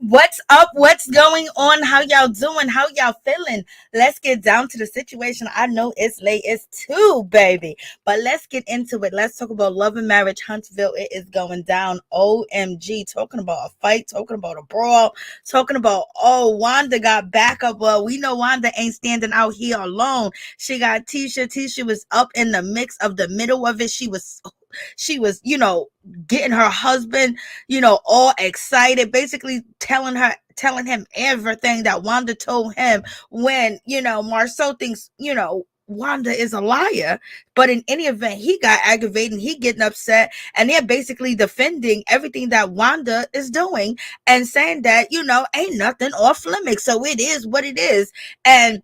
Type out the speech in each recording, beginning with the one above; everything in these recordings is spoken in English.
What's up? What's going on? How y'all doing? How y'all feeling? Let's get down to the situation. I know it's late. It's 2, baby. But let's get into it. Let's talk about Love and Marriage Huntsville. It is going down. OMG. Talking about a fight. Talking about a brawl. Talking about, oh, Wanda got backup. Well, we know Wanda ain't standing out here alone. She got Tisha. Tisha was up in the mix of the middle of it. She was, getting her husband, all excited, basically telling him everything that Wanda told him when, Marsau thinks, Wanda is a liar. But in any event, he got aggravated, he getting upset, and they're basically defending everything that Wanda is doing and saying that, ain't nothing off limits. So it is what it is. And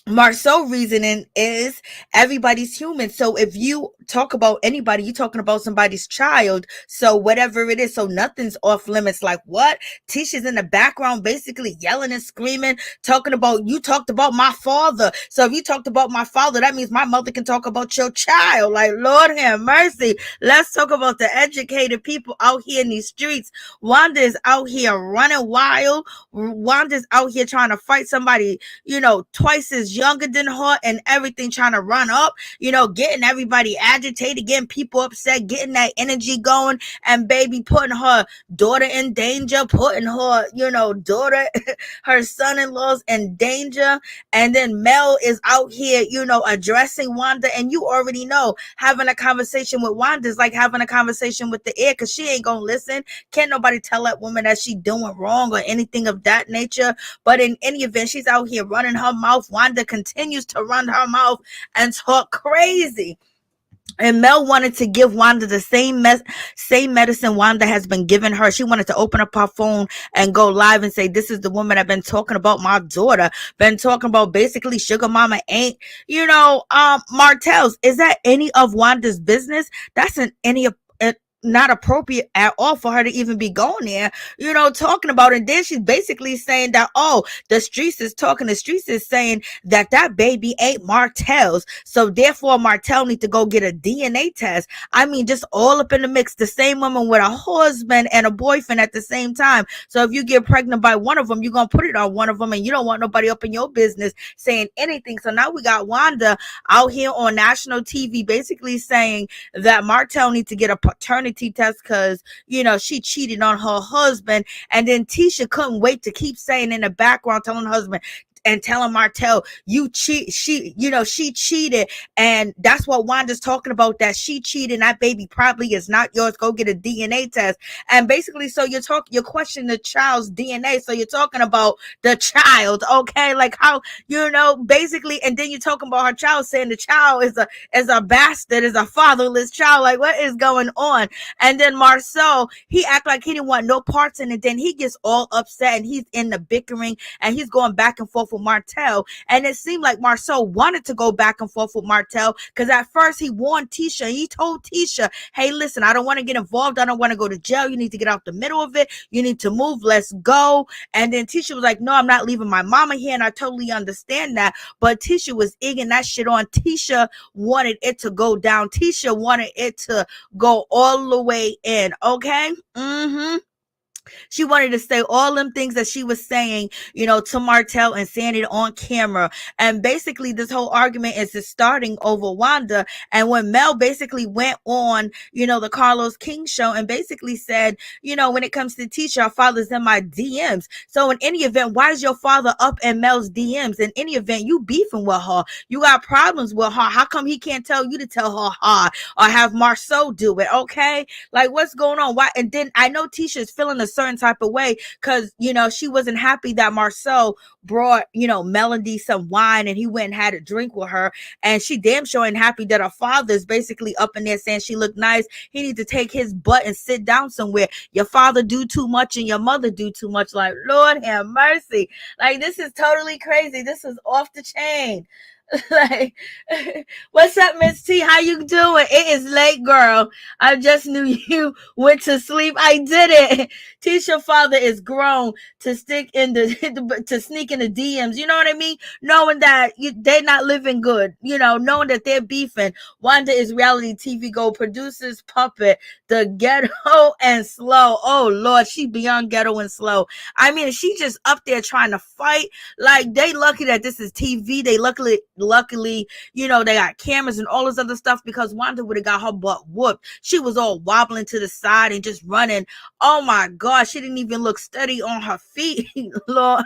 Marsau reasoning is everybody's human. So if you talk about anybody, you're talking about somebody's child. So whatever it is, so nothing's off limits. Like what? Tisha's in the background basically yelling and screaming, talking about, you talked about my father. So if you talked about my father, that means my mother can talk about your child. Like, Lord have mercy. Let's talk about the educated people out here in these streets. Wanda is out here running wild. Wanda's out here trying to fight somebody, twice as younger than her and everything, trying to run up, getting everybody agitated, getting people upset, getting that energy going, and baby putting her daughter in danger, putting her, daughter, her son-in-laws in danger. And then Mel is out here, addressing Wanda, and you already know having a conversation with Wanda is like having a conversation with the air, because she ain't gonna listen. Can't nobody tell that woman that she doing wrong or anything of that nature. But in any event, she's out here running her mouth. Wanda continues to run her mouth and talk crazy. And Mel wanted to give Wanda the same medicine Wanda has been giving her. She wanted to open up her phone and go live and say, this is the woman I've been talking about, my daughter. Been talking about basically sugar mama ain't, Martell's. Is that any of Wanda's business? That's not appropriate at all for her to even be going there, talking about it. And then she's basically saying that, oh, the streets is talking. The streets is saying that baby ain't Martell's. So therefore Martell need to go get a DNA test. I mean, just all up in the mix. The same woman with a husband and a boyfriend at the same time. So if you get pregnant by one of them, you're going to put it on one of them, and you don't want nobody up in your business saying anything. So now we got Wanda out here on national TV basically saying that Martell needs to get a paternity test because she cheated on her husband. And then Tisha couldn't wait to keep saying in the background, telling her husband and telling Martell, she cheated. And that's what Wanda's talking about, that she cheated. That baby probably is not yours. Go get a DNA test. And basically, so you're questioning the child's DNA. So you're talking about the child, okay? Like how, basically, and then you're talking about her child, saying the child is a bastard, is a fatherless child. Like, what is going on? And then Marsau, he act like he didn't want no parts in it. Then he gets all upset and he's in the bickering and he's going back and forth with Martell. And it seemed like Marsau wanted to go back and forth with Martell, because at first he warned Tisha. He told Tisha, hey, listen, I don't want to get involved. I don't want to go to jail. You need to get out the middle of it. You need to move. Let's go. And then Tisha was like, no, I'm not leaving my mama here. And I totally understand that. But Tisha was egging that shit on. Tisha wanted it to go down. Tisha wanted it to go all the way in. Okay? She wanted to say all them things that she was saying, to Martell, and saying it on camera. And basically this whole argument is just starting over Wanda. And when Mel basically went on, the Carlos King show and basically said, when it comes to Tisha, our father's in my DMs. So in any event, why is your father up in Mel's DMs? In any event, you beefing with her. You got problems with her. How come he can't tell you to tell her hi or have Marsau do it? Okay? Like, what's going on? Why? And then I know Tisha is feeling a certain type of way because she wasn't happy that Marsau brought Melody some wine and he went and had a drink with her, and she damn sure ain't happy that her father's basically up in there saying she looked nice. He needs to take his butt and sit down somewhere. Your father do too much and your mother do too much. Like, Lord have mercy. Like, this is totally crazy. This is off the chain. Like, what's up, Miss T? How you doing? It is late, girl. I just knew you went to sleep. I did it. Tisha father is grown to stick in the to sneak in the DMs. You know what I mean? Knowing that they're not living good. You know, knowing that they're beefing. Wanda is reality TV gold producers puppet, the ghetto and slow. Oh Lord, she beyond ghetto and slow. I mean, she just up there trying to fight. Like, they lucky that this is TV. They luckily, you know, they got cameras and all this other stuff, because Wanda would have got her butt whooped. She was all wobbling to the side and just running. Oh my God, she didn't even look steady on her feet. Lord,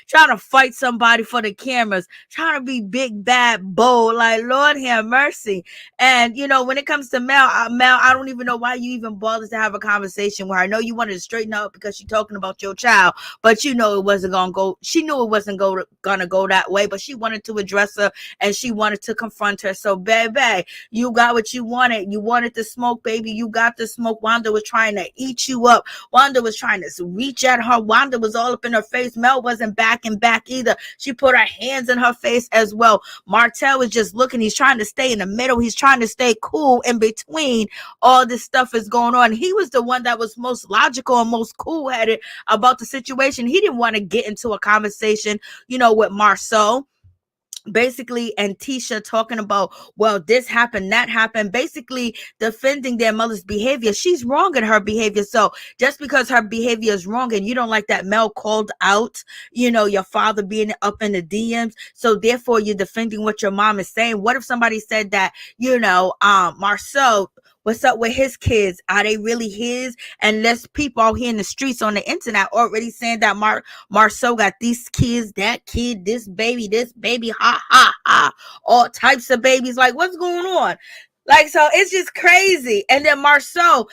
trying to fight somebody for the cameras, trying to be big, bad, bold. Like, Lord have mercy. And, you know, when it comes to Mel, I don't even know why you even bothered to have a conversation with her. I know you wanted to straighten up because she's talking about your child, but you know it wasn't going to go. She knew it wasn't going to go that way, but she wanted to address her and she wanted to confront her. So, baby, you got what you wanted. You wanted the smoke, baby. You got the smoke. Wanda was trying to eat you up. Wanda was trying to reach at her. Wanda was all up in her face. Mel wasn't backing back either. She put her hands in her face as well. Martell was just looking. He's trying to stay in the middle. He's trying to stay cool in between all this stuff is going on. He was the one that was most logical and most cool-headed about the situation. He didn't want to get into a conversation, you know, with Marsau, basically, and Tisha talking about, well, this happened, that happened, basically defending their mother's behavior. She's wrong in her behavior. So just because her behavior is wrong and you don't like that Mel called out, you know, your father being up in the DMs, so therefore you're defending what your mom is saying. What if somebody said that, you know, Marsau, what's up with his kids? Are they really his? And less people out here in the streets on the internet already saying that Marsau got these kids, that kid, this baby, ha ha ha, all types of babies. Like, what's going on? Like, so it's just crazy. And then Marsau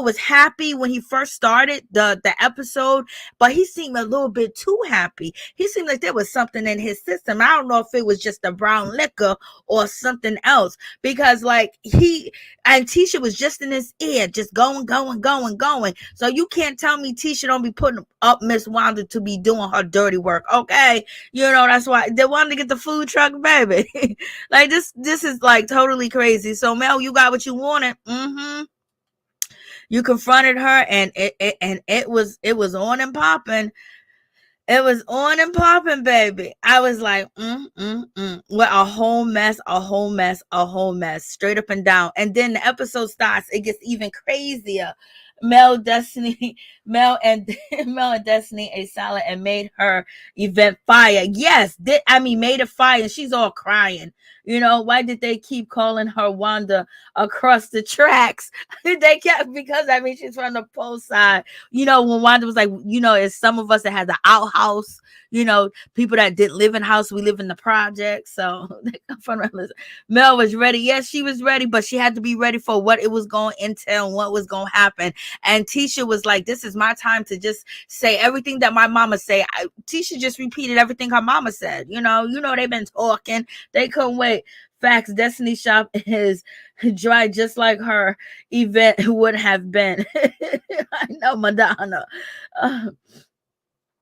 was happy when he first started the episode, but he seemed a little bit too happy. He seemed like there was something in his system. I don't know if it was just the brown liquor or something else, because like he and Tisha was just in his ear, just going. So you can't tell me Tisha don't be putting up Miss Wanda to be doing her dirty work. Okay. You know, that's why they wanted to get the food truck, baby. Like, this is like totally crazy. So Mel, you got what you wanted. You confronted her, and it was on and popping. It was on and popping, baby. I was like, Well, a whole mess, straight up and down. And then the episode starts. It gets even crazier. Mel and Destiny ate salad and made her event fire. Yes, made it fire, and she's all crying. You know, why did they keep calling her Wanda across the tracks? They kept, because she's from the post side. You know, when Wanda was like, you know, it's some of us that had the outhouse, you know, people that didn't live in house, we live in the project. So they come from Mel was ready. Yes, she was ready, but she had to be ready for what it was going to entail and what was going to happen. And Tisha was like, this is my time to just say everything that my mama say. Tisha just repeated everything her mama said. You know, they've been talking. They couldn't wait. Facts, Destiny Shop is dry just like her event would have been. I know, Madonna.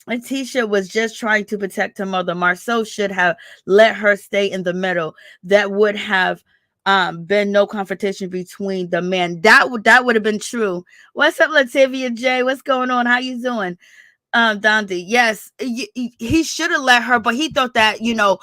Tisha was just trying to protect her mother. Marsau should have let her stay in the middle. That would have been no confrontation between the men. That would have been true. What's up, Lativia J? What's going on? How you doing? Dondi, yes, he should have let her, but he thought that, you know,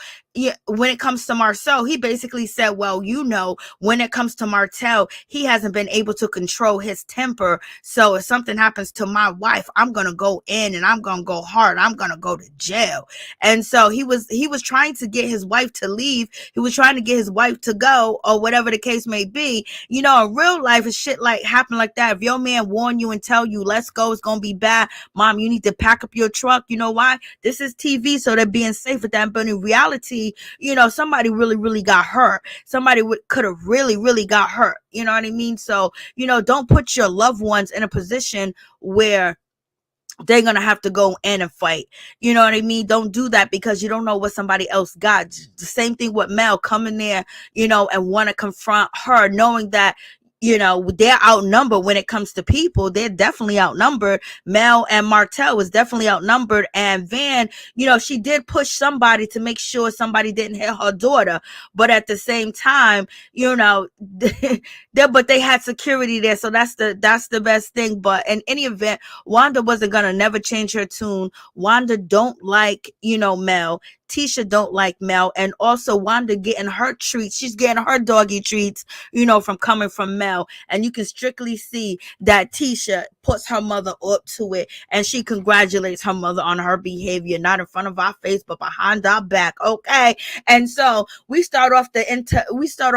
when it comes to Marsau, he basically said, well, you know, when it comes to Martell, he hasn't been able to control his temper. So if something happens to my wife, I'm going to go in and I'm going to go hard. I'm going to go to jail. And so he was trying to get his wife to leave. He was trying to get his wife to go, or whatever the case may be. You know, in real life, if shit like happen like that, if your man warn you and tell you, let's go, it's going to be bad. Mom, you need to pack up your truck. You know why? This is TV, so they're being safe with that. But in reality, you know, somebody really got hurt. Somebody could have really got hurt. You know what I mean? So, you know, don't put your loved ones in a position where they're going to have to go in and fight. You know what I mean? Don't do that, because you don't know what somebody else got. The same thing with Mel coming there, you know, and want to confront her, knowing that they're outnumbered when it comes to people. They're definitely outnumbered. Mel and Martell was definitely outnumbered. And Van, she did push somebody to make sure somebody didn't hit her daughter. But at the same time, but they had security there. So that's the best thing. But in any event, Wanda wasn't going to never change her tune. Wanda don't like, Mel. Tisha don't like Mel. And also Wanda getting her treats. She's getting her doggy treats, from coming from Mel. And you can strictly see that Tisha puts her mother up to it, and she congratulates her mother on her behavior, not in front of our face, but behind our back. Okay. And so we start off the event. Start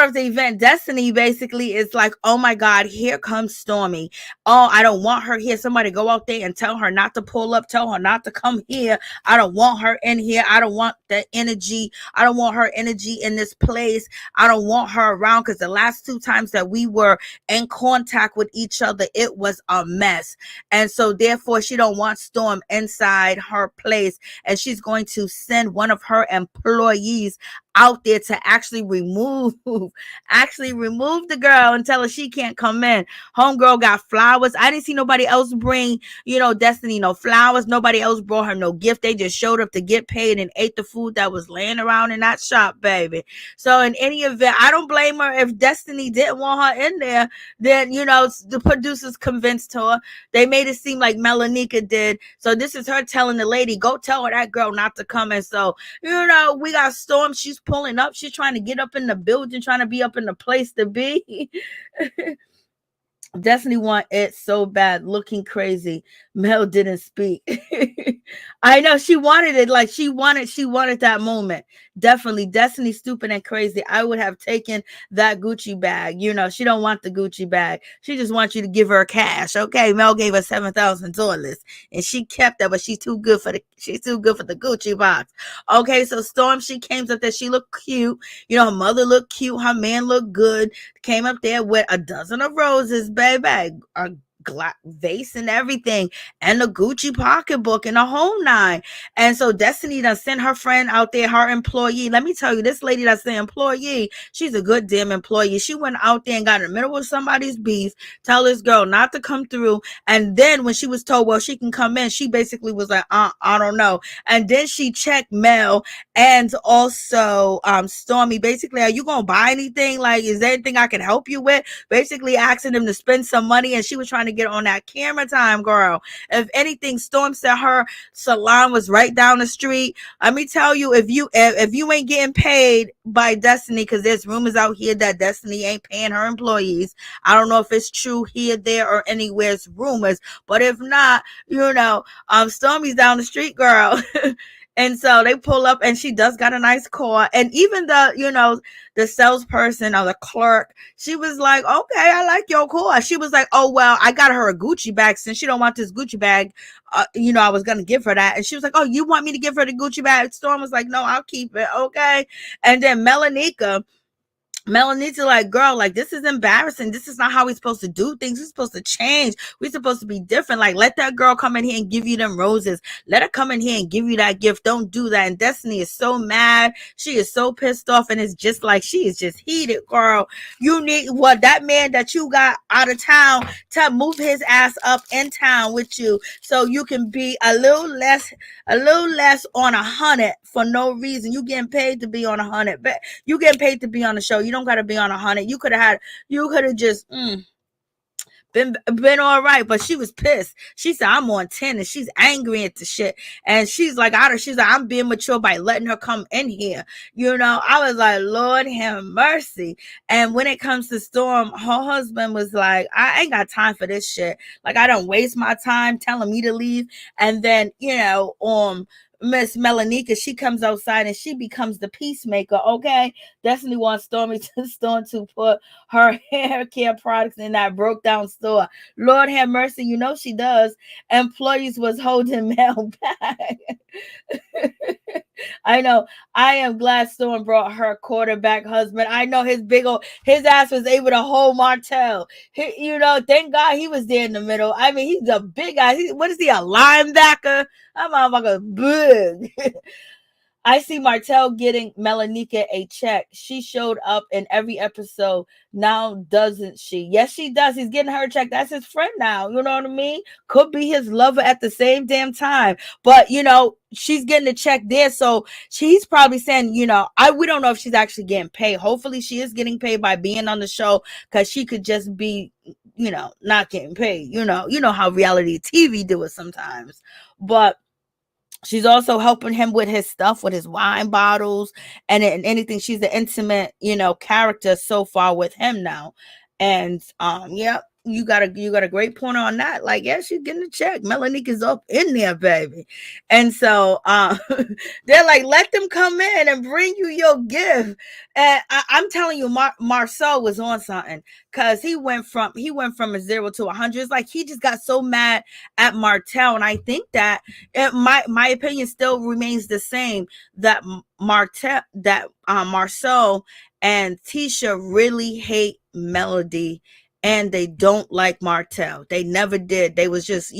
off the event. Destiny basically is like, oh my God, here comes Stormy. Oh, I don't want her here. Somebody go out there and tell her not to pull up, tell her not to come here. I don't want her in here. I don't want the energy. I don't want her energy in this place. I don't want her around, because the last 2 times that we were in contact with each other, it was a mess. And so therefore she don't want Storm inside her place, and she's going to send one of her employees out there to actually remove the girl and tell her she can't come in. Homegirl got flowers. I didn't see nobody else bring, Destiny no flowers. Nobody else brought her no gift. They just showed up to get paid and ate the food that was laying around in that shop, baby. So in any event, I don't blame her. If Destiny didn't want her in there, then, the producers convinced her. They made it seem like Melanika did. So this is her telling the lady, go tell her that girl not to come in. So, we got Storm. She's pulling up. She's trying to get up in the building, trying to be up in the place to be. Destiny want it so bad, looking crazy. Mel didn't speak. I know she wanted it. Like she wanted that moment. Definitely. Destiny stupid and crazy. I would have taken that Gucci bag. She don't want the Gucci bag. She just wants you to give her cash. Okay. Mel gave her $7,000 and she kept that, but she's too good for the Gucci box. Okay. So Storm, she came up there. She looked cute. Her mother looked cute. Her man looked good. Came up there with a dozen of roses, baby, a vase and everything, and the Gucci pocketbook and the whole 9. And so Destiny done sent her friend out there, her employee. Let me tell you, this lady that's the employee, she's a good damn employee. She went out there and got in the middle of somebody's beef, tell this girl not to come through. And then when she was told, well, she can come in, she basically was like, I don't know. And then she checked Mel and also Stormy. Basically, are you gonna buy anything? Like, is there anything I can help you with? Basically asking them to spend some money, and she was trying to get on that camera time, girl. If anything, Storm said her salon was right down the street. Let me tell you, if you ain't getting paid by Destiny, because there's rumors out here that Destiny ain't paying her employees. I don't know if it's true here, there, or anywhere. It's rumors, but if not, Stormy's down the street, girl. And so they pull up, and she does got a nice car. And even the salesperson or the clerk, she was like, okay, I like your car. She was like, oh, well, I got her a Gucci bag. Since she don't want this Gucci bag, I was going to give her that. And she was like, oh, you want me to give her the Gucci bag? Storm was like, no, I'll keep it. Okay. And then Melanika like, girl, like, this is embarrassing. This is not how we're supposed to do things. We're supposed to change. We're supposed to be different. Like, let that girl come in here and give you them roses. Let her come in here and give you that gift. Don't do that. And Destiny is so mad. She is so pissed off. And it's just like, she is just heated, girl. You need that man that you got out of town to move his ass up in town with you, so you can be a little less on 100 for no reason. You getting paid to be on 100, but you getting paid to be on the show. You don't got to be on 100. You could have just been all right, but she was pissed. She said, I'm on 10, and she's angry at the shit. And she's like, I'm being mature by letting her come in here. I was like, Lord have mercy. And when it comes to Storm, her husband was like, I ain't got time for this shit. Like, I don't waste my time telling me to leave. And then, Miss Melanika, she comes outside and she becomes the peacemaker. Okay, Destiny wants Storm to put her hair care products in that broke down store. Lord have mercy, she does. Employees was holding Mel back. I know. I am glad Storm brought her quarterback husband. I know his ass was able to hold Martell. Thank God he was there in the middle. I mean, he's a big guy. What is he, a linebacker? That motherfucker big. I see Martell getting Melanika a check. She showed up in every episode. Now, doesn't she? Yes, she does. He's getting her a check. That's his friend now. You know what I mean? Could be his lover at the same damn time. But, she's getting a check there. So she's probably saying, we don't know if she's actually getting paid. Hopefully she is getting paid by being on the show, because she could just be, not getting paid. You know how reality TV do it sometimes. But she's also helping him with his stuff, with his wine bottles and anything. She's an intimate, character so far with him now. And yeah, you got a great point on that. Like, yeah, she's getting a check. Melanika's up in there, baby. And so they're like, let them come in and bring you your gift. And I'm telling you, Marsau was on something, because he went from a 0 to 100. It's like he just got so mad at Martell. And I think that my opinion still remains the same, that Marsau and Tisha really hate Melody, and they don't like Martell. They never did. They was just,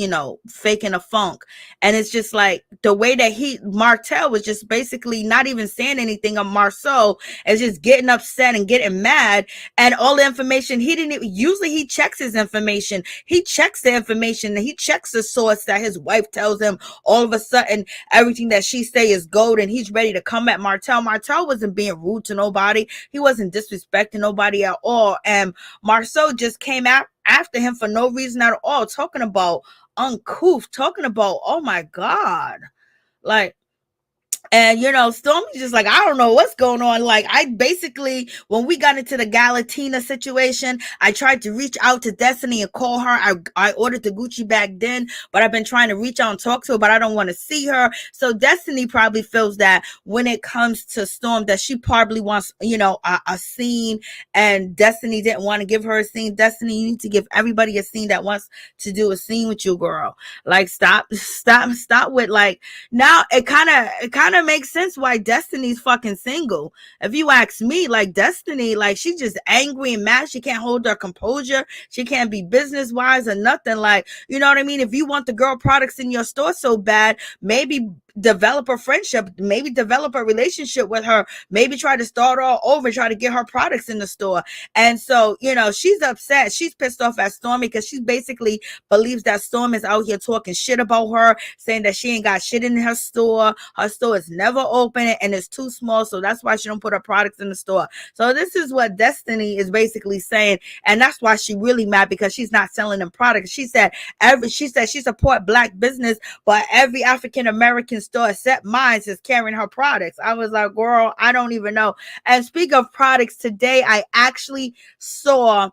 faking a funk. And it's just like the way that Martell was just basically not even saying anything on Marsau, and just getting upset and getting mad. And all the information, usually he checks his information. He checks the information, and he checks the source that his wife tells him. All of a sudden, everything that she say is gold, and he's ready to come at Martell. Martell wasn't being rude to nobody. He wasn't disrespecting nobody at all. And Marsau just came after him for no reason at all, talking about uncouth, talking about, oh my God, like. And, Stormy's just like, I don't know what's going on. Like, I basically, when we got into the Galatina situation, I tried to reach out to Destiny and call her. I ordered the Gucci bag then, but I've been trying to reach out and talk to her, but I don't want to see her. So Destiny probably feels that when it comes to Storm, that she probably wants, a scene, and Destiny didn't want to give her a scene. Destiny, you need to give everybody a scene that wants to do a scene with you, girl. Like, stop with, like, now it kind of makes sense why Destiny's fucking single. If you ask me, like, Destiny, like, she's just angry and mad. She can't hold her composure. She can't be business wise or nothing. Like, you know what I mean? If you want the girl products in your store so bad, maybe develop a friendship, maybe develop a relationship with her, maybe try to start all over, try to get her products in the store. And so, she's upset. She's pissed off at Stormy, because she basically believes that Storm is out here talking shit about her, saying that she ain't got shit in her store. Her store is never open, and it's too small, so that's why she don't put her products in the store. So this is what Destiny is basically saying, and that's why she really mad, because she's not selling them products. She said she support Black business, but every African American store except mine is carrying her products. I was like, girl, I don't even know. And speak of products, today I actually saw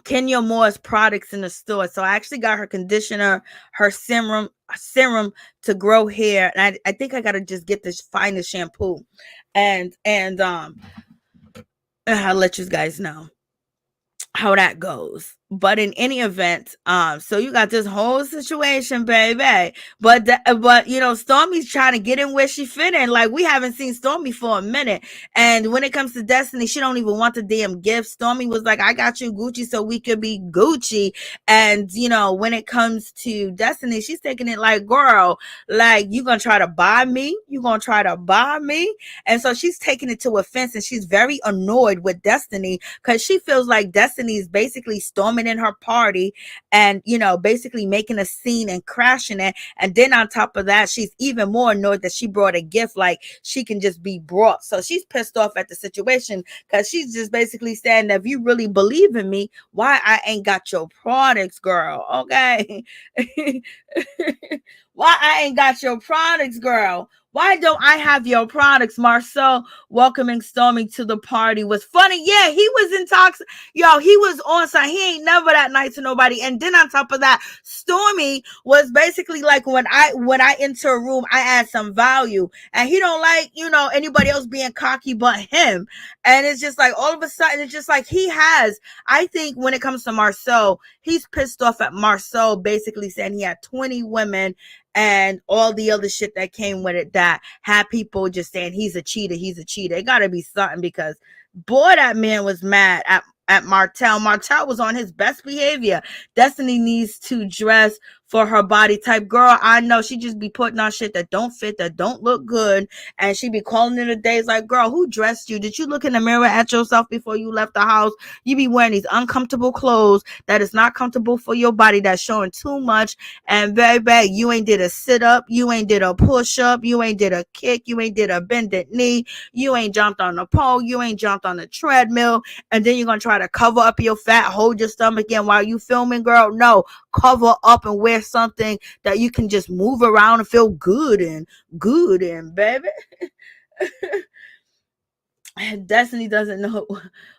Kenya Moore's products in the store. So I actually got her conditioner, her serum to grow hair, and I think I gotta just get this finest shampoo, and I'll let you guys know how that goes. But in any event, so you got this whole situation, baby. But Stormy's trying to get in where she fit in. Like, we haven't seen Stormy for a minute. And when it comes to Destiny, she don't even want the damn gift. Stormy was like, I got you Gucci so we could be Gucci. And, when it comes to Destiny, she's taking it like, girl, like, you gonna try to buy me? You gonna try to buy me? And so she's taking it to offense, and she's very annoyed with Destiny, because she feels like Destiny is basically storming in her party and basically making a scene and crashing it. And then on top of that, she's even more annoyed that she brought a gift, like she can just be brought. So she's pissed off at the situation, because she's just basically saying that if you really believe in me, why I ain't got your products, girl? Okay. Why I ain't got your products, girl? Why don't I have your products? Marsau welcoming Stormy to the party was funny. Yeah, he was in talks. Yo, he was on side. He ain't never that nice to nobody. And then on top of that, Stormy was basically like, when I enter a room, I add some value. And he don't like, anybody else being cocky but him. And it's just like, all of a sudden, it's just like I think when it comes to Marsau, he's pissed off at Marsau basically saying he had 20 women and all the other shit that came with it, that had people just saying he's a cheater. It gotta be something, because boy, that man was mad at Martell. Martell was on his best behavior. Destiny needs to dress for her body type. Girl, I know she just be putting on shit that don't fit, that don't look good, and she be calling it a day. It's like, girl, who dressed you? Did you look in the mirror at yourself before you left the house? You be wearing these uncomfortable clothes that is not comfortable for your body, that's showing too much. And baby, you ain't did a sit up, you ain't did a push up, you ain't did a kick, you ain't did a bended knee, you ain't jumped on the pole, you ain't jumped on the treadmill, and then you're gonna try to cover up your fat, hold your stomach in while you filming. Girl, no, cover up and wear something that you can just move around and feel good in, baby. Destiny doesn't know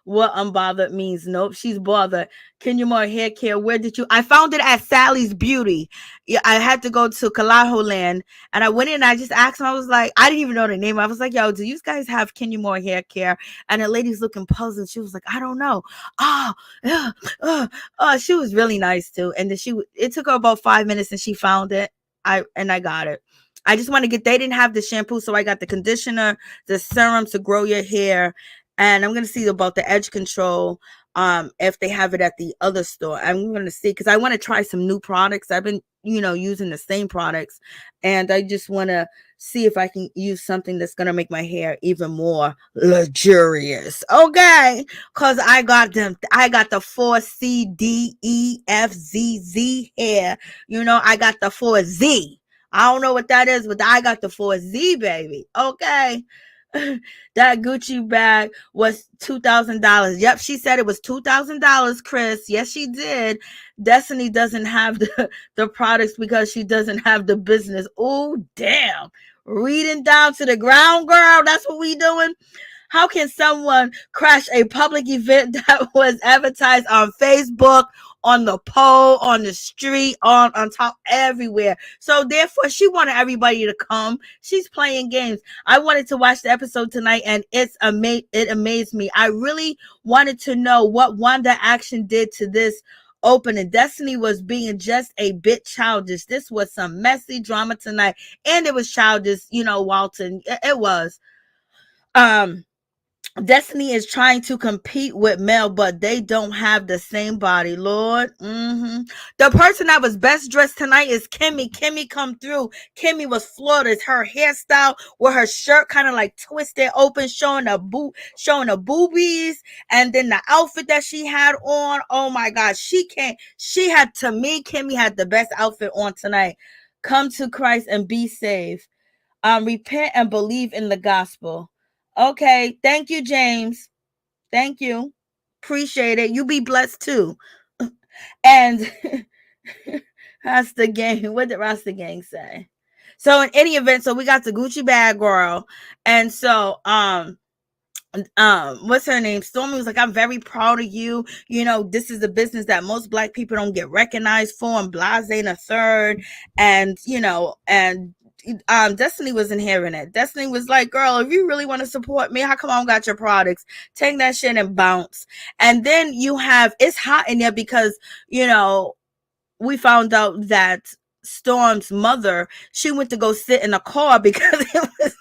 what unbothered means. Nope, she's bothered. Can you more hair care? Where did you? I found it at Sally's Beauty. Yeah, I had to go to Kalaho Land, and I went in and I just asked him. I was like, I didn't even know the name. I was like, yo, do you guys have Can You More hair care? And the lady's looking puzzled. She was like, I don't know. She was really nice too. And then it took her about 5 minutes, and she found it. I got it. I just want to they didn't have the shampoo, so I got the conditioner, the serum to grow your hair, and I'm going to see about the edge control if they have it at the other store. I'm going to see, because I want to try some new products. I've been, using the same products, and I just want to see if I can use something that's going to make my hair even more luxurious. Okay, because I got the 4CDEFZZ hair. I got the 4Z. I don't know what that is, but I got the 4Z, baby. Okay. That Gucci bag was $2,000. Yep, she said it was $2,000, Chris. Yes, she did. Destiny doesn't have the products because she doesn't have the business. Oh, damn. Reading down to the ground, girl. That's what we doing. How can someone crash a public event that was advertised on Facebook, on the pole, on the street, on top, everywhere? So therefore, she wanted everybody to come. She's playing games. I wanted to watch the episode tonight, and it amazed me. I really wanted to know what Wanda action did to this opening. Destiny was being just a bit childish. This was some messy drama tonight, and it was childish, Walton. It was. Destiny is trying to compete with Mel, but they don't have the same body, Lord. The person that was best dressed tonight is Kimmi. Kimmi come through. Kimmi was flawless. Her hairstyle with her shirt kind of like twisted open, showing the boobies, and then the outfit that she had on. Oh my God, Kimmi had the best outfit on tonight. Come to Christ and be saved. Repent and believe in the gospel. Okay, thank you, James. Thank you. Appreciate it. You be blessed too. And that's the gang. What did Rasta Gang say? So in any event, so we got the Gucci bag girl. And so what's her name? Stormy was like, I'm very proud of you. This is a business that most Black people don't get recognized for, and blase and a third. And Destiny wasn't hearing it. Destiny was like, girl, if you really want to support me, how come I don't got your products? Take that shit and bounce. And then it's hot in there because, we found out that Storm's mother, she went to go sit in a car because it was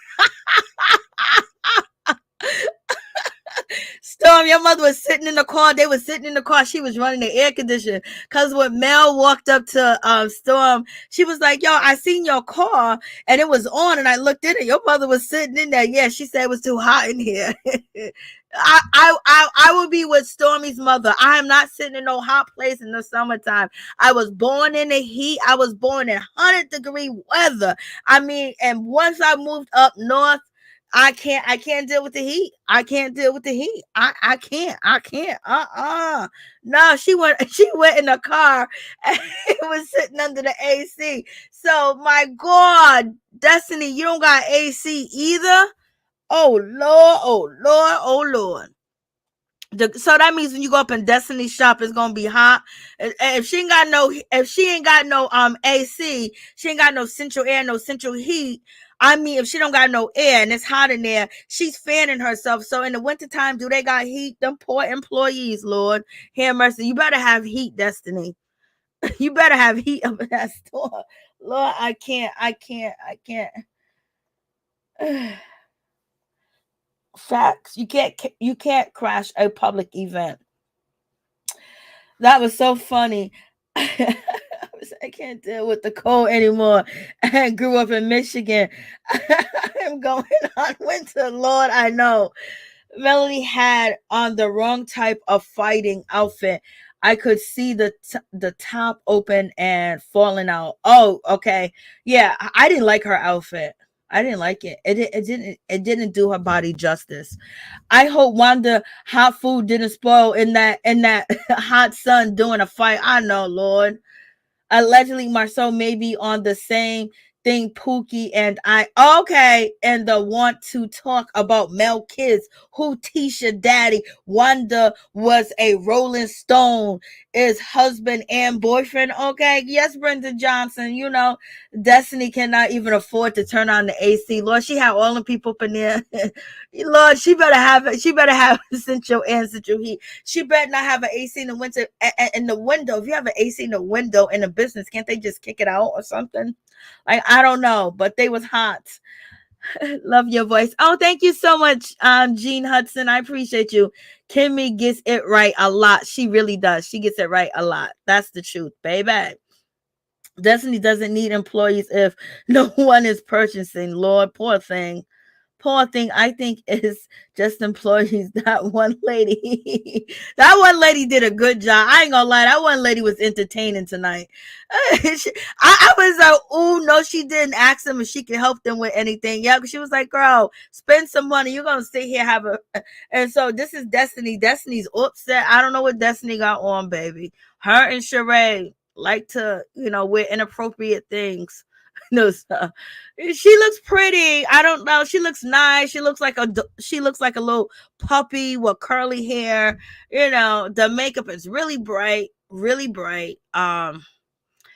Storm, your mother was sitting in the car. They were sitting in the car. She was running the air conditioner. Because when Mel walked up to Storm, she was like, yo, I seen your car and it was on, and I looked in it. Your mother was sitting in there. Yeah, she said it was too hot in here. I will be with Stormy's mother. I am not sitting in no hot place in the summertime. I was born in the heat. I was born in 100-degree weather. And once I moved up north, I can't deal with the heat. I can't deal with the heat. I can't. No, she went in the car and it was sitting under the AC. So my God, Destiny, you don't got AC either. Oh Lord. So that means when you go up in Destiny shop, it's gonna be hot. If she ain't got no AC, she ain't got no central air, no central heat. If she don't got no air and it's hot in there, she's fanning herself. So in the wintertime, do they got heat? Them poor employees, Lord, have mercy. You better have heat, Destiny. You better have heat up in that store. Lord, I can't. Facts. You can't crash a public event. That was so funny. I can't deal with the cold anymore. I grew up in Michigan. I'm going on winter. Lord, I know. Melody had on the wrong type of fighting outfit. I could see the top open and falling out. Oh, okay. Yeah, I didn't like her outfit. I didn't like it. It didn't do her body justice. I hope Wanda hot food didn't spoil in that hot sun doing a fight. I know, Lord. Allegedly, Marsau may be on the same thing Pookie and I. Okay, and the want to talk about male kids. Who Tisha daddy? Wanda was a Rolling Stone. Is husband and boyfriend. Okay, yes, Brenda Johnson. You know, Destiny cannot even afford to turn on the AC. Lord, she had all the people up in there. Lord, she better have it. She better have central air, central heat. She better not have an AC in the winter. In the window, if you have an AC in the window in a business, can't they just kick it out or something? Like, I don't know, but they was hot. Love your voice. Oh, thank you so much, Jean Hudson. I appreciate you. Kimmi gets it right a lot. She really does. She gets it right a lot. That's the truth, baby. Destiny doesn't need employees if no one is purchasing. Lord, poor thing. Poor thing, I think is just employees. That one lady, that one lady did a good job. I ain't gonna lie, that one lady was entertaining tonight. I was like, oh no, she didn't ask them if she could help them with anything. Yeah, she was like, girl, spend some money. You're gonna sit here have a. And so this is Destiny. Destiny's upset. I don't know what Destiny got on, baby. Her and Shereé like to, wear inappropriate things. No, so she looks pretty. I don't know. She looks nice. She looks like a little puppy with curly hair. The makeup is really bright, really bright.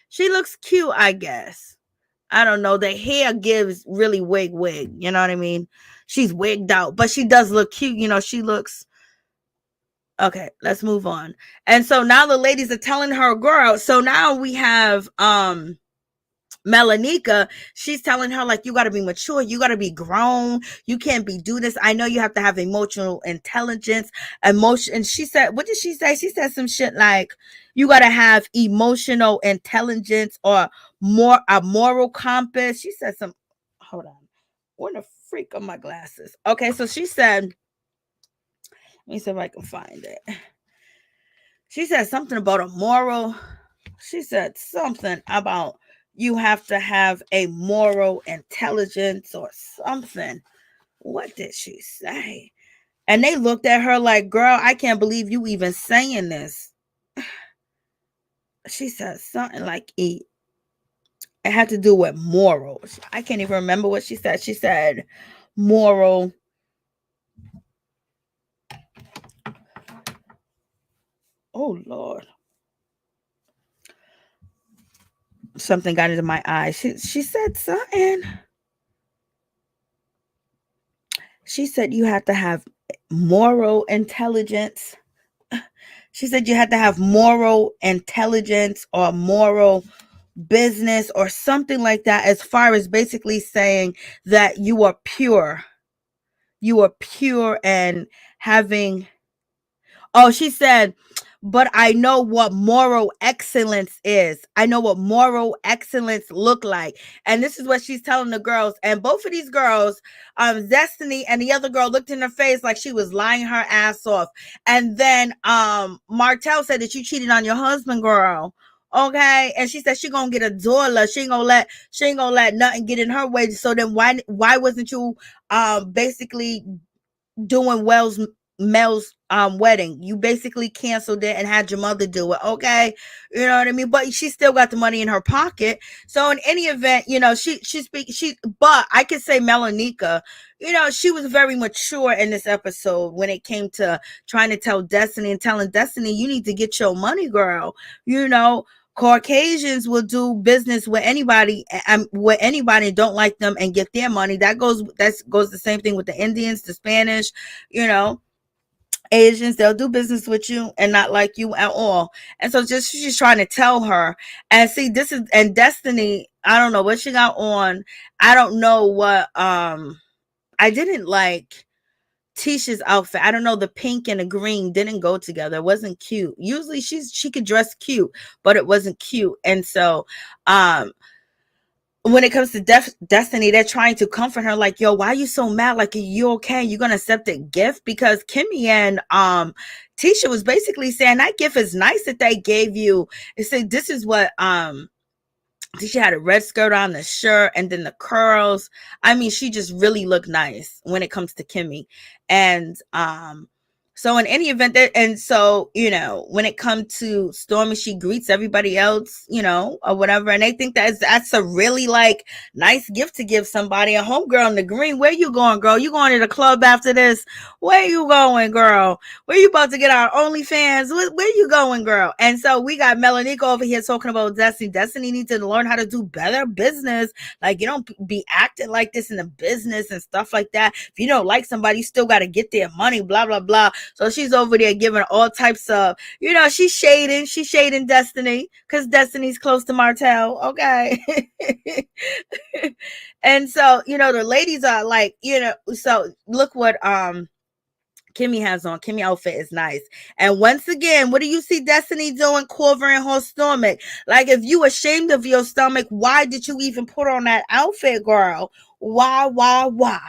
She looks cute, I guess. I don't know. The hair gives really wig. You know what I mean? She's wigged out, but she does look cute. She looks. Okay, let's move on. And so now the ladies are telling her, girl. So now we have Melanika, she's telling her, like, you got to be mature, you got to be grown, you can't do this. I know you have to have emotional intelligence, and she said, what did she say? She said some shit like, you got to have emotional intelligence or a moral compass. She said some, hold on, what the freak are my glasses? Okay, so she said, let me see if I can find it. She said something about a moral. She said something about you have to have a moral intelligence or something. What did she say? And they looked at her like, girl, I can't believe you even saying this. She said something like it had to do with morals. I can't even remember what she said. She said moral. Oh, Lord. Something got into my eye. She said something. She said you have to have moral intelligence. She said you had to have moral intelligence or moral business or something like that, as far as basically saying that you are pure. You are pure and having. Oh, she said, but I know what moral excellence is. I know what moral excellence look like. And this is what she's telling the girls. And both of these girls, Destiny and the other girl, looked in her face like she was lying her ass off. And then Martell said that you cheated on your husband, girl. Okay. And she said she gonna get a dollar. She ain't gonna let nothing get in her way. So then why wasn't you basically doing Mel's wedding? You basically canceled it and had your mother do it. Okay, you know what I mean? But she still got the money in her pocket. So in any event, but I could say Melanika, she was very mature in this episode when it came to trying to tell Destiny and telling Destiny, you need to get your money, girl. Caucasians will do business with anybody don't like them and get their money. That goes the same thing with the Indians, the Spanish, Asians. They'll do business with you and not like you at all. And so she's trying to tell her. And see, and Destiny, I don't know what she got on. I don't know what I didn't like Tisha's outfit. I don't know, the pink and the green didn't go together. It wasn't cute. Usually she could dress cute, but it wasn't cute. And so when it comes to Destiny, they're trying to comfort her, like, yo, why are you so mad? Like, are you okay? You gonna accept the gift? Because Kimmi and Tisha was basically saying that gift is nice that they gave you. They said this is what she had a red skirt on, the shirt, and then the curls. I mean, she just really looked nice when it comes to Kimmi. And so in any event, and so, you know, when it comes to Stormy, she greets everybody else, you know, or whatever. And they think that's a really like nice gift to give somebody. A homegirl in the green. Where you going, girl? You going to the club after this? Where you going, girl? Where you about to get our OnlyFans? Where you going, girl? And so we got Melanika over here talking about Destiny. Destiny needs to learn how to do better business. Like, you don't be acting like this in the business and stuff like that. If you don't like somebody, you still got to get their money, blah, blah, blah. So she's over there giving all types of, you know, she's shading Destiny because Destiny's close to Martell. Okay. And so, you know, the ladies are like, you know, so look what Kimmi has on. Kimmi outfit is nice. And once again, what do you see Destiny doing? Covering her stomach. Like, if you ashamed of your stomach, why did you even put on that outfit, girl? Why?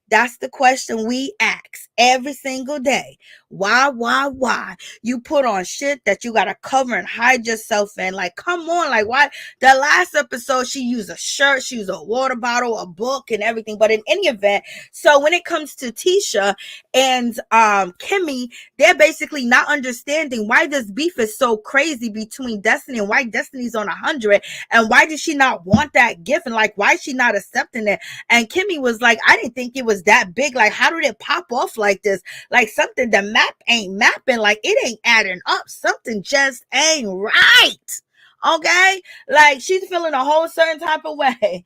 That's the question we ask every single day. Why? You put on shit that you gotta cover and hide yourself in. Like, come on, like, why? The last episode, she used a shirt, she used a water bottle, a book, and everything. But in any event, so when it comes to Tisha and Kimmi, they're basically not understanding why this beef is so crazy between Destiny and why Destiny's on 100, and why did she not want that gift, and like, why is she not accepting it? And Kimmi was like, I didn't think it was that big. Like, how did it pop off like this? Like, something, the map ain't mapping. Like, it ain't adding up. Something just ain't right. Okay? Like, she's feeling a whole certain type of way.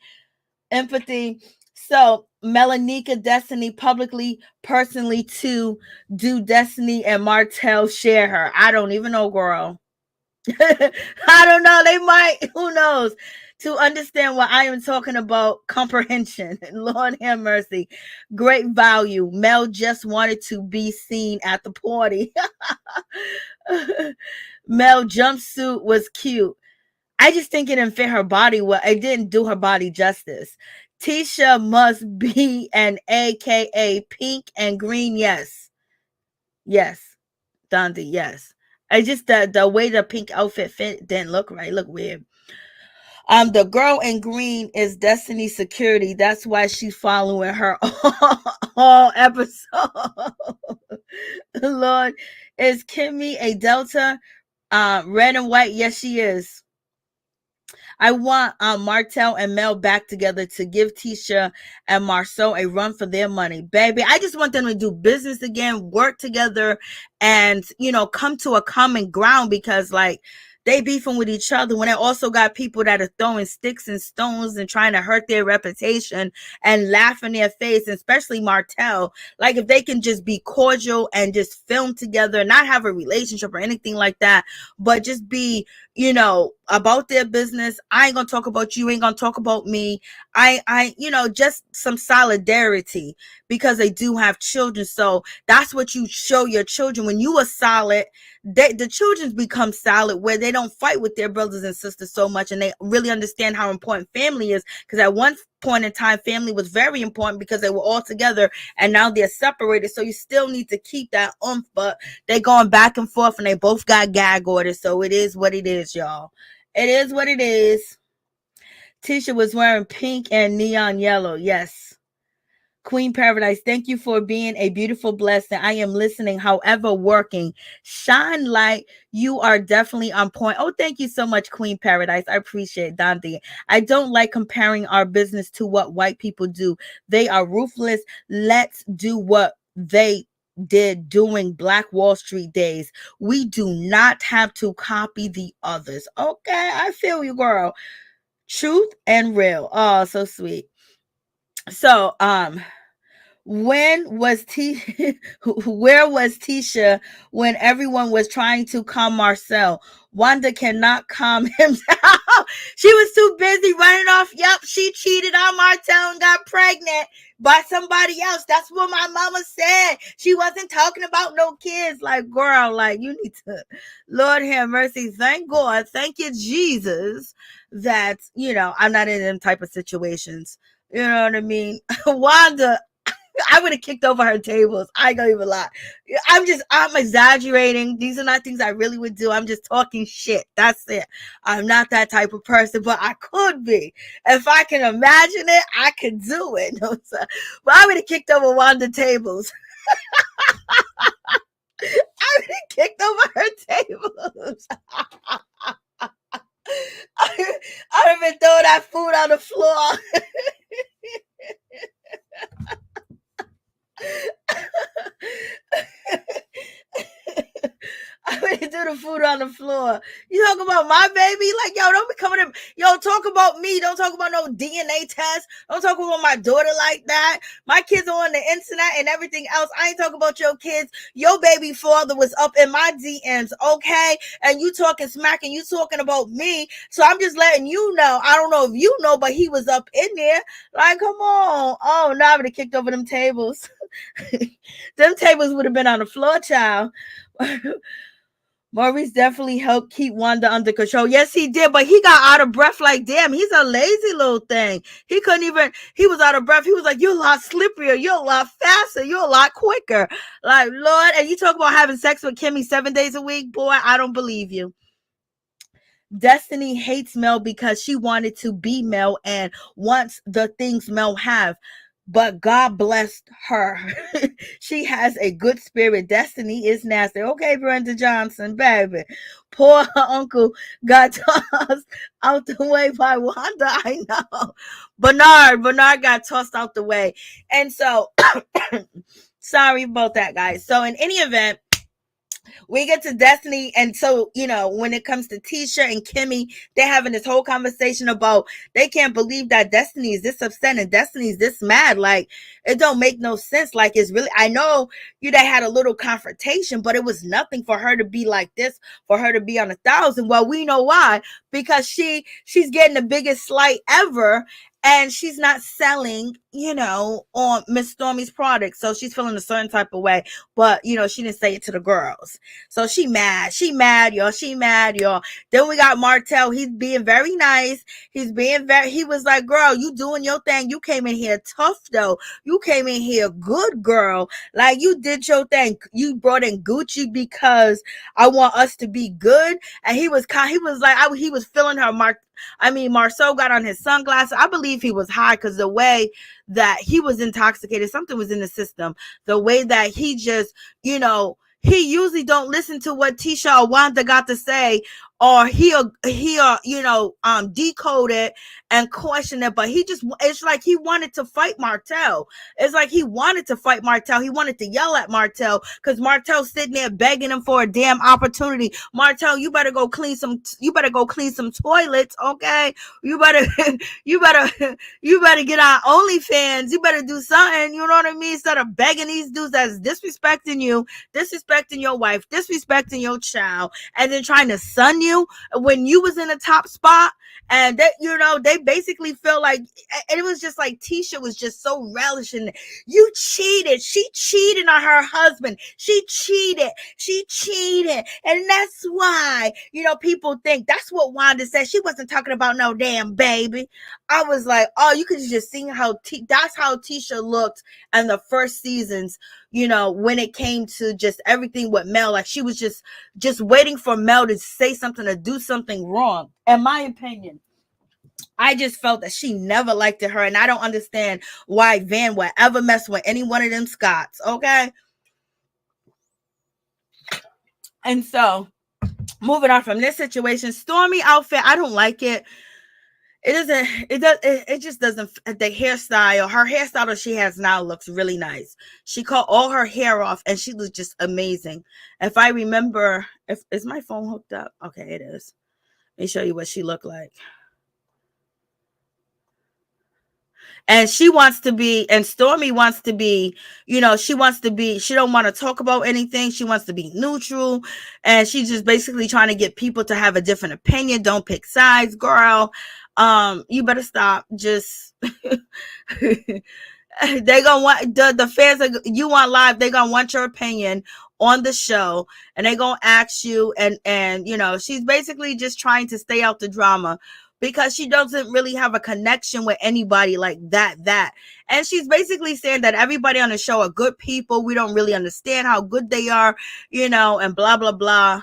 Empathy. So Melanika Destiny publicly, personally, to do Destiny and Martell share her. I don't even know, girl. I don't know. They might. Who knows? To understand what I am talking about, comprehension. Lord have mercy. Great value. Mel just wanted to be seen at the party. Mel jumpsuit was cute. I just think it didn't fit her body well. It didn't do her body justice. Tisha must be an AKA pink and green. Yes. Dondi, yes. I just the way the pink outfit fit didn't look right. It looked weird. The girl in green is Destiny security. That's why she's following her all episode. Lord, is Kimmi a Delta? Red and white? Yes, she is. I want Martell and Mel back together to give Tisha and Marsau a run for their money. Baby, I just want them to do business again, work together, and, you know, come to a common ground, because, like, they beefing with each other when they also got people that are throwing sticks and stones and trying to hurt their reputation and laugh in their face, especially Martell. Like, if they can just be cordial and just film together, not have a relationship or anything like that, but just be, you know, about their business. I ain't gonna talk about you, ain't gonna talk about me. I you know, just some solidarity, because they do have children. So that's what you show your children. When you are solid, the children become solid, where they don't fight with their brothers and sisters so much, and they really understand how important family is. Because at one point in time, family was very important because they were all together, and now they're separated. So you still need to keep that but they going back and forth, and they both got gag orders. So it is what it is, y'all. It is what it is. Tisha was wearing pink and neon yellow. Yes. Queen Paradise, thank you for being a beautiful blessing. I am listening, however, working. Shine light. You are definitely on point. Oh, thank you so much, Queen Paradise. I appreciate it, Dante. I don't like comparing our business to what white people do. They are ruthless. Let's do what they did during Black Wall Street days. We do not have to copy the others. Okay, I feel you, girl. Truth and real. Oh, so sweet. So, where was Tisha when everyone was trying to calm Marcel? Wanda cannot calm him down. She was too busy running off. Yep, she cheated on Martell and got pregnant by somebody else. That's what my mama said. She wasn't talking about no kids. Like, girl, like, you need to, Lord have mercy. Thank God. Thank you, Jesus, that, I'm not in them type of situations. You know what I mean? Wanda, I would have kicked over her tables. I ain't gonna even lie. I'm exaggerating. These are not things I really would do. I'm just talking shit. That's it. I'm not that type of person, but I could be. If I can imagine it, I could do it. No, sir. But I would have kicked over Wanda tables. I would have kicked over her tables. I would have been throwing that food on the floor. I would do the food on the floor. You talk about my baby? Like, yo, don't be coming in. Yo, talk about me. Don't talk about no DNA test. Don't talk about my daughter like that. My kids are on the internet and everything else. I ain't talking about your kids. Your baby father was up in my DMs, okay? And you talking smack and you talking about me. So I'm just letting you know. I don't know if you know, but he was up in there. Like, come on. Oh, no, I would have kicked over them tables. Them tables would have been on the floor, child. Maurice definitely helped keep Wanda under control. Yes, he did, but he got out of breath like, damn, he's a lazy little thing. He was out of breath. He was like, you're a lot slipperier. You're a lot faster. You're a lot quicker. Like, Lord, and you talk about having sex with Kimmi 7 days a week? Boy, I don't believe you. Destiny hates Mel because she wanted to be Mel and wants the things Mel have. But God blessed her. She has a good spirit. Destiny is nasty. Okay, Brenda Johnson, baby. Poor uncle got tossed out the way by Wanda. I know. Bernard got tossed out the way. And so, sorry about that, guys. So in any event, we get to Destiny, and so, when it comes to Tisha and Kimmi, they're having this whole conversation about they can't believe that Destiny is this upset and Destiny is this mad. Like, it don't make no sense. Like, it's really, I know they had a little confrontation, but it was nothing for her to be like this, for her to be on 1,000. Well, we know why, because she's getting the biggest slight ever. And she's not selling, on Miss Stormy's product. So she's feeling a certain type of way. But, she didn't say it to the girls. So she mad, y'all. She mad, y'all. Then we got Martell. He's being very nice. He was like, girl, you doing your thing. You came in here tough, though. You came in here good, girl. Like, you did your thing. You brought in Gucci because I want us to be good. And he was feeling her. Marsau got on his sunglasses. I believe he was high because the way that he was intoxicated, something was in the system. The way that he just, he usually don't listen to what Tisha or Wanda got to say, or he'll decode it and question it. But it's like he wanted to fight Martell. It's like he wanted to fight Martell. He wanted to yell at Martell because Martell's sitting there begging him for a damn opportunity. Martell, you better go clean some toilets, okay? You better get on OnlyFans. You better do something, you know what I mean? Instead of begging these dudes that's disrespecting you, disrespecting your wife, disrespecting your child, and then trying to sun you when you was in a top spot. And that, they basically feel like, and it was just like Tisha was just so relishing. You cheated. She cheated on her husband. She cheated. And that's why, people think that's what Wanda said. She wasn't talking about no damn baby. I was like, oh, you could just see that's how Tisha looked in the first seasons, when it came to just everything with Mel. Like, she was just waiting for Mel to say something or do something wrong. In my opinion, I just felt that she never liked her, and I don't understand why Van would ever mess with any one of them Scots, okay? And so, moving on from this situation, Stormy outfit, I don't like it. It just doesn't, the hairstyle, her hairstyle that she has now looks really nice. She cut all her hair off and she looks just amazing. If I remember, is my phone hooked up? Okay, it is. Let me show you what she looked like. And she wants to be, and Stormy wants to be, she don't want to talk about anything. She wants to be neutral. And she's just basically trying to get people to have a different opinion. Don't pick sides, girl. You better stop. Just they gonna want the fans are, you want live, they gonna want your opinion on the show, and they gonna ask you, and she's basically just trying to stay out the drama because she doesn't really have a connection with anybody like that. And she's basically saying that everybody on the show are good people. We don't really understand how good they are, and blah blah blah.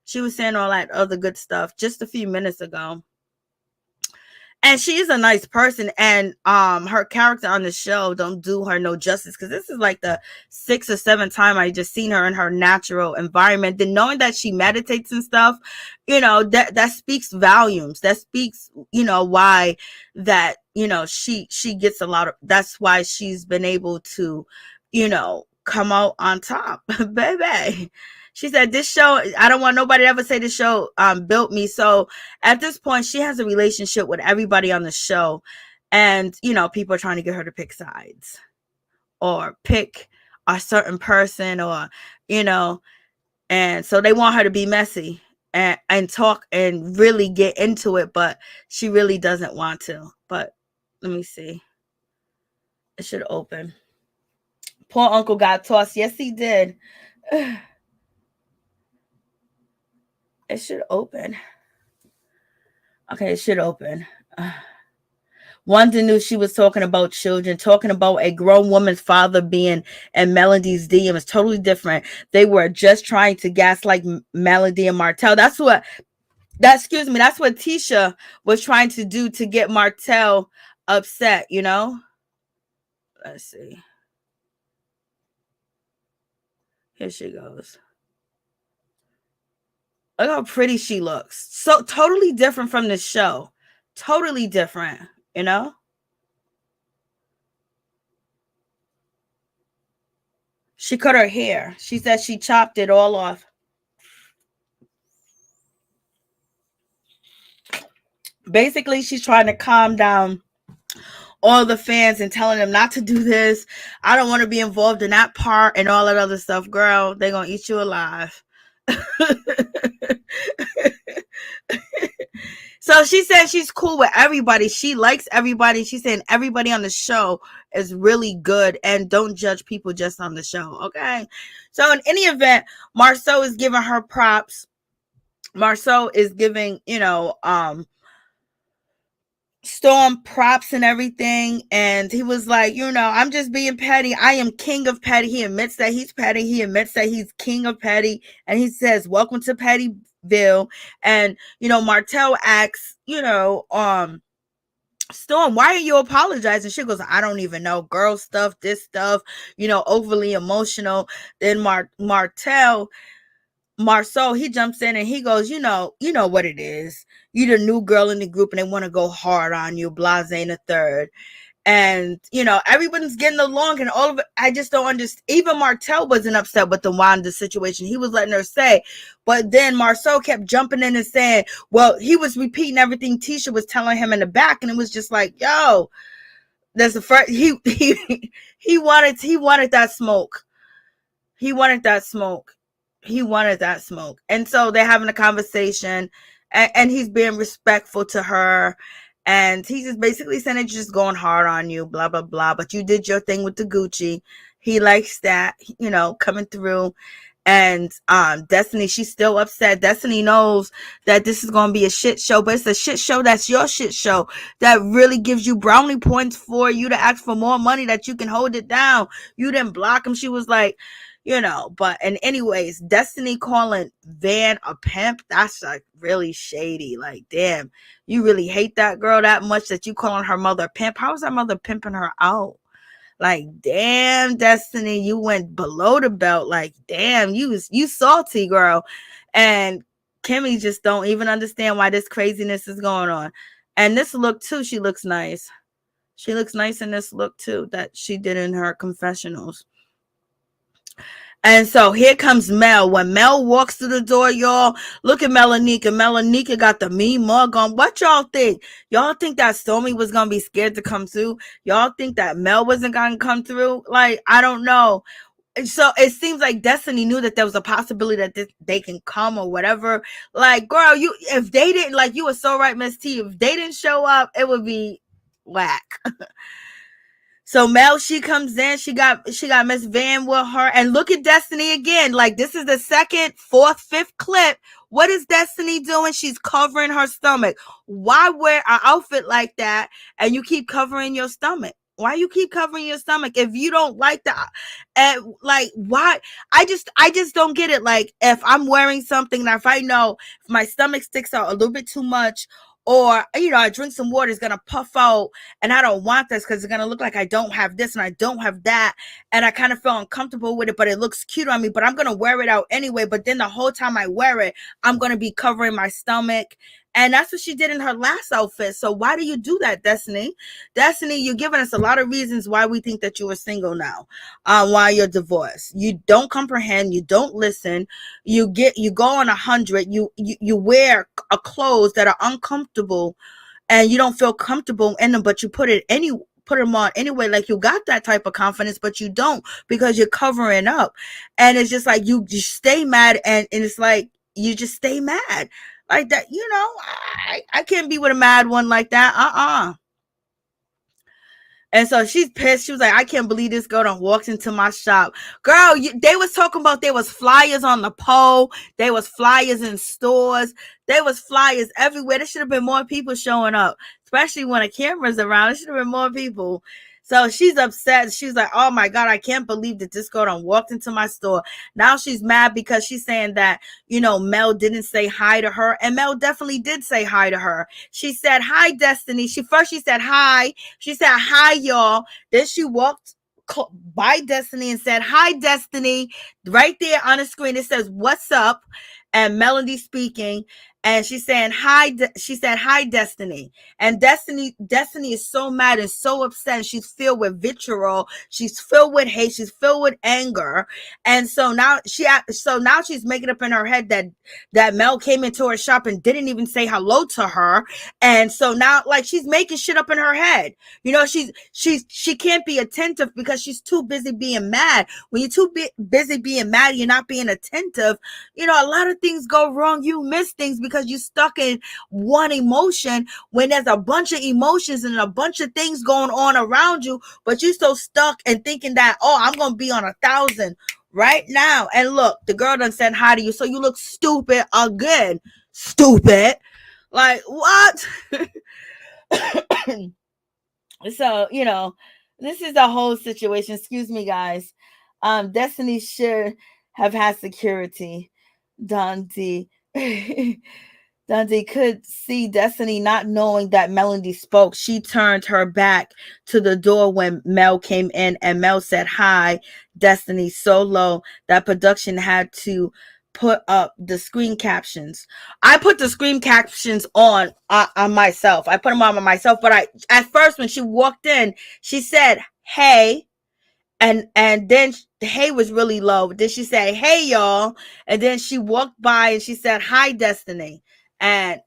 She was saying all that other good stuff just a few minutes ago. And she is a nice person, and her character on the show don't do her no justice, because this is like the 6th or 7th time I just seen her in her natural environment. Then knowing that she meditates and stuff, that speaks volumes. That speaks, why that, she gets a lot of, that's why she's been able to, come out on top, baby. She said, this show, I don't want nobody to ever say this show built me. So at this point, she has a relationship with everybody on the show. And, people are trying to get her to pick sides or pick a certain person, or, and so they want her to be messy and talk and really get into it. But she really doesn't want to. But let me see. It should open. Poor uncle got tossed. Yes, he did. It should open. Okay, it should open. Wanda knew she was talking about children, talking about a grown woman's father being in Melody's DM is totally different. They were just trying to gaslight Melody and Martell. That's what Tisha was trying to do to get Martell upset, Let's see. Here she goes. Look how pretty she looks. So totally different from the show. Totally different, She cut her hair. She said she chopped it all off. Basically, she's trying to calm down all the fans and telling them not to do this. I don't want to be involved in that part and all that other stuff. Girl, they're going to eat you alive. So she said she's cool with everybody. She likes everybody. She's saying everybody on the show is really good, and don't judge people just on the show. Okay. So in any event, Marsau is giving her props. Marsau is giving, Storm props and everything, and he was like, I'm just being petty. I am king of petty. He admits that he's petty. He admits that he's king of petty, and he says, welcome to Pettyville. And Martell asks, Storm, why are you apologizing? She goes, I don't even know, girl stuff, this stuff, overly emotional. Then Marsau, he jumps in and he goes, you know what it is. You're the new girl in the group and they want to go hard on you, blase in the third. And, everyone's getting along and all of it. I just don't understand. Even Martell wasn't upset with the Wanda situation. He was letting her say. But then Marsau kept jumping in and saying, well, he was repeating everything Tisha was telling him in the back. And it was just like, yo, that's the first. He wanted that smoke. He wanted that smoke. He wanted that smoke. And so they're having a conversation, and he's being respectful to her. And he's just basically saying it's just going hard on you, blah, blah, blah. But you did your thing with the Gucci. He likes that, coming through. And Destiny, she's still upset. Destiny knows that this is going to be a shit show, but it's a shit show that's your shit show that really gives you brownie points for you to ask for more money that you can hold it down. You didn't block him. She was like, but and anyways, Destiny calling Van a pimp, that's like really shady. Like, damn, you really hate that girl that much that you calling her mother a pimp? How is that mother pimping her out? Like, damn, Destiny, you went below the belt. Like, damn, you salty, girl. And Kimmi just don't even understand why this craziness is going on. And this look too, she looks nice. She looks nice in this look too that she did in her confessionals. And so here comes Mel. When Mel walks through the door, y'all, look at Melanika. Melanika got the mean mug on. What y'all think? Y'all think that Stormy was going to be scared to come through? Y'all think that Mel wasn't going to come through? Like, I don't know. So it seems like Destiny knew that there was a possibility that they can come or whatever. Like, girl, if they didn't, like, you were so right, Miss T. If they didn't show up, it would be whack. So Mel, she comes in, she got Miss Van with her, and look at Destiny again. Like, this is the second, fourth, fifth clip. What is Destiny doing? She's covering her stomach. Why wear an outfit like that and you keep covering your stomach? Why you keep covering your stomach if you don't like that? Like, why? I just don't get it. Like, if I'm wearing something, and if I know if my stomach sticks out a little bit too much, or, you know, I drink some water, it's going to puff out, and I don't want this because it's going to look like I don't have this and I don't have that, and I kind of feel uncomfortable with it, but it looks cute on me, but I'm going to wear it out anyway. But then the whole time I wear it, I'm going to be covering my stomach. And that's what she did in her last outfit. So why do you do that, Destiny? Destiny, you're giving us a lot of reasons why we think that you are single now, why you're divorced. You don't comprehend. You don't listen. You go on 100. You wear a clothes that are uncomfortable, and you don't feel comfortable in them, but you put them on anyway. Like, you got that type of confidence, but you don't, because you're covering up. And it's just like you just stay mad, and it's like you just stay mad. Like that, you know, I can't be with a mad one like that. And so she's pissed. She was like, I can't believe this girl done walked into my shop. Girl, they was talking about there was flyers on the pole. There was flyers in stores. There was flyers everywhere. There should have been more people showing up, especially when a camera's around. There should have been more people. So she's upset. She's like, oh my God, I can't believe that this girl done walked into my store. Now she's mad because she's saying that, you know, Mel didn't say hi to her. And Mel definitely did say hi to her. She said, hi, Destiny. She said hi. She said, hi, y'all. Then she walked by Destiny and said, hi, Destiny. Right there on the screen, it says, what's up? And Melody speaking. And she's saying, hi. She said, hi, Destiny. And Destiny is so mad and so upset. She's filled with vitriol. She's filled with hate. She's filled with anger. And so now she's making up in her head that Mel came into her shop and didn't even say hello to her. And so now, like, she's making shit up in her head. You know, she can't be attentive because she's too busy being mad. When you're too busy being mad, you're not being attentive. You know, a lot of things go wrong. You miss things because you're stuck in one emotion when there's a bunch of emotions and a bunch of things going on around you, but you're so stuck and thinking that, oh, I'm going to be on 1,000 right now. And look, the girl done said hi to you, so you look stupid again. Stupid. Like, what? So, you know, this is the whole situation. Excuse me, guys. Destiny should have had security. Dundee could see Destiny not knowing that Melody spoke. She turned her back to the door when Mel came in, and Mel said, hi, Destiny, so low that production had to put up the screen captions. I put the screen captions on myself. I put them on myself, but at first when she walked in, she said, hey. And then hey was really low. Then she said, hey, y'all. And then she walked by and she said, hi, Destiny. And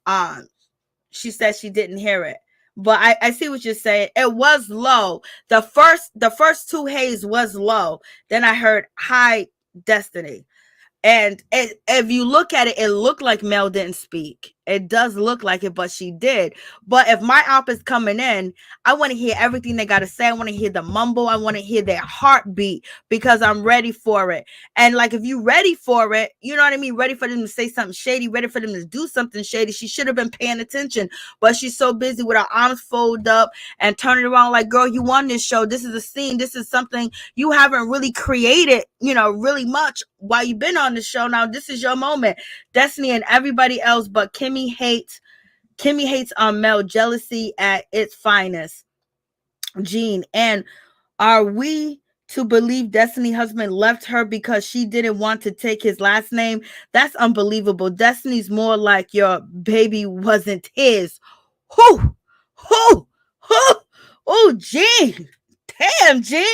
she said she didn't hear it. But I see what you're saying. It was low. The first two heys was low. Then I heard hi, Destiny. And if you look at it, it looked like Mel didn't speak. It does look like it, but she did. But if my op is coming in, I want to hear everything they got to say. I want to hear the mumble. I want to hear their heartbeat because I'm ready for it. And like, if you ready for it, you know what I mean? Ready for them to say something shady, ready for them to do something shady. She should have been paying attention, but she's so busy with her arms folded up and turning around like, girl, you won this show. This is a scene. This is something you haven't really created, you know, really much while you've been on the show. Now, this is your moment. Destiny and everybody else, but Kimmi hates on Mel. Jealousy at its finest. Jean, and are we to believe Destiny's husband left her because she didn't want to take his last name? That's unbelievable. Destiny's more like your baby wasn't his. Who? Oh, Jean. Damn, Gene.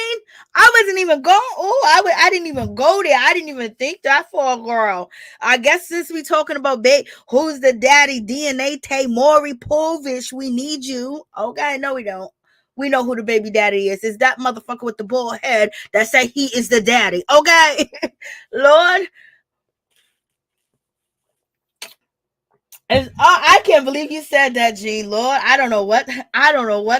I wasn't even going. I didn't even go there. I didn't even think that for a girl. I guess since we talking about who's the daddy, DNA Tay Maury Povich, we need you. Okay, no, we don't. We know who the baby daddy is. It's that motherfucker with the bald head that say he is the daddy. Okay, Lord. I can't believe you said that, Gene. Lord, I don't know what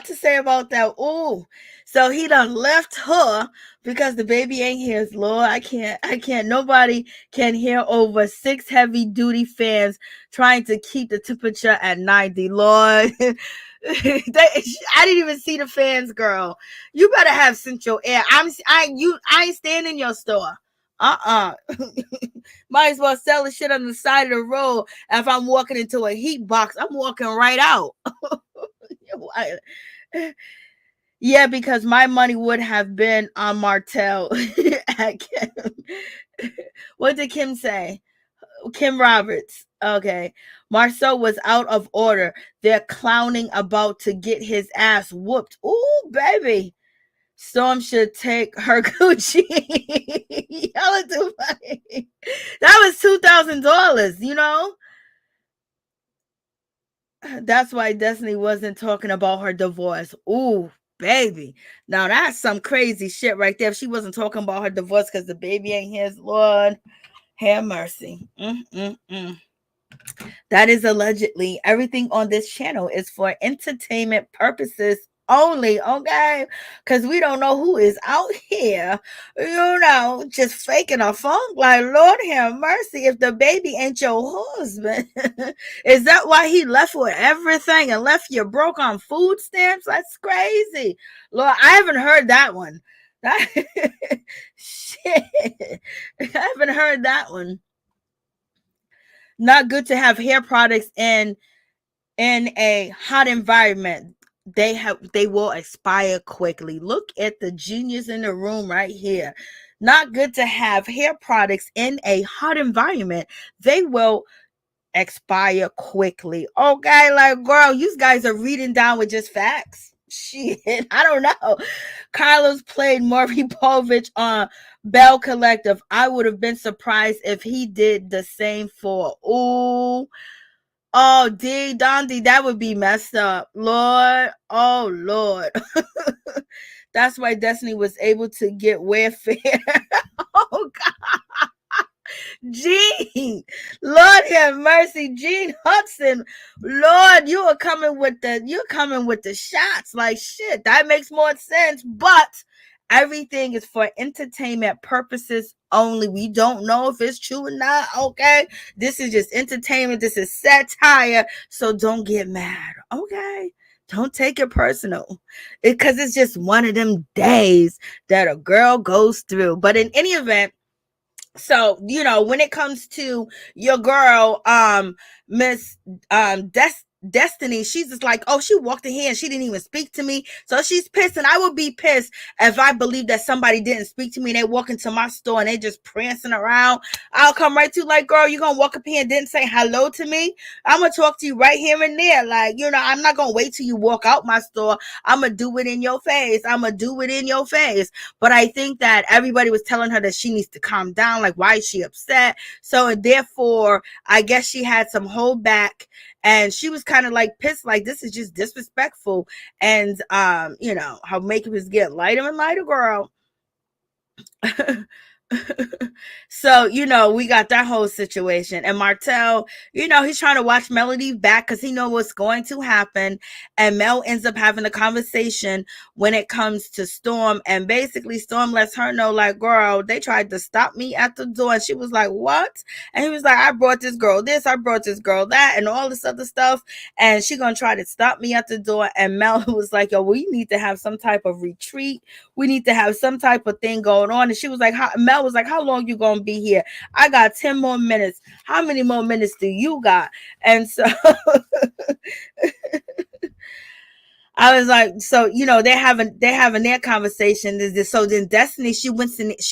to say about that. Ooh, so he done left her because the baby ain't his. Lord, I can't. Nobody can hear over 6 heavy duty fans trying to keep the temperature at 90. Lord, I didn't even see the fans, girl. You better have central air. I ain't staying in your store. Might as well sell the shit on the side of the road. If I'm walking into a heat box, I'm walking right out. Yeah, because my money would have been on Martell. What did Kim say? Kim Roberts. Okay. Marsau was out of order. They're clowning about to get his ass whooped. Ooh, baby. Storm should take her Gucci. Y'all are too funny. That was $2,000, you know? That's why Destiny wasn't talking about her divorce. Ooh, baby. Now that's some crazy shit right there. If she wasn't talking about her divorce because the baby ain't his, Lord, have mercy. That is allegedly. Everything on this channel is for entertainment purposes only, okay? Because we don't know who is out here, just faking a funk. Like, Lord have mercy, if the baby ain't your husband. Is that why he left with everything and left you broke on food stamps? That's crazy. Lord, I haven't heard that one. Shit. I haven't heard that one. Not good to have hair products in a hot environment. They will expire quickly. Look at the genius in the room right here. Not good to have hair products in a hot environment. They will expire quickly. Okay, like, girl, you guys are reading down with just facts. Shit, I don't know. Carlos played Maury Povich on Bell Collective. I would have been surprised if he did the same for Dondi, that would be messed up. Lord, oh Lord. That's why Destiny was able to get Wayfair. Oh God. Gene, Lord have mercy, Gene Hudson. Lord, you're coming with the shots. Like, shit, that makes more sense. But everything is for entertainment purposes only. We don't know if it's true or not. Okay, this is just entertainment. This is satire. So don't get mad. Okay. Don't take it personal, because it's just one of them days that a girl goes through. But in any event, so, when it comes to your girl, Miss Destiny, she's just like, oh, she walked in here and she didn't even speak to me. So she's pissed, and I would be pissed if I believe that somebody didn't speak to me and they walk into my store and they just prancing around. I'll come right to you like, girl, you gonna walk up here and didn't say hello to me? I'm gonna talk to you right here and there. Like, I'm not gonna wait till you walk out my store. I'm gonna do it in your face. But I think that everybody was telling her that she needs to calm down. Like, why is she upset? So, therefore, I guess she had some holdback, and she was kind of like pissed, like, this is just disrespectful. And, her makeup is getting lighter and lighter, girl. So, we got that whole situation. And Martell, he's trying to watch Melody back because he knows what's going to happen. And Mel ends up having a conversation when it comes to Storm. And basically, Storm lets her know, like, girl, they tried to stop me at the door. And she was like, what? And he was like, I brought this girl this, I brought this girl that, and all this other stuff. And she gonna try to stop me at the door. And Mel was like, yo, we need to have some type of retreat. We need to have some type of thing going on. And she was like, Mel was like, how long you gonna be here? I got 10 more minutes. How many more minutes do you got? And so I was like, so they're having their conversation. So then Destiny, she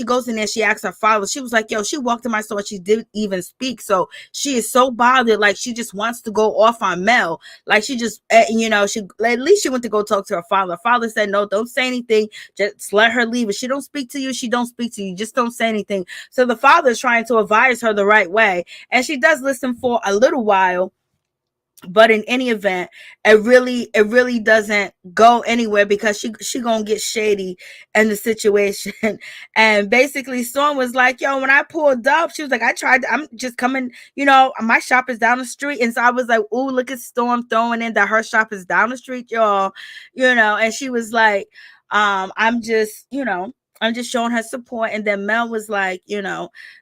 goes in there, she asks her father. She was like, yo, she walked in my store, she didn't even speak. So she is so bothered, like she just wants to go off on Mel. Like she just, she at least she went to go talk to her father. Her father said, no, don't say anything. Just let her leave. If she don't speak to you, she don't speak to you. Just don't say anything. So the father is trying to advise her the right way, and she does listen for a little while. But in any event, it really doesn't go anywhere, because she gonna get shady in the situation. And basically Storm was like, yo, when I pulled up, she was like, I'm just coming, my shop is down the street. And so I was like, ooh, look at Storm throwing in that her shop is down the street, y'all. And she was like, I'm just showing her support. And then Mel was like,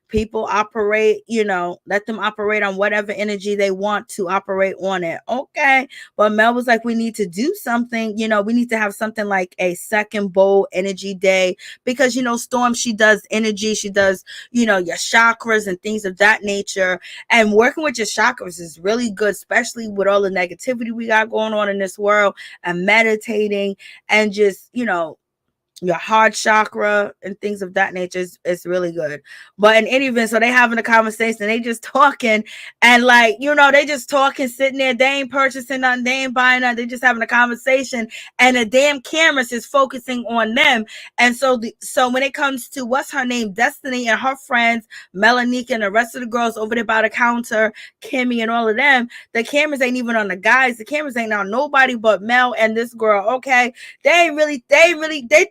people operate, let them operate on whatever energy they want to operate on it. Okay. But Mel was like, we need to do something, we need to have something like a second bowl energy day, because, Storm, she does energy, she does, your chakras and things of that nature. And working with your chakras is really good, especially with all the negativity we got going on in this world, and meditating and just, your heart chakra and things of that nature is really good. But in any event, so they having a conversation, they just talking, and like, they just talking, sitting there, they ain't purchasing nothing, they ain't buying nothing, they just having a conversation, and the damn cameras is focusing on them. And so when it comes to what's her name, Destiny and her friends, Melanique and the rest of the girls over there by the counter, Kimmi and all of them, the cameras ain't even on the guys, the cameras ain't on nobody but Mel and this girl. Okay, they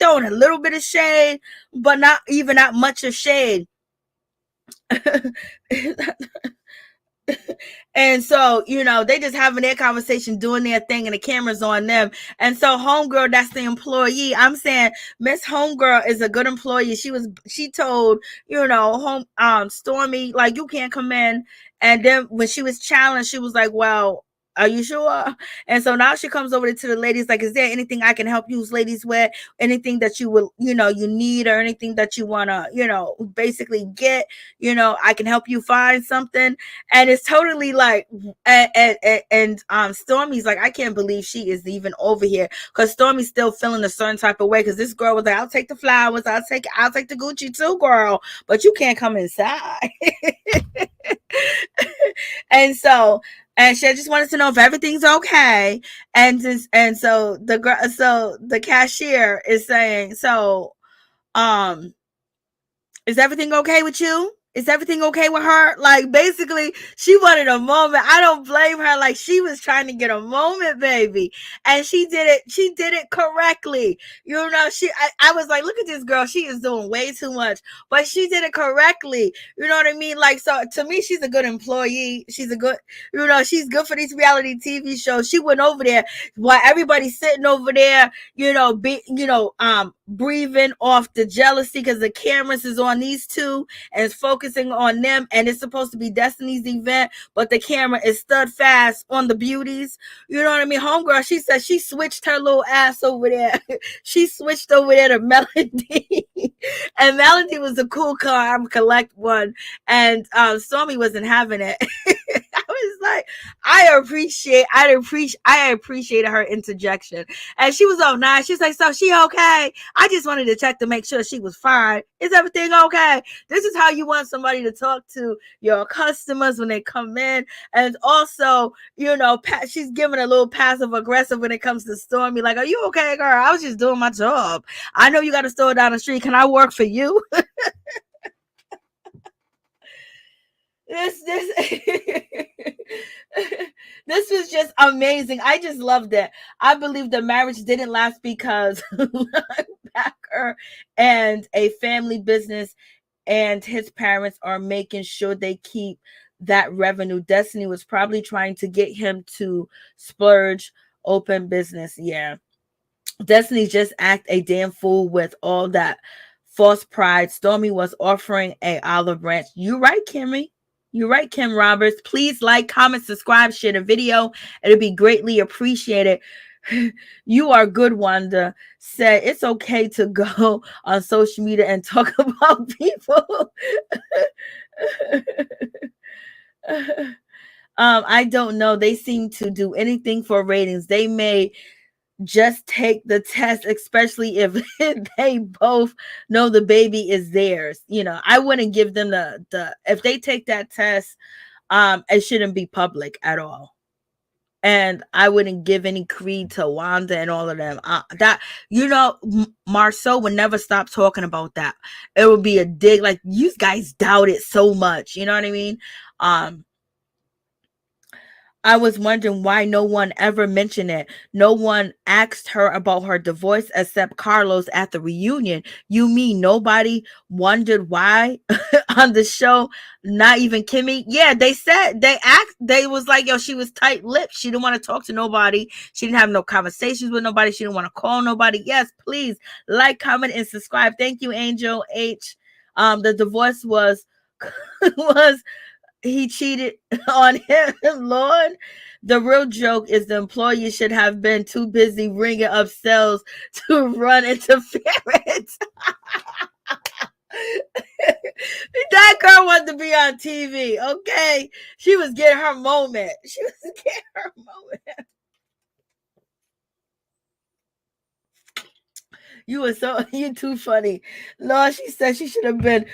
throwing a little bit of shade, but not even that much of shade. And so, they just having their conversation, doing their thing, and the camera's on them. And so Homegirl, that's the employee. I'm saying Miss Homegirl is a good employee. She told, Stormy, like, you can't come in. And then when she was challenged, she was like, well, are you sure? And so now she comes over to the ladies, like, is there anything I can help you ladies with? Anything that you will, you need, or anything that you want to, basically get, I can help you find something. And it's totally like, and Stormy's like, I can't believe she is even over here, because Stormy's still feeling a certain type of way, because this girl was like, I'll take the flowers, I'll take the Gucci too, girl, but you can't come inside. And so, and she just wanted to know if everything's okay. And so the cashier is saying, so, is everything okay with you? Is everything okay with her? Like, basically, she wanted a moment. I don't blame her. Like, she was trying to get a moment, baby. And she did it. She did it correctly. I was like, look at this girl. She is doing way too much. But she did it correctly. You know what I mean? Like, so to me, she's a good employee. She's a good, she's good for these reality TV shows. She went over there while everybody's sitting over there, breathing off the jealousy, because the cameras is on these two and it's focusing on them, and it's supposed to be Destiny's event, but the camera is stood fast on the beauties. You know what I mean? Homegirl, she said she switched her little ass over there. She switched over there to Melody. And Melody was a cool car, I'm collect one, and Stormy wasn't having it. I was like, I appreciated her interjection. And she was all nice. She's like, so she okay? I just wanted to check to make sure she was fine. Is everything okay? This is how you want somebody to talk to your customers when they come in. And also, she's giving a little passive aggressive when it comes to Stormy. Like, are you okay, girl? I was just doing my job. I know you got a store down the street. Can I work for you? This this was just amazing. I just loved it. I believe the marriage didn't last because Backer and a family business and his parents are making sure they keep that revenue. Destiny was probably trying to get him to splurge, open business. Yeah. Destiny just act a damn fool with all that false pride. Stormy was offering a olive branch. You right, Kimmi. You're right, Kim Roberts. Please like, comment, subscribe, share the video. It'll be greatly appreciated. You are good, Wanda. Said it's okay to go on social media and talk about people. I don't know. They seem to do anything for ratings. They may just take the test, especially if they both know the baby is theirs. I wouldn't give them the if they take that test, it shouldn't be public at all. And I wouldn't give any creed to Wanda and all of them. Marsau would never stop talking about that. It would be a dig, like, you guys doubt it so much. You know what I mean? I was wondering why no one ever mentioned it. No one asked her about her divorce except Carlos at the reunion. You mean nobody wondered why on the show? Not even Kimmi? Yeah, they was like, yo, she was tight-lipped. She didn't want to talk to nobody. She didn't have no conversations with nobody. She didn't want to call nobody. Yes, please like, comment, and subscribe. Thank you, Angel H. The divorce was he cheated on him, Lord. The real joke is the employee should have been too busy ringing up cells to run interference. That girl wanted to be on TV, okay? She was getting her moment. You too funny. Lord, she said she should have been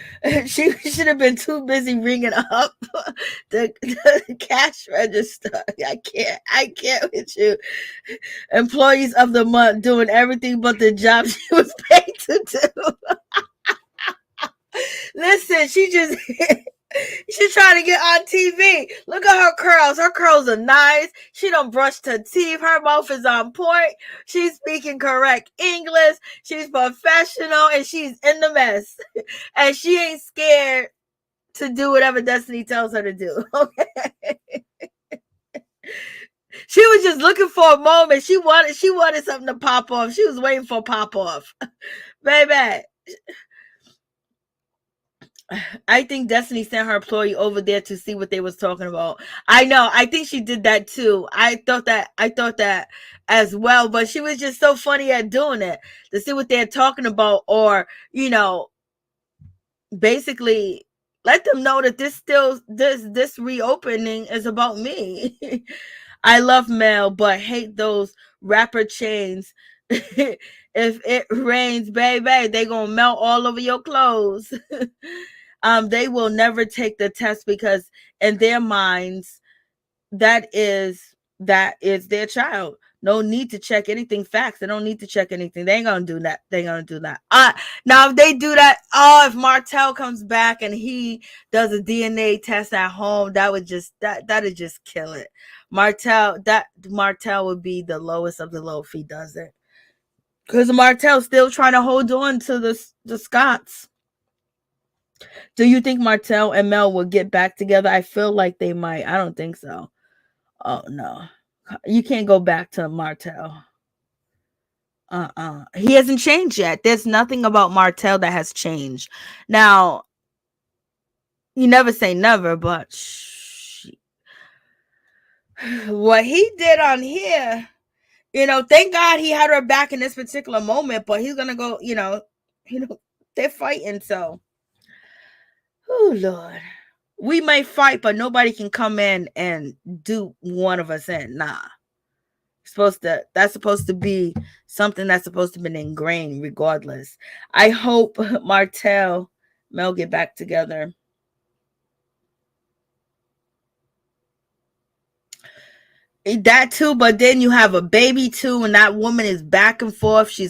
too busy ringing up the cash register. I can't with you. Employees of the month doing everything but the job she was paid to do. Listen, she's trying to get on TV. Look at her curls. Her curls are nice. She don't brush her teeth. Her mouth is on point. She's speaking correct English. She's professional, and she's in the mess. And she ain't scared to do whatever Destiny tells her to do. Okay. She was just looking for a moment. She wanted something to pop off. She was waiting for a pop off. Baby. I think Destiny sent her employee over there to see what they was talking about. I know. I think she did that too. I thought that as well, but she was just so funny at doing it to see what they're talking about, or, basically let them know that this reopening is about me. I love Mel, but hate those rapper chains. If it rains, baby, they gonna melt all over your clothes. They will never take the test because in their minds, that is their child. No need to check anything facts. They don't need to check anything. They ain't gonna do that. Now if they do that, if Martell comes back and he does a DNA test at home, that'd just kill it. Martell would be the lowest of the low if he does it. Because Martell's still trying to hold on to the Scotts. Do you think Martell and Mel will get back together? I feel like they might. I don't think so. Oh, no. You can't go back to Martell. He hasn't changed yet. There's nothing about Martell that has changed. Now, you never say never, but what he did on here, thank God he had her back in this particular moment, but he's going to go, they're fighting, so. Oh, Lord. We may fight, but nobody can come in and do one of us in. Nah. That's supposed to be something that's supposed to be ingrained regardless. I hope Martell, Mel get back together. That too, but then you have a baby too, and that woman is back and forth. She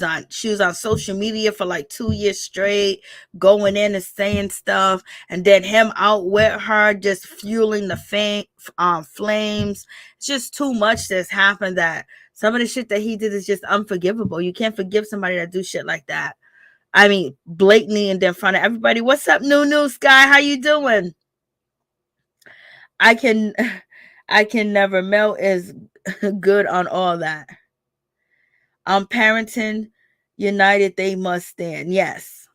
was on social media for like 2 years straight, going in and saying stuff, and then him out with her, just fueling the flames. It's just too much that's happened. That some of the shit that he did is just unforgivable. You can't forgive somebody that do shit like that. I mean, blatantly and in front of everybody. What's up, new Sky? How you doing? I can never. Mel is good on all that. Parenting United, they must stand. Yes.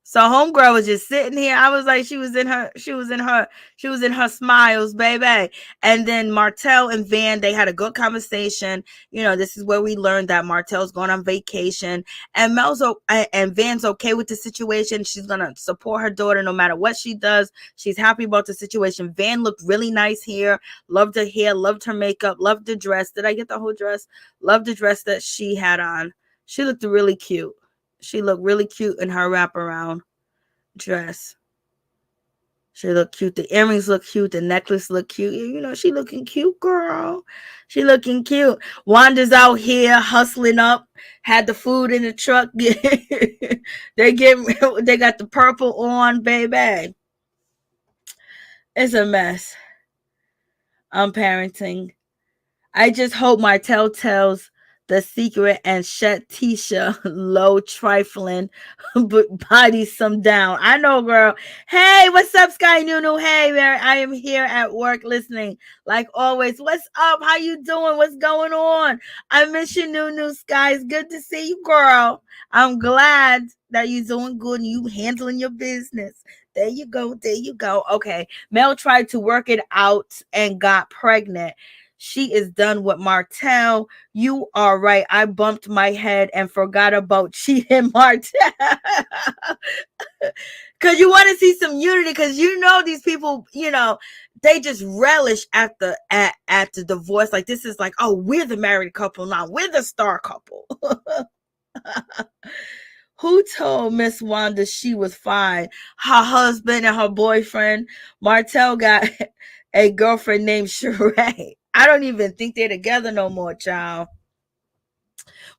So homegirl was just sitting here. I was like, she was in her smiles, baby. And then Martell and Van, they had a good conversation. This is where we learned that Martell's going on vacation, and and Van's okay with the situation. She's gonna support her daughter no matter what she does. She's happy about the situation. Van looked really nice here. Loved her hair, loved her makeup, loved the dress. Did I get the whole dress? Loved the dress that she had on. She looked really cute. She looked really cute in her wraparound dress. She looked cute. The earrings look cute. The necklace look cute. She looking cute, girl. She looking cute. Wanda's out here hustling up. Had the food in the truck. They got the purple on, baby. It's a mess. I'm parenting. I just hope Martell tells the secret and shut Tisha low trifling but body some down. I know, girl. Hey, what's up, Sky Nunu? Hey, Mary, I am here at work listening like always. What's up? How you doing? What's going on? I miss you, Nunu. Sky. It's good to see you, girl. I'm glad that you're doing good and you handling your business. There you go. There you go. Okay. Mel tried to work it out and got pregnant. She is done with Martell. You are right. I bumped my head and forgot about cheating Martell. Because you want to see some unity. Because these people, they just relish at the divorce. Like, this is like, oh, we're the married couple now. We're the star couple. Who told Miss Wanda she was fine? Her husband and her boyfriend. Martell got a girlfriend named Shereé. I don't even think they're together no more, child.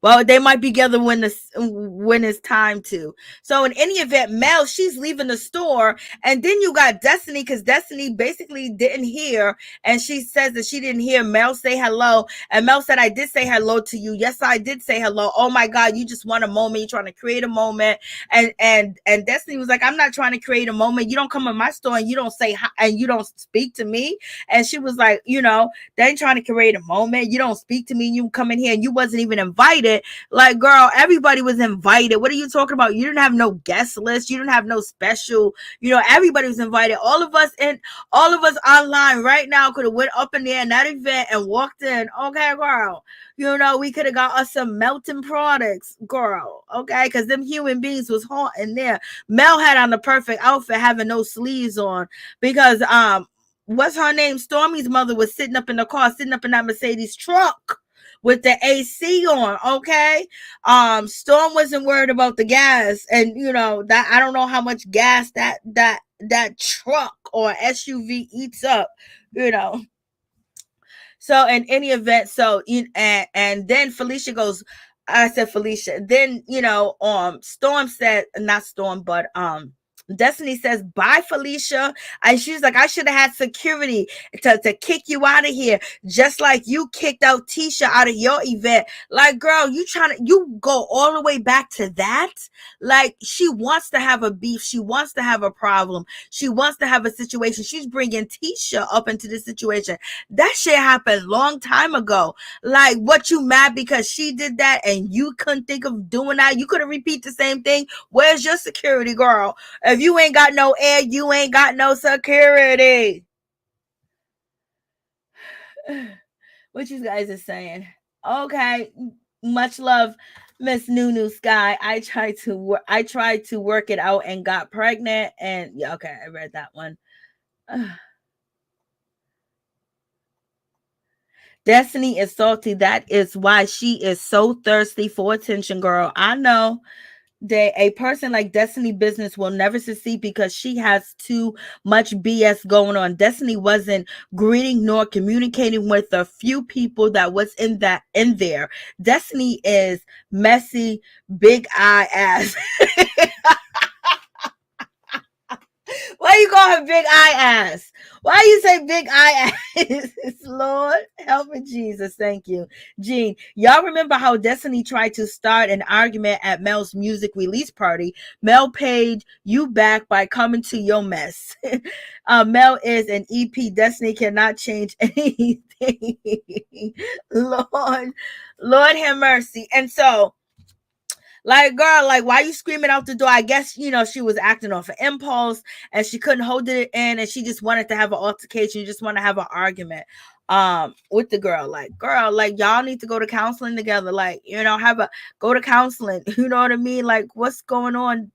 Well, they might be together when it's time to. So in any event, Mel, she's leaving the store, and then you got Destiny, because Destiny basically didn't hear, and she says that she didn't hear Mel say hello, and Mel said, I did say hello to you. Yes, I did say hello. Oh my God, you just want a moment. You're trying to create a moment, and Destiny was like, I'm not trying to create a moment. You don't come in my store and you don't say hi, and you don't speak to me. And she was like, they ain't trying to create a moment. You don't speak to me. You come in here and you wasn't even invited. Like, girl, everybody was invited. What are you talking about? You didn't have no guest list. You didn't have no special. Everybody was invited. All of us online right now could have went up in there in that event and walked in. Okay, girl. We could have got us some melting products, girl. Okay, because them human beings was hot in there. Mel had on the perfect outfit, having no sleeves on, because what's her name? Stormy's mother was sitting up in the car, sitting up in that Mercedes truck with the AC on. Okay. Storm wasn't worried about the gas, and that I don't know how much gas that truck or SUV eats up, So in any event, and then Felicia goes, I said Felicia. Then, Storm said, not Storm, but Destiny says, bye, Felicia. And she's like, I should have had security to kick you out of here, just like you kicked out Tisha out of your event. Like, girl, you go all the way back to that? Like, she wants to have a beef. She wants to have a problem. She wants to have a situation. She's bringing Tisha up into this situation. That shit happened long time ago. Like, what, you mad because she did that and you couldn't think of doing that? You couldn't repeat the same thing? Where's your security, girl? If you ain't got no air, you ain't got no security. What you guys are saying? Okay, much love, Miss Nunu Sky. I tried to work it out and got pregnant, and yeah, okay, I read that one. Destiny is salty. That is why she is so thirsty for attention, girl. I know. A person like Destiny business will never succeed because she has too much BS going on. Destiny wasn't greeting nor communicating with a few people that was in there. Destiny is messy, big eye ass. Why you call her big eye ass? Why you say big eye ass? Lord, help me, Jesus. Thank you. Jean, y'all remember how Destiny tried to start an argument at Mel's music release party? Mel paid you back by coming to your mess. Mel is an EP. Destiny cannot change anything. Lord have mercy. And so, Like, girl, like, why you screaming out the door? I guess, she was acting off an impulse and she couldn't hold it in and she just wanted to have an altercation. You just want to have an argument with the girl. Like, girl, like, y'all need to go to counseling together. Like, go to counseling. You know what I mean? Like, what's going on?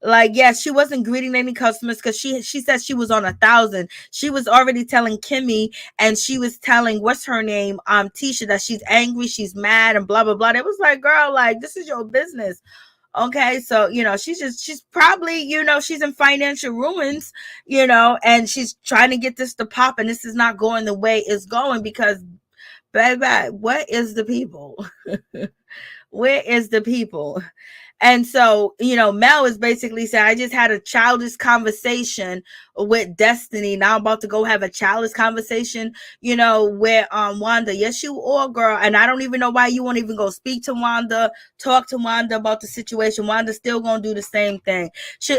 Like, yeah, she wasn't greeting any customers because she said she was on 1,000. She was already telling Kimmi and she was telling what's her name, Tisha, that she's angry, she's mad, and blah blah blah. It was like, girl, like, this is your business. Okay, so she's probably, she's in financial ruins, and she's trying to get this to pop, and this is not going the way it's going because, baby, what is the people? Where is the people? And so, Mel is basically saying, I just had a childish conversation with Destiny. Now I'm about to go have a childish conversation, with Wanda. Yes, you are, girl. And I don't even know why you won't even go speak to Wanda, talk to Wanda about the situation. Wanda's still going to do the same thing.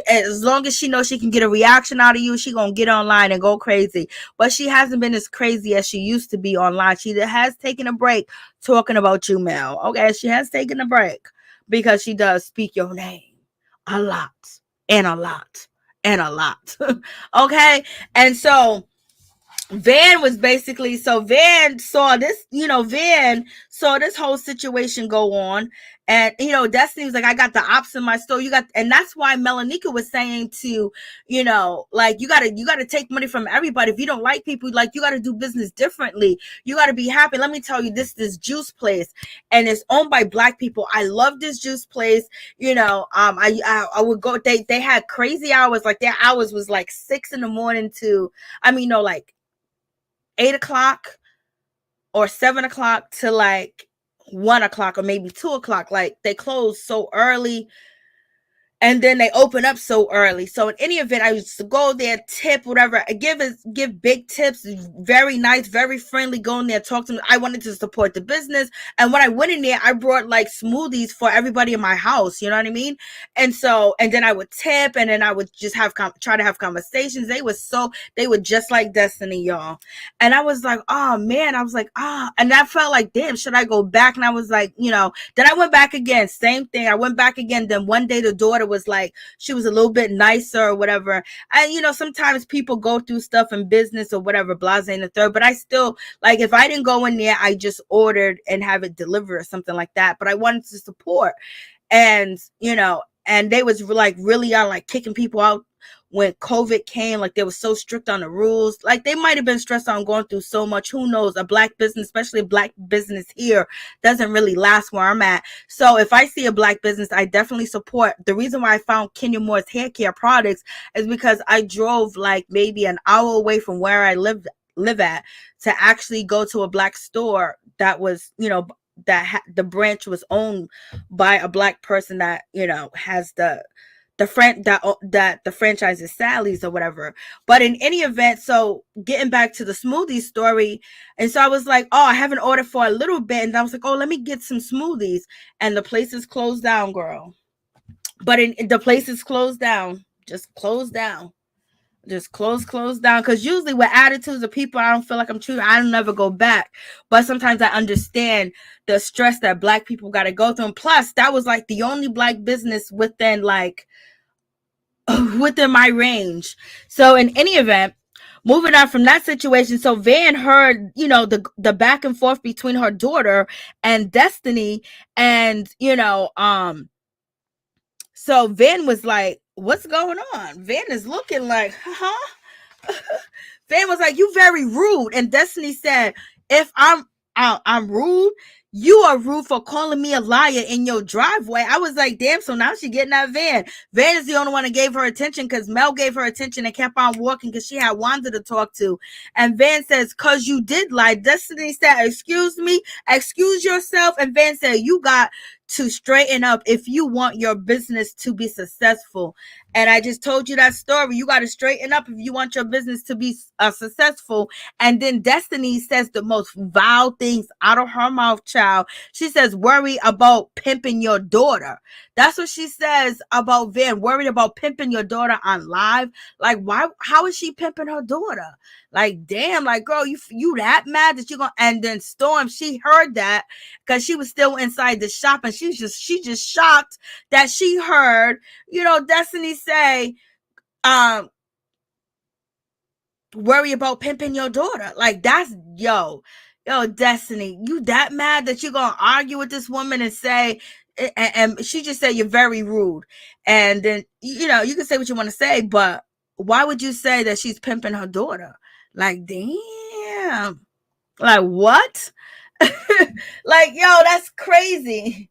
As long as she knows she can get a reaction out of you, she going to get online and go crazy. But she hasn't been as crazy as she used to be online. She has taken a break talking about you, Mel. Okay, she has taken a break. Because she does speak your name a lot and a lot and a lot. Okay. And so Van saw this, Van saw this whole situation go on. And, Destiny was like, I got the ops in my store. And that's why Melanika was saying to, like, you gotta take money from everybody. If you don't like people, like, you gotta do business differently. You gotta be happy. Let me tell you, this juice place, and it's owned by Black people. I love this juice place. I would go, they had crazy hours. Like, their hours was like 6 a.m. to, like 8 o'clock or 7 o'clock to like 1 o'clock or maybe 2 o'clock. Like, they close so early and then they open up so early. So in any event, I used to go there, tip, whatever. I give big tips, very nice, very friendly. Go in there, talk to them. I wanted to support the business. And when I went in there, I brought like smoothies for everybody in my house. You know what I mean? And then I would tip, and then I would just try to have conversations. They were just like Destiny, y'all. And I was like, oh man, and I felt like, damn, should I go back? And I was like, then I went back again, same thing. I went back again. Then one day the daughter was like, she was a little bit nicer or whatever. And sometimes people go through stuff in business or whatever, blase and the third, but I still, like, if I didn't go in there, I just ordered and have it delivered or something like that. But I wanted to support. And and they was like really on like kicking people out when COVID came. Like, they were so strict on the rules. Like, they might have been stressed on going through so much. Who knows? A Black business, especially a Black business here, doesn't really last where I'm at. So if I see a Black business, I definitely support. The reason why I found Kenya Moore's hair care products is because I drove like maybe an hour away from where I live at to actually go to a Black store that was, the branch was owned by a Black person that, has the franchise is Sally's or whatever. But in any event, so getting back to the smoothie story, and so I was like, oh, I haven't ordered for a little bit, and I was like, oh, let me get some smoothies, and the place is closed down, girl. But the place is closed down, just closed down. Just close down. Because usually with attitudes of people, I don't feel like I'm true. I don't never go back. But sometimes I understand the stress that Black people got to go through. And plus, that was like the only Black business within my range. So in any event, moving on from that situation, so Van heard, the back and forth between her daughter and Destiny, and so Van was like, what's going on? Van is looking like, Van was like, you very rude. And Destiny said, if I'm rude, you are rude for calling me a liar in your driveway. I was like, damn, so now she getting that Van. Van is the only one that gave her attention because Mel gave her attention and kept on walking because she had Wanda to talk to. And Van says, because you did lie. Destiny said, excuse me, excuse yourself. And Van said, you got to straighten up if you want your business to be successful. And I just told you that story. You got to straighten up if you want your business to be successful. And then Destiny says the most vile things out of her mouth, child. She says, worry about pimping your daughter. That's what she says about Van. Worried about pimping your daughter on live. Like, why? How is she pimping her daughter? Like, damn, like, girl, you that mad that you're gonna. And then Storm, she heard that because she was still inside the shop, and she just shocked that she heard, Destiny say, worry about pimping your daughter. Like, that's yo, Destiny, you that mad that you're gonna argue with this woman and say, and she just said you're very rude. And then, you can say what you want to say, but why would you say that she's pimping her daughter? Like, damn. Like, what? Like, yo, that's crazy.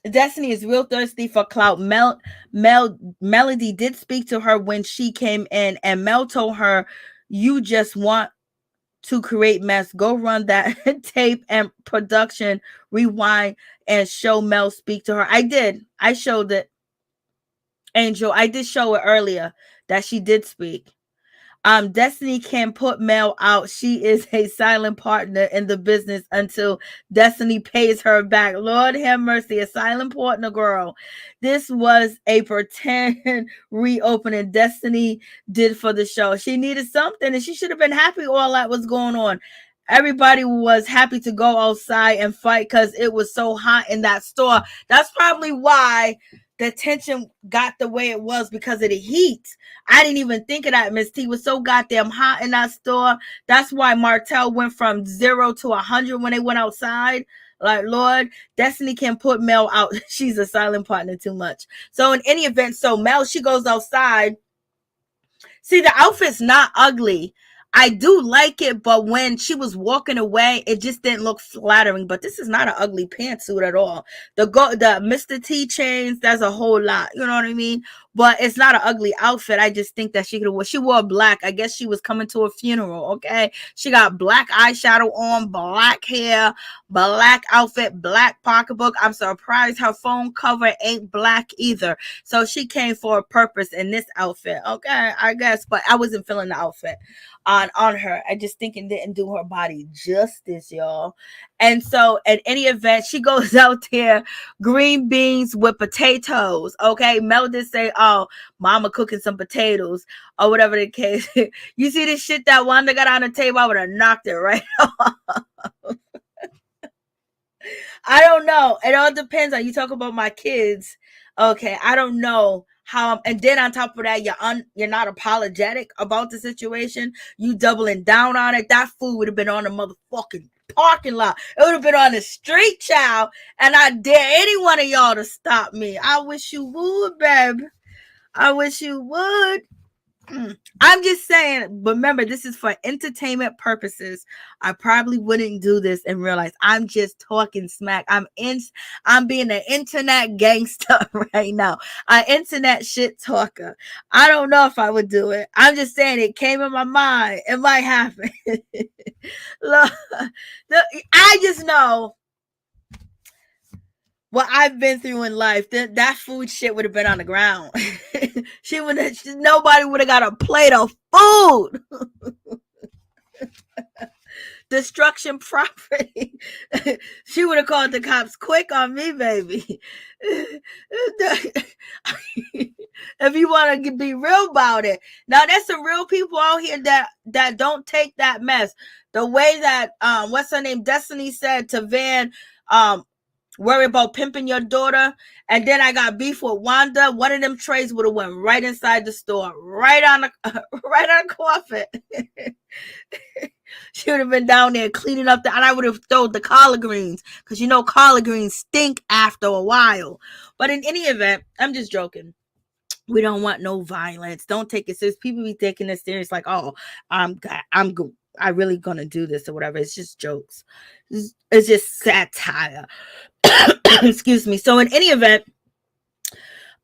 Destiny is real thirsty for clout. Melody did speak to her when she came in, and Mel told her, you just want to create mess. Go run that tape and production rewind and show Mel speak to her. I did. I showed it. Angel, I did show it earlier that she did speak. Destiny can put Mel out. She is a silent partner in the business until Destiny pays her back. Lord have mercy, a silent partner, girl. This was a pretend reopening Destiny did for the show. She needed something, and she should have been happy all that was going on. Everybody was happy to go outside and fight because it was so hot in that store. That's probably why the tension got the way it was, because of the heat. I didn't even think of that, Miss T. It was so goddamn hot in that store. That's why Martell went from 0 to 100 when they went outside. Like, Lord, Destiny can put Mel out. She's a silent partner too much. So in any event, so Mel, she goes outside. See, the outfit's not ugly. I do like it, but when she was walking away, it just didn't look flattering. But this is not an ugly pantsuit at all. The Mr. T chains, that's a whole lot. You know what I mean? But it's not an ugly outfit. I just think that she wore black. I guess she was coming to a funeral, okay? She got black eyeshadow on, black hair, black outfit, black pocketbook. I'm surprised her phone cover ain't black either. So she came for a purpose in this outfit, okay? I guess, but I wasn't feeling the outfit on her. I just think it didn't do her body justice, y'all. And so at any event, she goes out there, green beans with potatoes, okay? Mel did say, oh, mama cooking some potatoes or whatever the case. You see this shit that Wanda got on the table? I would have knocked it right off. I don't know. It all depends on, you talk about my kids. Okay, I don't know how. And then on top of that, you're not apologetic about the situation. You doubling down on it. That food would have been on the motherfucking parking lot. It would have been on the street, child. And I dare any one of y'all to stop me. I wish you would, babe. I wish you would. I'm just saying, remember, this is for entertainment purposes. I probably wouldn't do this and realize I'm just talking smack. I'm being an internet gangster right now. An internet shit talker. I don't know if I would do it. I'm just saying it came in my mind. It might happen. Look, I just know what I've been through in life. That food shit would have been on the ground. Nobody would have got a plate of food. Destruction property. She would have called the cops quick on me, baby. If you want to be real about it. Now, there's some real people out here that don't take that mess. The way that what's her name, Destiny said to Van, worry about pimping your daughter, and then I got beef with Wanda. One of them trays would have went right inside the store, right on the coffin. She would have been down there cleaning up and I would have thrown the collard greens, because collard greens stink after a while. But in any event, I'm just joking. We don't want no violence. Don't take it serious. People be taking it serious, like, oh, I'm really gonna do this or whatever. It's just jokes. It's just satire. Excuse me. So in any event,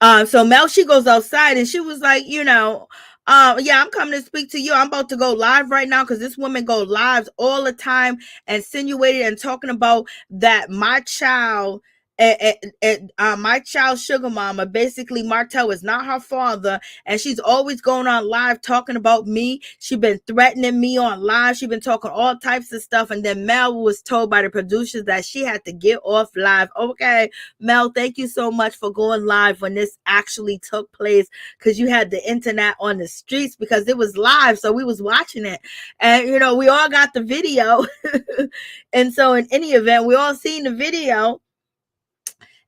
so Mel, she goes outside and she was like, yeah, I'm coming to speak to you. I'm about to go live right now, because this woman go lives all the time, insinuating and talking about that my child my child sugar mama, basically Martell is not her father, and she's always going on live talking about me. She been threatening me on live. She been talking all types of stuff, and then Mel was told by the producers that she had to get off live. Okay, Mel, thank you so much for going live when this actually took place, because you had the internet on the streets, because it was live, so we was watching it, and we all got the video. And so in any event, we all seen the video.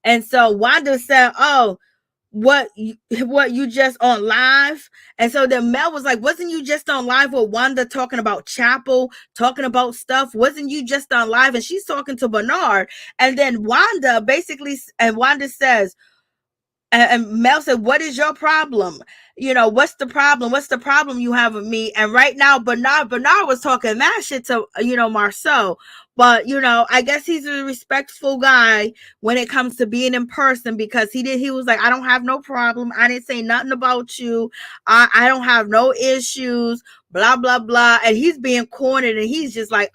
And so Wanda said, "Oh, what you just on live?" And so then Mel was like, "Wasn't you just on live with Wanda talking about Chapel, talking about stuff? Wasn't you just on live?" And she's talking to Bernard. And then Wanda says, and Mel said, "What is your problem? What's the problem? What's the problem you have with me?" And right now, Bernard was talking that shit to, Marsau. But, I guess he's a respectful guy when it comes to being in person, because he was like, "I don't have no problem. I didn't say nothing about you. I don't have no issues, blah, blah, blah." And he's being cornered, and he's just like,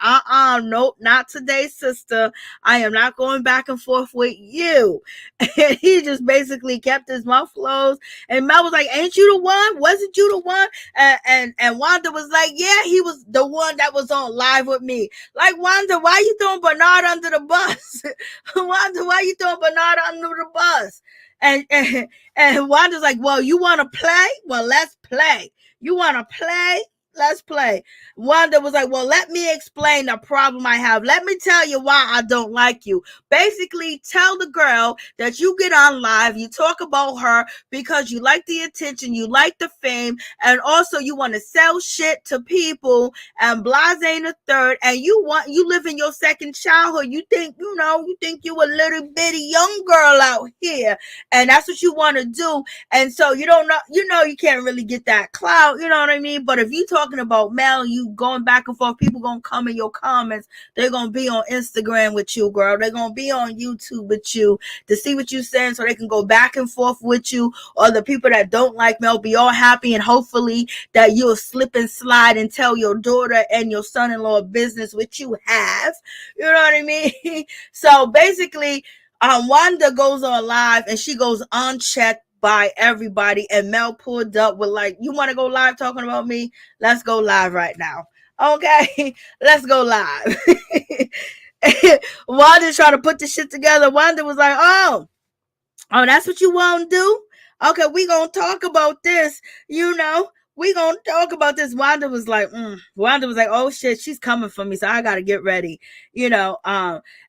nope, not today, sister. I am not going back and forth with you. And he just basically kept his mouth closed. And Mel was like, "Ain't you the one? Wasn't you the one?" And Wanda was like, "Yeah, he was the one that was on live with me." Like, Wanda, why you throwing Bernard under the bus? Wanda, why you throwing Bernard under the bus? And Wanda's like, "Well, you want to play? Well, let's play. You want to play? Let's play." Wanda was like, "Well, let me explain the problem I have. Let me tell you why I don't like you." Basically, tell the girl that you get on live, you talk about her because you like the attention, you like the fame, and also you want to sell shit to people, and blase ain't a third, and you live in your second childhood. You think you a little bitty young girl out here, and that's what you want to do. And so you don't know, you can't really get that clout, you know what I mean? But if you talking about Mel, you going back and forth, people gonna come in your comments. They're gonna be on Instagram with you, girl. They're gonna be on YouTube with you to see what you saying, so they can go back and forth with you. Or the people that don't like Mel be all happy, and hopefully that you'll slip and slide and tell your daughter and your son-in-law business, which you have. You know what I mean? So basically, Wanda goes on live, and she goes unchecked by everybody, and Mel pulled up with like, "You want to go live talking about me? Let's go live right now." Okay, let's go live. Wanda's trying to put the shit together. Wanda was like, oh, that's what you want to do? Okay, we gonna talk about this, we gonna talk about this. Wanda was like, "Oh shit, she's coming for me, so I gotta get ready."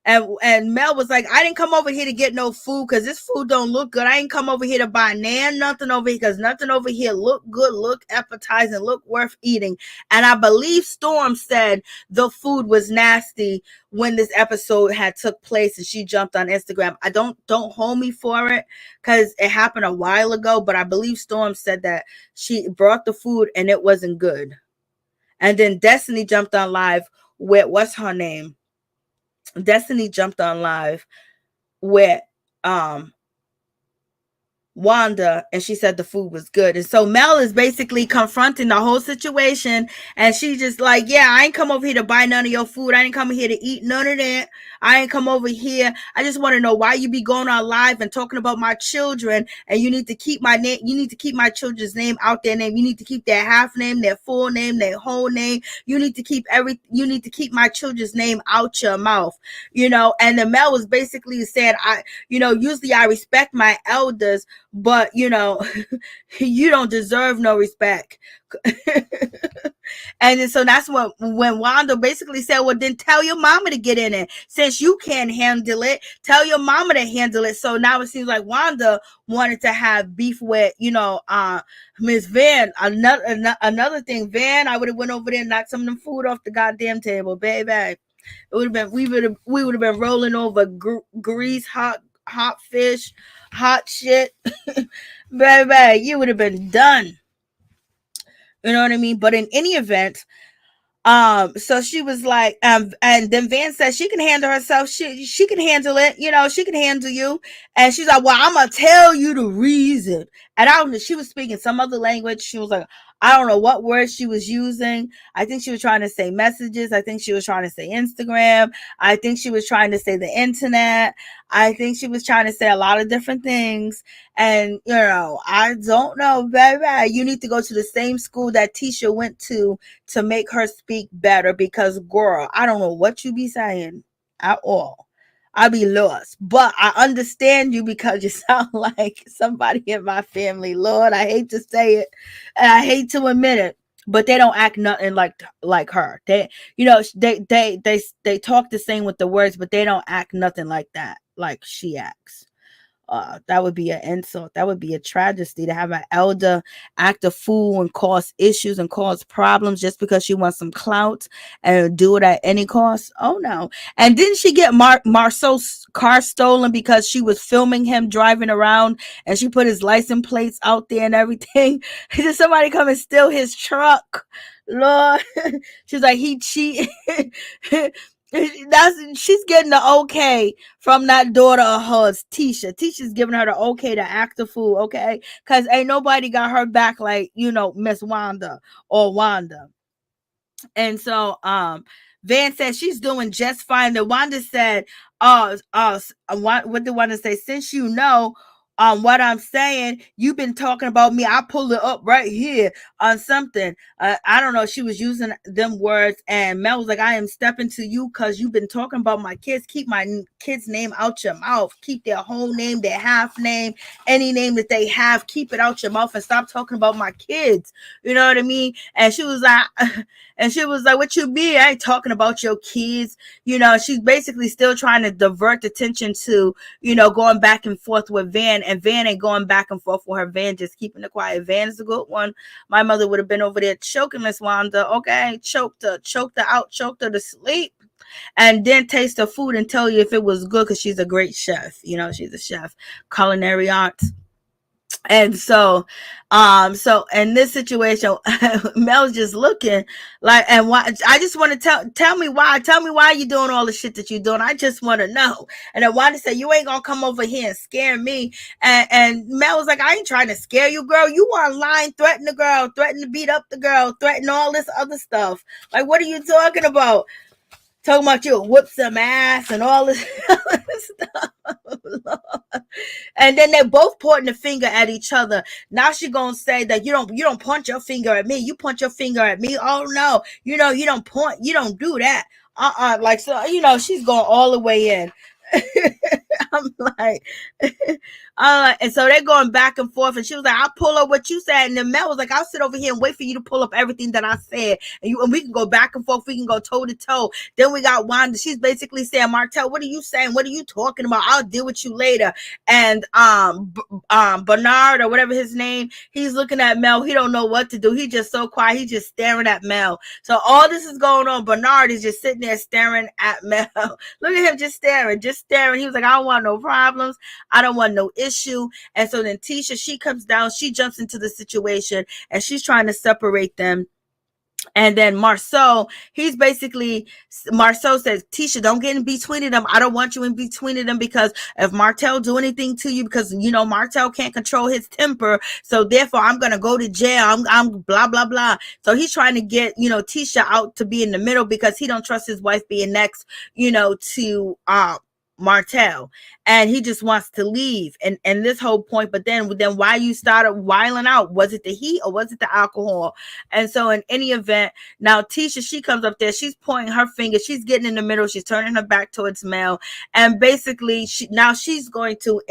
And Mel was like, "I didn't come over here to get no food, because this food don't look good. I ain't come over here to buy nothing over here, because nothing over here look good, look appetizing, look worth eating." And I believe Storm said the food was nasty when this episode had took place, and she jumped on Instagram. I don't hold me for it, because it happened a while ago, but I believe Storm said that she brought the food and it wasn't good. And then Destiny jumped on live with, what's her name? Destiny jumped on live with Wanda, and she said the food was good. And so Mel is basically confronting the whole situation, and she just like, "Yeah, I ain't come over here to buy none of your food. I ain't come here to eat none of that. I ain't come over here. I just want to know why you be going on live and talking about my children, and you need to keep my name, you need to keep my children's name out their name. You need to keep their half name, their full name, their whole name. You need to keep my children's name out your mouth." And the Mel was basically saying, usually I respect my elders, but you don't deserve no respect. And so that's when Wanda basically said, "Well, then tell your mama to get in it. Since you can't handle it, tell your mama to handle it." So now it seems like Wanda wanted to have beef with, Miss Van. Another thing, Van, I would have went over there and knocked some of them food off the goddamn table, baby. It would have been, we would have been rolling over grease, hot fish, hot shit. Baby, you would have been done. You know what I mean? But in any event, so she was like, and then Van said she can handle herself. She can handle it. She can handle you. And she's like, "Well, I'm gonna tell you the reason." And I don't know, she was speaking some other language. She was like, I don't know what words she was using. I think she was trying to say messages. I think she was trying to say Instagram. I think she was trying to say the internet. I think she was trying to say a lot of different things. And, I don't know, baby. You need to go to the same school that Tisha went to make her speak better, because, girl, I don't know what you be saying at all. I be lost, but I understand you because you sound like somebody in my family. Lord, I hate to say it, and I hate to admit it, but they don't act nothing like her. They, they talk the same with the words, but they don't act nothing like that, like she acts. That would be an insult. That would be a tragedy to have an elder act a fool and cause issues and cause problems just because she wants some clout and do it at any cost. Oh no. And didn't she get Marceau's car stolen because she was filming him driving around and she put his license plates out there and everything? Did somebody come and steal his truck? Lord. She's like, he cheated. She's getting the okay from that daughter of hers, Tisha. Tisha's giving her the okay to act a fool, okay? Because ain't nobody got her back like, Miss Wanda or Wanda. And so Van said she's doing just fine. The Wanda said, what did Wanda say? Since what I'm saying, you've been talking about me. I pulled it up right here on something. I don't know. She was using them words, and Mel was like, I am stepping to you because you've been talking about my kids. Keep my kids' name out your mouth. Keep their whole name, their half name, any name that they have. Keep it out your mouth and stop talking about my kids. You know what I mean? And she was like, what you mean? I ain't talking about your kids. She's basically still trying to divert attention to, going back and forth with Van, and Van ain't going back and forth with her. Van just keeping it quiet. Van is a good one. My mother would have been over there choking Miss Wanda. Okay, choked her out, choked her to sleep, and then taste her food and tell you if it was good, because she's a great chef. She's a chef, culinary arts. And so in this situation, Mel's just looking like, and why? I just want to tell me why you're doing all the shit that you're doing. I just want to know. And then Wanda said, you ain't gonna come over here and scare me. And Mel was like, I ain't trying to scare you, girl. You online, threaten the girl, threaten to beat up the girl, threaten all this other stuff. Like, what are you talking about? Talking about you whip some ass and all this other stuff. And then they both pointing the finger at each other. Now she gonna say that you don't point your finger at me. You point your finger at me. Oh no, you don't point. You don't do that. Like, so she's going all the way in. I'm like, and so they're going back and forth, and she was like, I'll pull up what you said, and then Mel was like, I'll sit over here and wait for you to pull up everything that I said, and we can go back and forth, we can go toe to toe. Then we got Wanda, she's basically saying, Martell, what are you saying? What are you talking about? I'll deal with you later. And Bernard, or whatever his name, he's looking at Mel. He don't know what to do. He just so quiet. He's just staring at Mel. So all this is going on. Bernard is just sitting there staring at Mel. Look at him, just staring. He was like, I don't want no problems. I don't want no issue. And so then Tisha, she comes down, she jumps into the situation, and she's trying to separate them. And then Marsau says, Tisha, don't get in between them. I don't want you in between them, because if Martell do anything to you, because Martell can't control his temper, so therefore I'm gonna go to jail. I'm blah blah blah. So he's trying to get Tisha out to be in the middle, because he don't trust his wife being next to Martell, and he just wants to leave, and this whole point. But then why you started wiling out? Was it the heat or was it the alcohol? And so in any event, now Tisha, she comes up there, she's pointing her finger, she's getting in the middle, she's turning her back towards Mel, and basically she's going to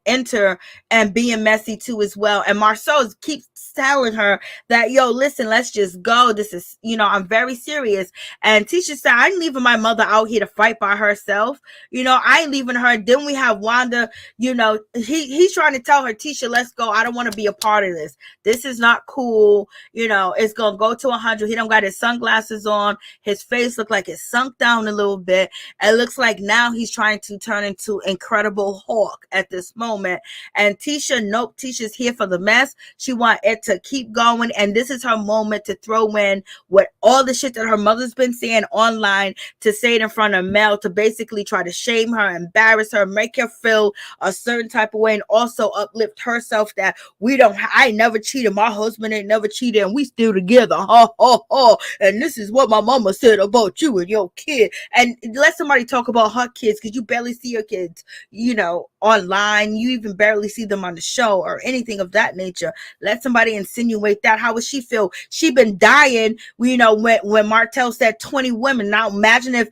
enter and being messy too as well. And Marsau keeps telling her that, yo, listen, let's just go. This is, I'm very serious. And Tisha said, I ain't leaving my mother out here to fight by herself. I ain't leaving her. Then we have Wanda, he's trying to tell her, Tisha, let's go. I don't want to be a part of this. This is not cool. It's going to go to 100. He don't got his sunglasses on. His face look like it's sunk down a little bit. It looks like now he's trying to turn into Incredible Hulk at this moment. And Tisha, nope, Tisha's here for the mess. She want it said to keep going, and this is her moment to throw in what all the shit that her mother's been saying online, to say it in front of Mel, to basically try to shame her, embarrass her, make her feel a certain type of way, and also uplift herself that I ain't never cheated, my husband ain't never cheated, and we still together, ha ha ha, and this is what my mama said about you and your kid. And let somebody talk about her kids, because you barely see your kids, online. You even barely see them on the show or anything of that nature. Let somebody insinuate that. How would she feel? She been dying, when Martell said 20 women. Now imagine if,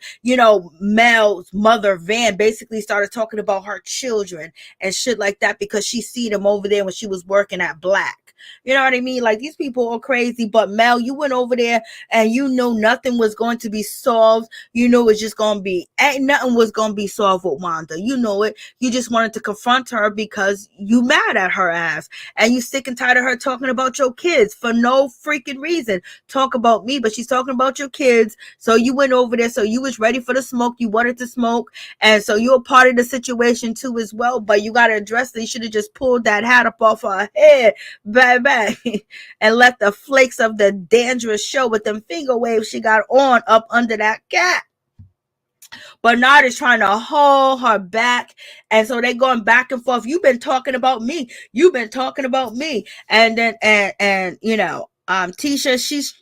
Mel's mother, Van, basically started talking about her children and shit like that, because she seen them over there when she was working at Black. You know what I mean? Like, these people are crazy. But Mel, you went over there and you know nothing was going to be solved. It's just going to be, ain't nothing was going to be solved with Wanda. You know it. You just wanted to confront her because you mad at her ass. And you sick and tired of her talking about your kids for no freaking reason. Talk about me, but she's talking about your kids. So you went over there. So you was ready for the smoke. You wanted to smoke. And so you're a part of the situation too as well. But you got to address it. You should have just pulled that hat up off her head, baby, and let the flakes of the dangerous show with them finger waves she got on up under that cap. Bernard is trying to hold her back, and so they going back and forth. You've been talking about me. You've been talking about me, and then Tisha,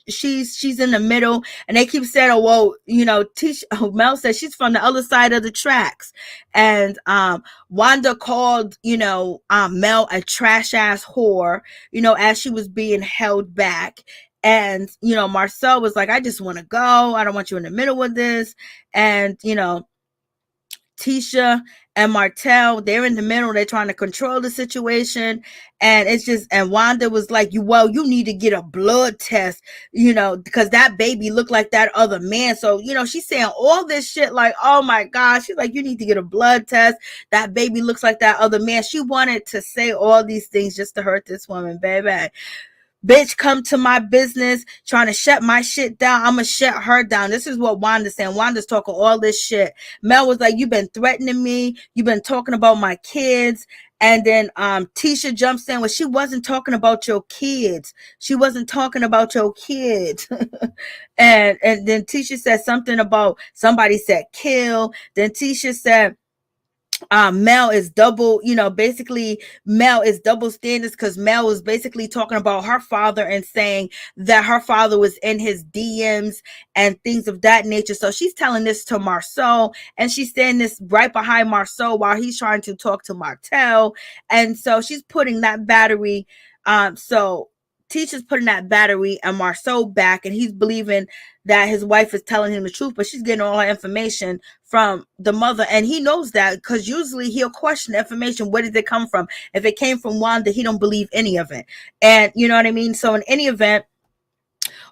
she's in the middle, and they keep saying, "Oh, well, Tisha." Mel says she's from the other side of the tracks, and Wanda called Mel a trash ass whore, as she was being held back. And, Marsau was like, I just want to go. I don't want you in the middle of this. And, Tisha and Martell, they're in the middle. They're trying to control the situation. And it's just, and Wanda was like, you need to get a blood test, because that baby looked like that other man. So, she's saying all this shit like, oh my gosh. She's like, you need to get a blood test. That baby looks like that other man. She wanted to say all these things just to hurt this woman, baby. Bitch, come to my business trying to shut my shit down. I'm going to shut her down. This is what Wanda's saying. Wanda's talking all this shit. Mel was like, you've been threatening me. You've been talking about my kids. And then Tisha jumps in. Well, she wasn't talking about your kids. She wasn't talking about your kids. and then Tisha said something about somebody said kill. Then Tisha said, Mel is double, basically Mel is double standards, because Mel was basically talking about her father and saying that her father was in his DMs and things of that nature. So she's telling this to Marsau, and she's saying this right behind Marsau while he's trying to talk to Martell. And so she's putting that battery. So Tisha's putting that battery and Marsau back, and he's believing that his wife is telling him the truth, but she's getting all her information from the mother, and he knows that, because usually he'll question the information. Where did it come from? If it came from Wanda, he don't believe any of it. And you know what I mean? So in any event,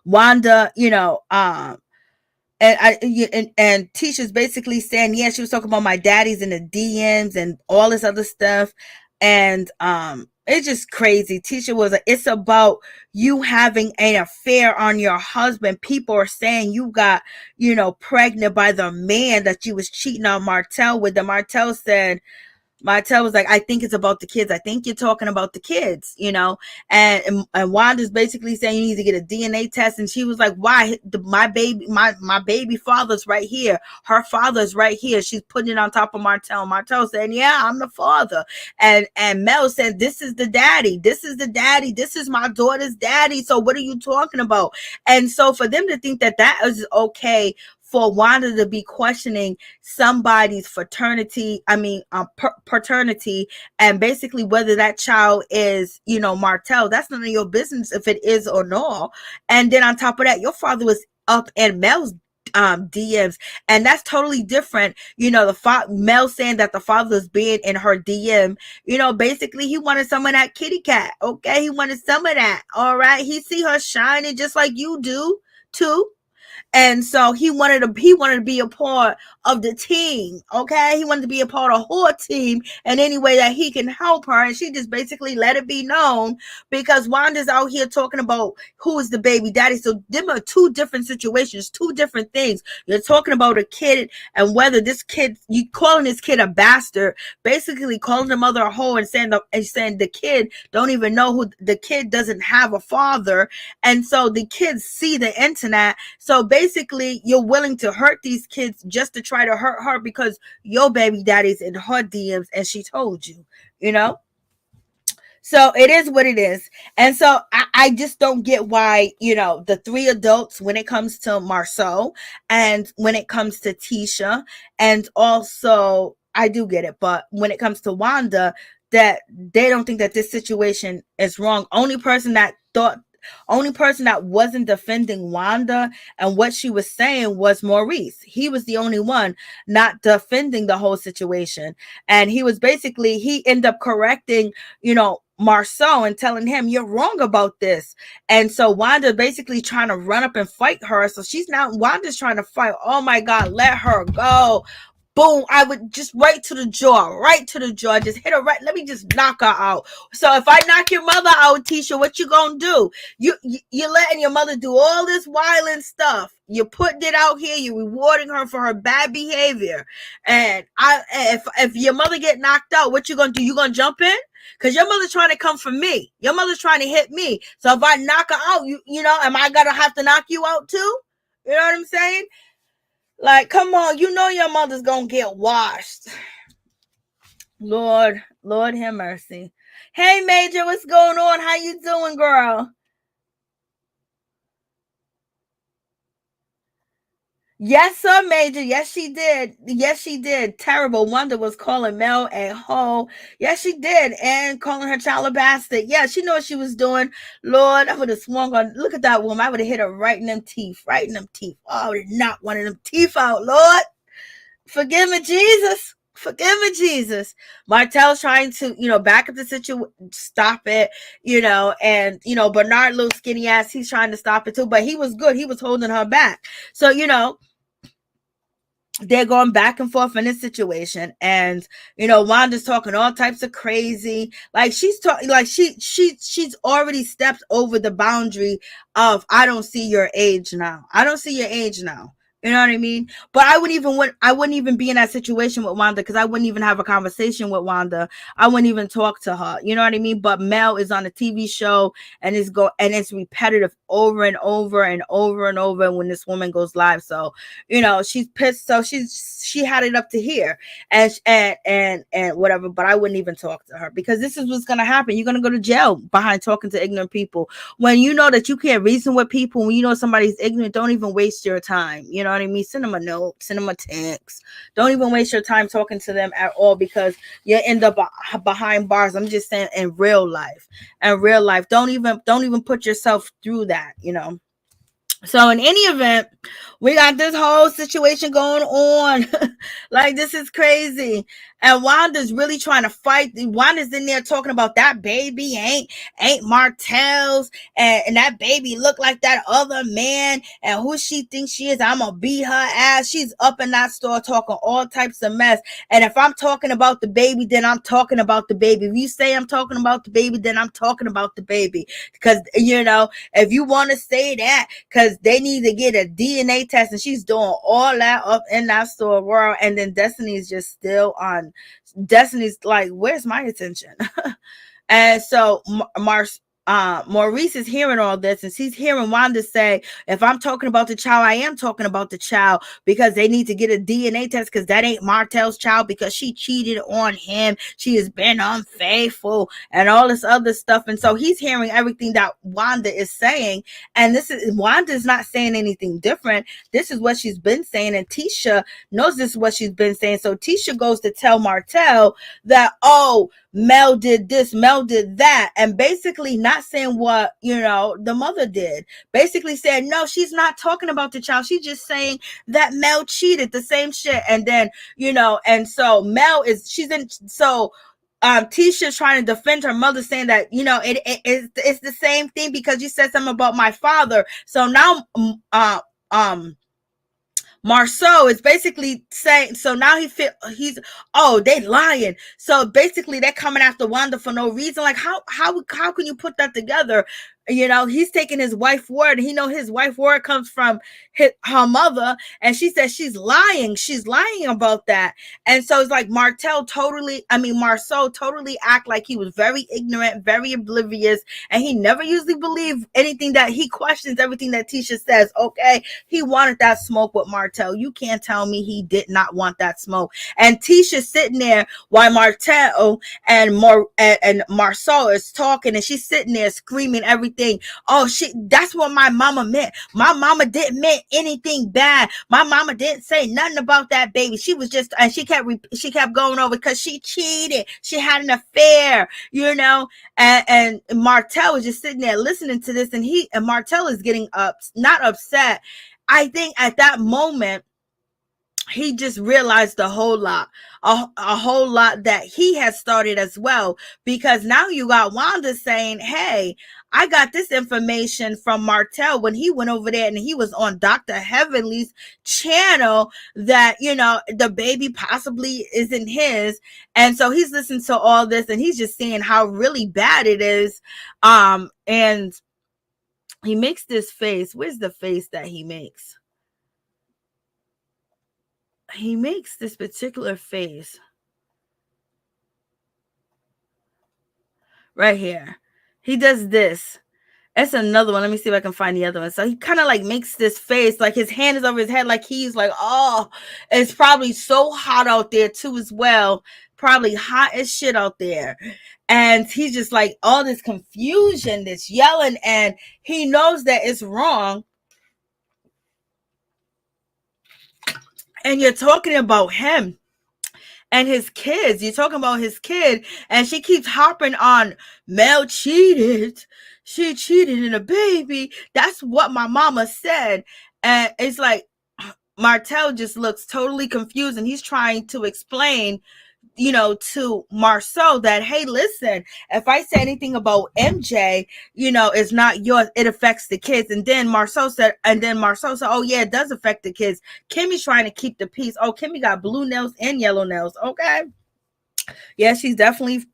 Wanda, and Tisha's basically saying, yeah, she was talking about my daddies in the DMs and all this other stuff. And it's just crazy. Tisha was it's about you having an affair on your husband. People are saying you got, pregnant by the man that you was cheating on Martell with. The Martell was like, I think it's about the kids. I think you're talking about the kids, and Wanda's basically saying you need to get a DNA test. And she was like, why? My baby father's right here. Her father's right here. She's putting it on top of Martell. Martell saying, yeah, I'm the father. And Mel said, this is the daddy. This is the daddy. This is my daughter's daddy. So what are you talking about? And so for them to think that is okay, for Wanda to be questioning somebody's paternity, and basically whether that child is, Martell, that's none of your business if it is or not. And then on top of that, your father was up in Mel's DMs, and that's totally different. Mel saying that the father's being in her DM, basically he wanted some of that kitty cat. Okay, he wanted some of that. All right, he see her shining just like you do too. And so he wanted to be a part of the team. Okay, he wanted to be a part of her team in any way that he can help her. And she just basically let it be known, because Wanda's out here talking about who is the baby daddy. So them are two different situations, two different things. You're talking about a kid, and whether this kid, you calling this kid a bastard, basically calling the mother a hoe, and saying the kid don't even know who the kid doesn't have a father. And so the kids see the internet. So basically you're willing to hurt these kids just to try to hurt her, because your baby daddy's in her DMs and she told you, you know? So it is what it is. And so I just don't get why, the three adults, when it comes to Marsau and when it comes to Tisha, and also I do get it, but when it comes to Wanda, that they don't think that this situation is wrong. Only person that wasn't defending Wanda and what she was saying was Maurice. He was the only one not defending the whole situation. And he ended up correcting, Marsau, and telling him, you're wrong about this. And so Wanda basically trying to run up and fight her. So Wanda's trying to fight. Oh my God, let her go. Boom, I would just right to the jaw, just hit her right. Let me just knock her out. So if I knock your mother out, Tisha, what you gonna do? You're letting your mother do all this violent stuff. You're putting it out here. You're rewarding her for her bad behavior. And if your mother get knocked out, what you gonna do? You gonna jump in? Because your mother's trying to come for me. Your mother's trying to hit me. So if I knock her out, am I gonna have to knock you out too? You know what I'm saying? Like, come on, your mother's gonna get washed. Lord have mercy. Hey, Major, what's going on? How you doing, girl? Yes, sir, Major. Yes, she did. Terrible. Wanda was calling Mel a hoe. Yes, she did. And calling her child a bastard. Yeah, she knew what she was doing. Lord, I would have swung on. Look at that woman. I would have hit her right in them teeth. Oh, I would have knocked one of them teeth out, Lord. Forgive me, Jesus. Martell's trying to, back up the situation, stop it, and, Bernard, little skinny ass, he's trying to stop it too, but he was good. He was holding her back. So, they're going back and forth in this situation, and Wanda's talking all types of crazy, like she's talking like she's already stepped over the boundary of I don't see your age now. You know what I mean? But I wouldn't even be in that situation with Wanda, because I wouldn't even have a conversation with Wanda. I wouldn't even talk to her. You know what I mean? But Mel is on a TV show, and it's repetitive over and over and over and over when this woman goes live. So, she's pissed. So she had it up to here, and whatever. But I wouldn't even talk to her, because this is what's gonna happen. You're gonna go to jail behind talking to ignorant people. When you know that you can't reason with people, when you know somebody's ignorant, don't even waste your time. You know what I mean? Send them a note, send them a text. Don't even waste your time talking to them at all, because you end up behind bars. I'm just saying, in real life, don't even put yourself through that. So in any event, we got this whole situation going on. Like, this is crazy. And Wanda's really trying to fight. Wanda's in there talking about that baby ain't Martell's, and that baby look like that other man, and who she thinks she is. I'm gonna beat her ass. She's up in that store talking all types of mess. And if I'm talking about the baby, then I'm talking about the baby. If you say I'm talking about the baby, then I'm talking about the baby. Because, if you want to say that, because they need to get a DNA test, and she's doing all that up in that store world. And then Destiny's just still on. Destiny's like, where's my attention? And so Maurice is hearing all this, and she's hearing Wanda say, if I'm talking about the child, I am talking about the child, because they need to get a DNA test, because that ain't Martell's child, because she cheated on him. She has been unfaithful and all this other stuff. And so he's hearing everything that Wanda is saying. And Wanda's not saying anything different. This is what she's been saying. And Tisha knows this is what she's been saying. So Tisha goes to tell Martell that, oh, Mel did this, Mel did that, and basically not saying what, the mother did. Basically said, no, she's not talking about the child. She's just saying that Mel cheated, the same shit. And then, and so Tisha's trying to defend her mother, saying that, it's the same thing, because you said something about my father. So now, Marsau is basically saying, so now oh, they lying. So basically they're coming after Wanda for no reason. Like how can you put that together? You know, he's taking his wife's word. He know his wife's word comes from her mother, and she says she's lying. She's lying about that. And so it's like Marsau totally act like he was very ignorant, very oblivious, and he never usually believed anything that he questions everything that Tisha says. Okay, he wanted that smoke with Martell. You can't tell me he did not want that smoke. And Tisha sitting there while Martell and Marsau is talking, and she's sitting there screaming everything. Oh, that's what my mama meant. My mama didn't mean anything bad. My mama didn't say nothing about that baby. She was just, and she kept going over because she cheated. She had an affair, you know. And Martell was just sitting there listening to this, and Martell is getting not upset. I think at that moment, he just realized a whole lot that he has started as well, because now you got Wanda saying, hey, I got this information from Martell when he went over there and he was on Dr. Heavenly's channel that, you know, the baby possibly isn't his. And so he's listening to all this and he's just seeing how really bad it is. And he makes this face. Where's the face that he makes? He makes this particular face right here. He does this. That's another one. Let me see if I can find the other one. So he kind of like makes this face, like his hand is over his head, like he's like, oh, it's probably so hot out there too as well. Probably hot as shit out there. And he's just like all this confusion, this yelling, and he knows that it's wrong. And you're talking about him and his kids. You're talking about his kid. And she keeps harping on Mel cheated. She cheated in a baby. That's what my mama said. And it's like Martell just looks totally confused. And he's trying to explain, you know, to Marsau that, hey, listen, if I say anything about MJ, you know, it's not yours, it affects the kids. And then Marsau said, oh yeah, it does affect the kids. Kimmi's trying to keep the peace. Oh, Kimmi got blue nails and yellow nails. Okay. Yeah, she's definitely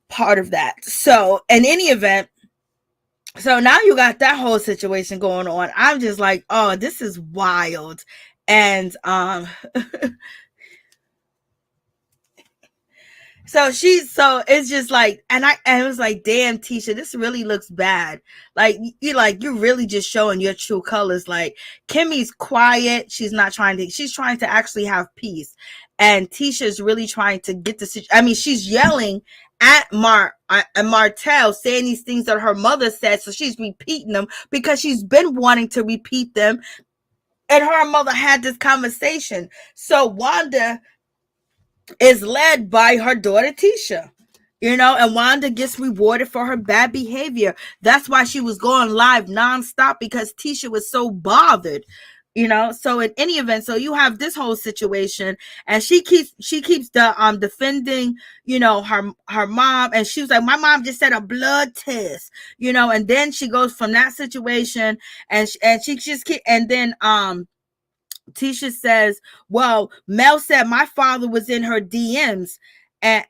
part of that. So in any event, so now you got that whole situation going on. I'm just like, oh, this is wild. And So it's just like, and I was like, damn, Tisha, this really looks bad. Like, you're really just showing your true colors. Like, Kimmi's quiet. She's trying to actually have peace. And Tisha's really trying to get she's yelling at Martell, saying these things that her mother said. So she's repeating them because she's been wanting to repeat them. And her and mother had this conversation. So Wanda is led by her daughter Tisha, you know, and Wanda gets rewarded for her bad behavior. That's why she was going live nonstop, because Tisha was so bothered, you know. So in any event, so you have this whole situation, and she keeps the defending, you know, her mom, and she was like, my mom just said a blood test, you know, and then she goes from that situation, and she just and then Tisha says, well, Mel said my father was in her DMs and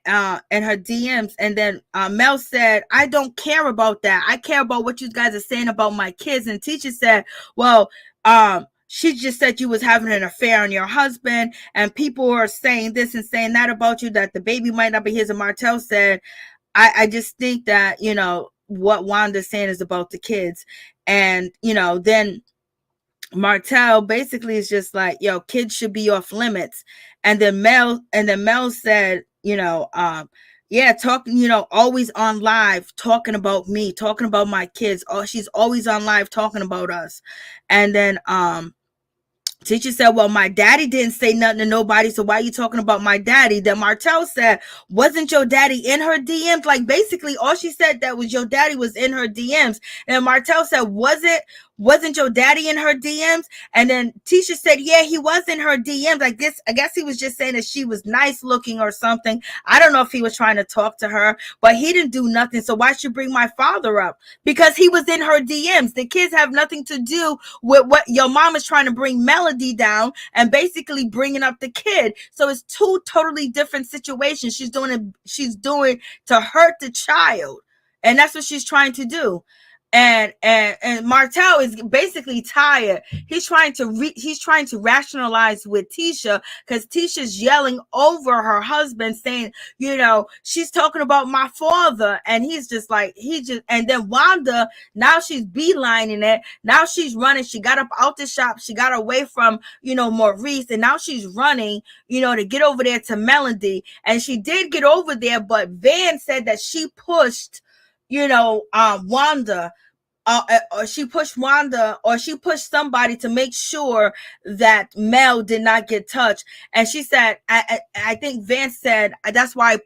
then Mel said, I don't care about that. I care about what you guys are saying about my kids. And Tisha said, well, she just said you was having an affair on your husband, and people are saying this and saying that about you, that the baby might not be his. And Martell said, I just think that, you know, what Wanda's saying is about the kids. And, you know, then Martell basically is just like, yo, kids should be off limits. And then Mel said, you know, yeah, talking, you know, always on live talking about me, talking about my kids. Oh, she's always on live talking about us. And then Tisha said, well, my daddy didn't say nothing to nobody, so why are you talking about my daddy? Then Martell said, wasn't your daddy in her DMs? Like, basically all she said that was your daddy was in her DMs. And Martell said, was it wasn't your daddy in her DMs? And then Tisha said, yeah, he was in her DMs. I guess he was just saying that she was nice looking or something. I don't know if he was trying to talk to her, but he didn't do nothing. So why should you bring my father up? Because he was in her DMs. The kids have nothing to do with what your mom is trying to bring Melody down and basically bringing up the kid. So it's two totally different situations. She's doing to hurt the child. And that's what she's trying to do. And Martell is basically tired. He's trying to rationalize with Tisha, because Tisha's yelling over her husband, saying, she's talking about my father, and he's just like, and then Wanda, now she's beelining it. Now she's running. She got up out the shop. She got away from Maurice, and now she's running, to get over there to Melody. And she did get over there, but Van said that she pushed Wanda. Or she pushed Wanda, or she pushed somebody to make sure that Mel did not get touched. And she said, I think Vance said, that's why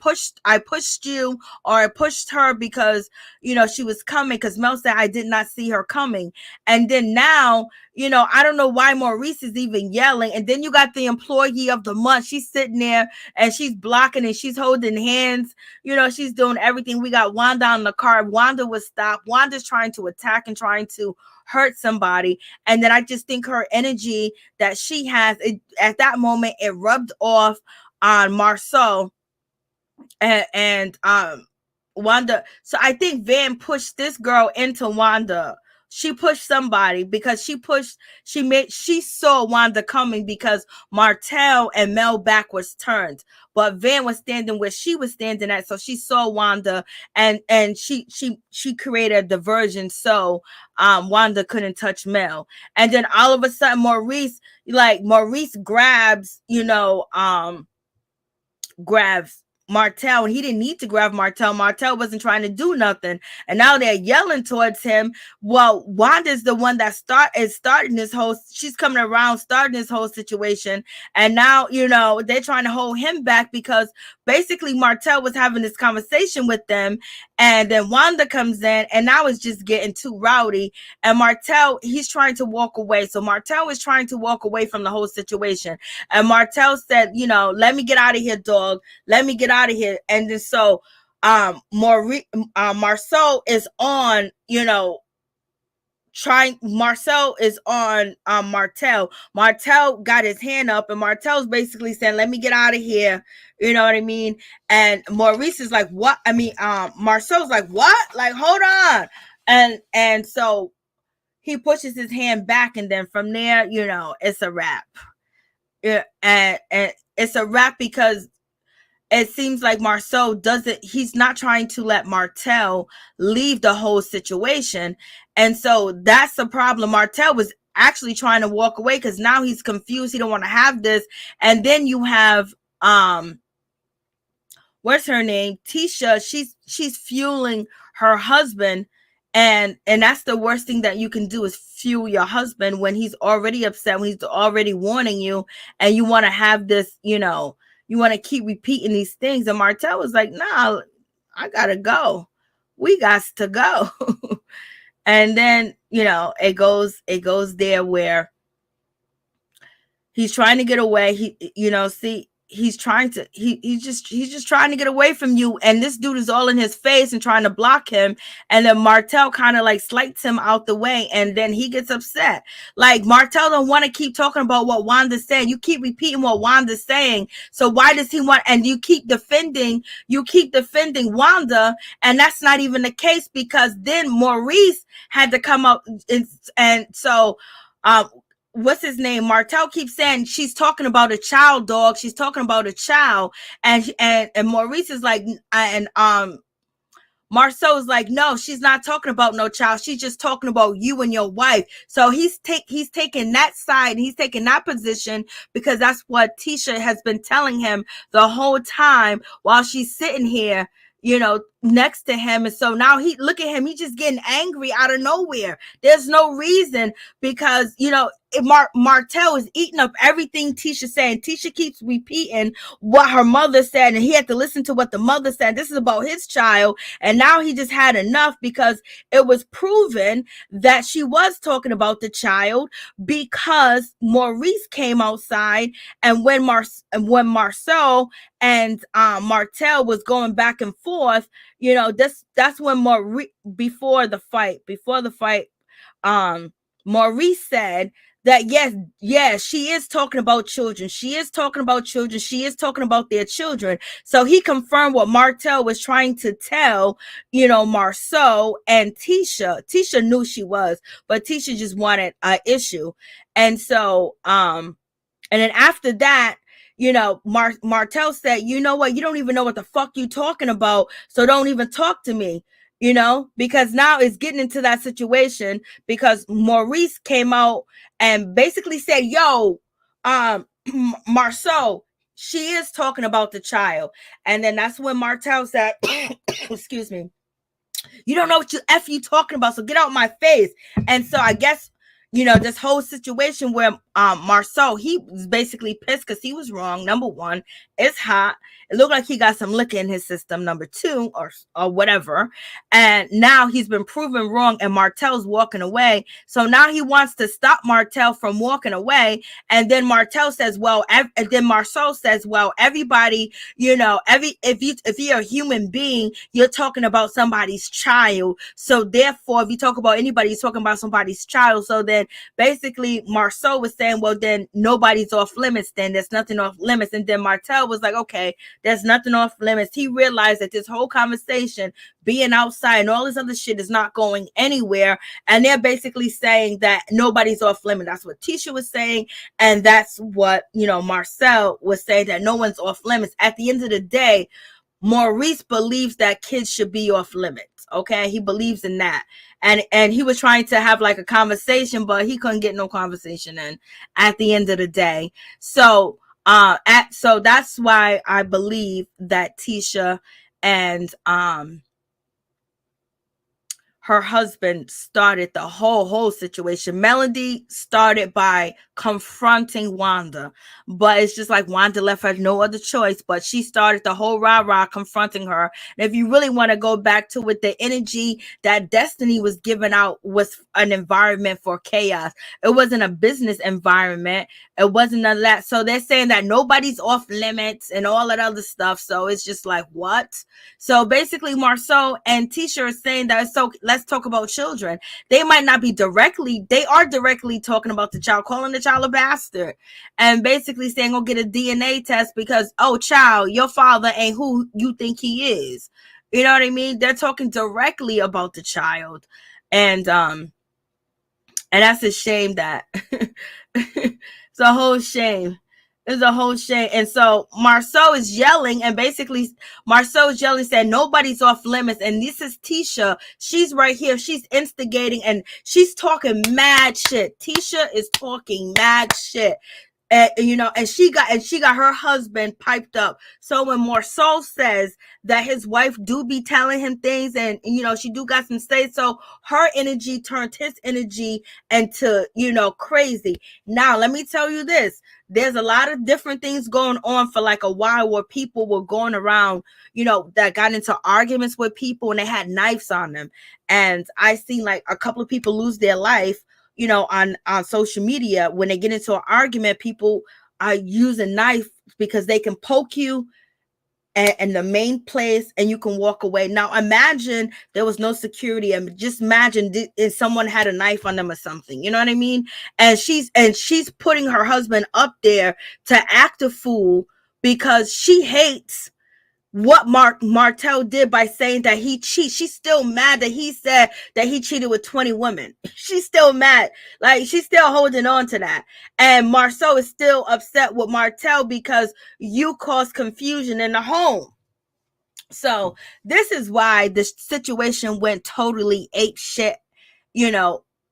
I pushed you, or I pushed her, because she was coming, because Mel said I did not see her coming. And then now, I don't know why Maurice is even yelling. And then you got the employee of the month. She's sitting there and she's blocking and she's holding hands. She's doing everything. We got Wanda on the car. Wanda was stopped. Wanda's trying to attack and trying to hurt somebody. And then I just think her energy that she has, at that moment, it rubbed off on Marsau and Wanda. So I think Van pushed this girl into Wanda. She pushed somebody, because she saw Wanda coming, because Martell and Mel back was turned, but Van was standing where she was standing at. So she saw Wanda, and she created a diversion, so Wanda couldn't touch Mel. And then all of a sudden Maurice grabs Martell. He didn't need to grab Martell. Martell wasn't trying to do nothing. And now they're yelling towards him. Well, Wanda's the one that starting this whole, she's coming around starting this whole situation. And now, they're trying to hold him back, because basically Martell was having this conversation with them. And then Wanda comes in, and now it's just getting too rowdy. And Martell, he's trying to walk away. So Martell is trying to walk away from the whole situation. And Martell said, let me get out of here, dog. Let me get out of here. And then so Marsau is on, Marsau is on Martell. Martell got his hand up, and Martell's basically saying, let me get out of here. You know what I mean? And Maurice is like, what? I mean, Marsau's like, what? Like, hold on. And so he pushes his hand back, and then from there, it's a wrap. Yeah, and it's a wrap, because it seems like Marsau he's not trying to let Martell leave the whole situation. And so that's the problem. Martell was actually trying to walk away, because now he's confused. He don't want to have this. And then you have, what's her name? Tisha. She's fueling her husband. And that's the worst thing that you can do, is fuel your husband when he's already upset, when he's already warning you, and you want to have this, you want to keep repeating these things. And Martell was like, nah, I gotta go. We got to go. And then, it goes there where he's trying to get away. He's just trying to get away from you. And this dude is all in his face and trying to block him. And then Martell kind of like slights him out the way. And then he gets upset. Like, Martell don't want to keep talking about what Wanda's saying. You keep repeating what Wanda's saying. So why does he want, and you keep defending Wanda. And that's not even the case, because then Maurice had to come up. And so, what's his name? Martell keeps saying she's talking about a child, dog. She's talking about a child. And Maurice is like, and Marsau is like, no, she's not talking about no child. She's just talking about you and your wife. So he's taking that side. He's taking that position, because that's what Tisha has been telling him the whole time while she's sitting here, next to him. And so now look at him, he's just getting angry out of nowhere. There's no reason, because Martell is eating up everything Tisha said, and Tisha keeps repeating what her mother said, and he had to listen to what the mother said. This is about his child, and now he just had enough, because it was proven that she was talking about the child, because Maurice came outside, and when Marsau and Martell was going back and forth, that's when before the fight, Maurice said that yes, she is talking about children. She is talking about children. She is talking about their children. So he confirmed what Martell was trying to tell, Marsau and Tisha. Tisha knew she was, but Tisha just wanted an issue. And so, and then after that, Martell said, you know what? You don't even know what the fuck you talking about. So don't even talk to me, because now it's getting into that situation, because Maurice came out and basically said, yo, Marsau, she is talking about the child. And then that's when Martell said, excuse me, you don't know what you talking about, so get out my face. And so I guess, this whole situation where Marsau, he was basically pissed because he was wrong. Number one, it's hot. It looked like he got some liquor in his system. Number two, or whatever. And now he's been proven wrong, and Martell's walking away. So now he wants to stop Martell from walking away. And then Martell says, and then Marsau says, well, everybody, if you're a human being, you're talking about somebody's child. So therefore, if you talk about anybody, you're talking about somebody's child. So then basically Marsau was saying, well, then nobody's off limits, then there's nothing off limits. And then Martell was like, okay, there's nothing off limits. He realized that this whole conversation, being outside and all this other shit, is not going anywhere. And they're basically saying that nobody's off limits. That's what Tisha was saying. And that's what, Marcel was saying, that no one's off limits. At the end of the day, Maurice believes that kids should be off limits. Okay, he believes in that, and he was trying to have like a conversation, but he couldn't get no conversation in at the end of the day. So so that's why I believe that Tisha and her husband started the whole situation. Melody started by confronting Wanda, but it's just like Wanda left her no other choice, but she started the whole rah-rah confronting her. And if you really want to go back to it, the energy that Destiny was giving out was an environment for chaos. It wasn't a business environment. It wasn't none of that. So they're saying that nobody's off limits and all that other stuff. So it's just like, what? So basically Marsau and Tisha are saying that, so let's talk about children. They might not be they are directly talking about the child, calling the child a bastard, and basically saying, go get a DNA test because, oh, child, your father ain't who you think he is. You know what I mean? They're talking directly about the child. And that's a shame that it's a whole shame. It's a whole shame. And so Marsau is yelling, and basically Marsau is yelling, saying nobody's off limits. And this is Tisha. She's right here. She's instigating and she's talking mad shit. Tisha is talking mad shit. And she got her husband piped up. So when Marsau says that his wife do be telling him things, and she do got some say, so her energy turned his energy into crazy. Now let me tell you this: there's a lot of different things going on for like a while, where people were going around, that got into arguments with people and they had knives on them, and I seen like a couple of people lose their life. On social media, when they get into an argument, people are using knife because they can poke you in the main place and you can walk away. Now imagine there was no security, and just imagine if someone had a knife on them or something, you know what I mean? And she's putting her husband up there to act a fool because she hates what Martell did by saying that he cheats. She's still mad that he said that he cheated with 20 women. She's still mad. Like, she's still holding on to that. And Marsau is still upset with Martell because you caused confusion in the home. So this is why the situation went totally ape shit,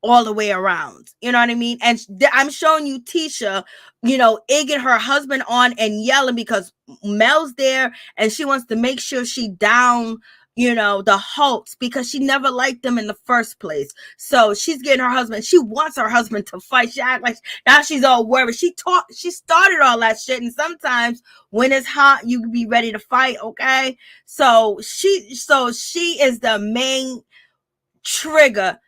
all the way around. You know what I mean? And I'm showing you Tisha, egging her husband on and yelling because Mel's there and she wants to make sure she down, the Holts, because she never liked them in the first place. So she's getting her husband. She wants her husband to fight. She act like now she's all worried. She started all that shit. And sometimes when it's hot, you can be ready to fight. Okay. So she is the main trigger,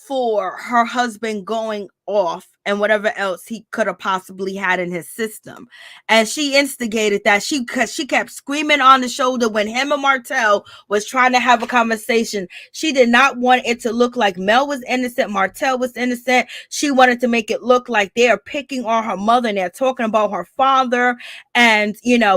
for her husband going off and whatever else he could have possibly had in his system. And she instigated that. She kept screaming on the shoulder when him and Martell was trying to have a conversation. She did not want it to look like Mel was innocent, Martell was innocent. She wanted to make it look like they are picking on her mother and they're talking about her father. And,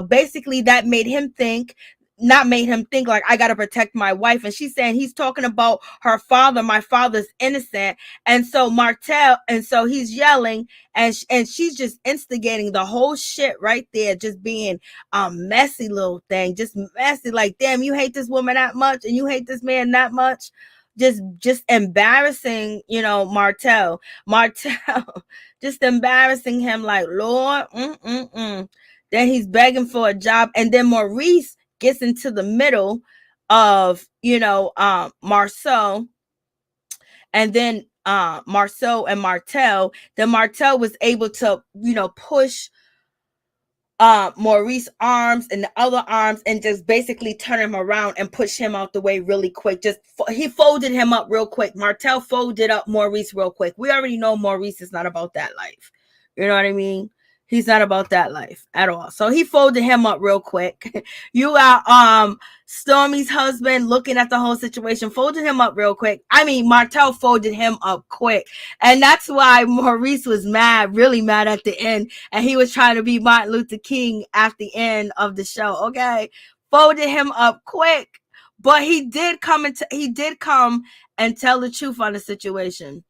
basically that made him think like, I gotta protect my wife. And she's saying he's talking about her father. My father's innocent. And so he's yelling, and she's just instigating the whole shit right there, just being a messy little thing, just messy. Like, damn, you hate this woman that much and you hate this man that much. Just embarrassing, Martell, just embarrassing him, like, Lord, Then he's begging for a job. And then Maurice gets into the middle of, Marsau, and then Marsau and Martell. Then Martell was able to, push Maurice's arms and the other arms and just basically turn him around and push him out the way really quick. He folded him up real quick. Martell folded up Maurice real quick. We already know Maurice is not about that life. You know what I mean? He's not about that life at all. So he folded him up real quick. You got Stormy's husband looking at the whole situation, folded him up real quick. I mean, Martell folded him up quick. And that's why Maurice was mad, really mad at the end. And he was trying to be Martin Luther King at the end of the show. Okay. Folded him up quick. But he did come and tell the truth on the situation.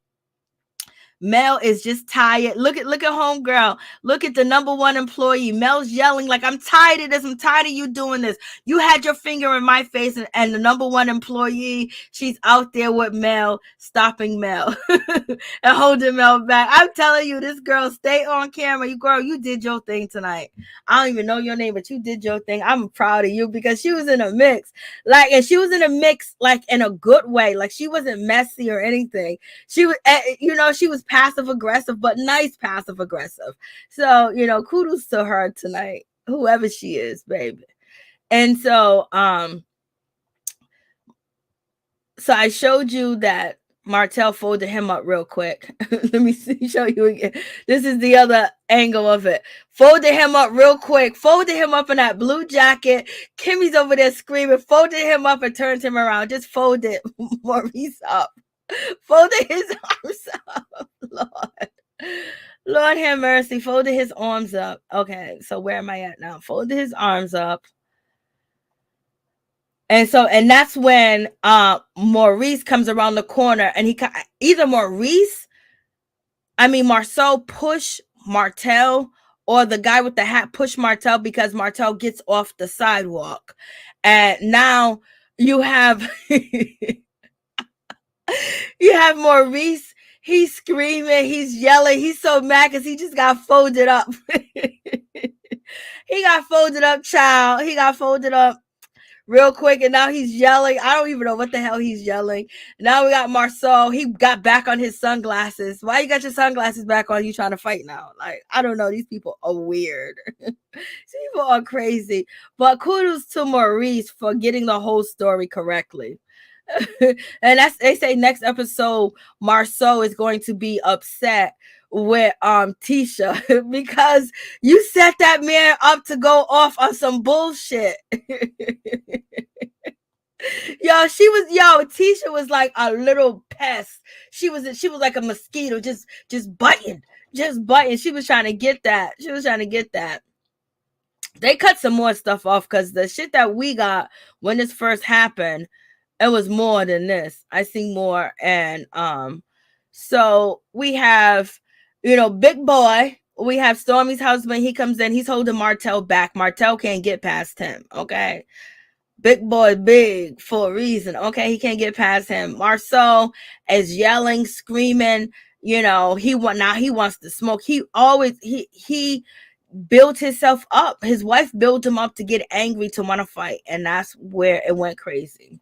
Mel is just tired. Look at homegirl. Look at the number one employee. Mel's yelling like, I'm tired of this. I'm tired of you doing this. You had your finger in my face, and the number one employee, she's out there with Mel, stopping Mel and holding Mel back. I'm telling you, this girl, stay on camera. You did your thing tonight. I don't even know your name, but you did your thing. I'm proud of you, because she was in a mix. And she was in a mix, like, in a good way. Like, she wasn't messy or anything. She was, she was passive aggressive, but nice passive aggressive. So, kudos to her tonight, whoever she is, baby. And so, so I showed you that Martell folded him up real quick. Let me show you again. This is the other angle of it. Folded him up real quick. Folded him up in that blue jacket. Kimmi's over there screaming. Folded him up and turned him around. Just folded Maurice up. Folded his arms up. Lord have mercy. Folded his arms up. Okay, so where am I at now? Folded his arms up. And that's when Maurice comes around the corner, and Marsau push Martell, or the guy with the hat push Martell, because Martell gets off the sidewalk. And now you have Maurice. He's screaming, he's yelling, he's so mad because he just got folded up. He got folded up, child. He got folded up real quick, and now he's yelling. I don't even know what the hell he's yelling. Now we got Marsau. He got back on his sunglasses. Why you got your sunglasses back on? You trying to fight now? Like, I don't know. These people are weird. These people are crazy. But kudos to Maurice for getting the whole story correctly. And they say next episode Marsau is going to be upset with Tisha because you set that man up to go off on some bullshit. Tisha was like a little pest. She was like a mosquito, just biting. She was trying to get that. They cut some more stuff off, because the shit that we got when this first happened, it was more than this. I see more. And so we have, Big Boy. We have Stormy's husband. He comes in. He's holding Martell back. Martell can't get past him. Okay. Big Boy big for a reason. Okay. He can't get past him. Marsau is yelling, screaming. He wants to smoke. He built himself up. His wife built him up to get angry, to want to fight, and that's where it went crazy.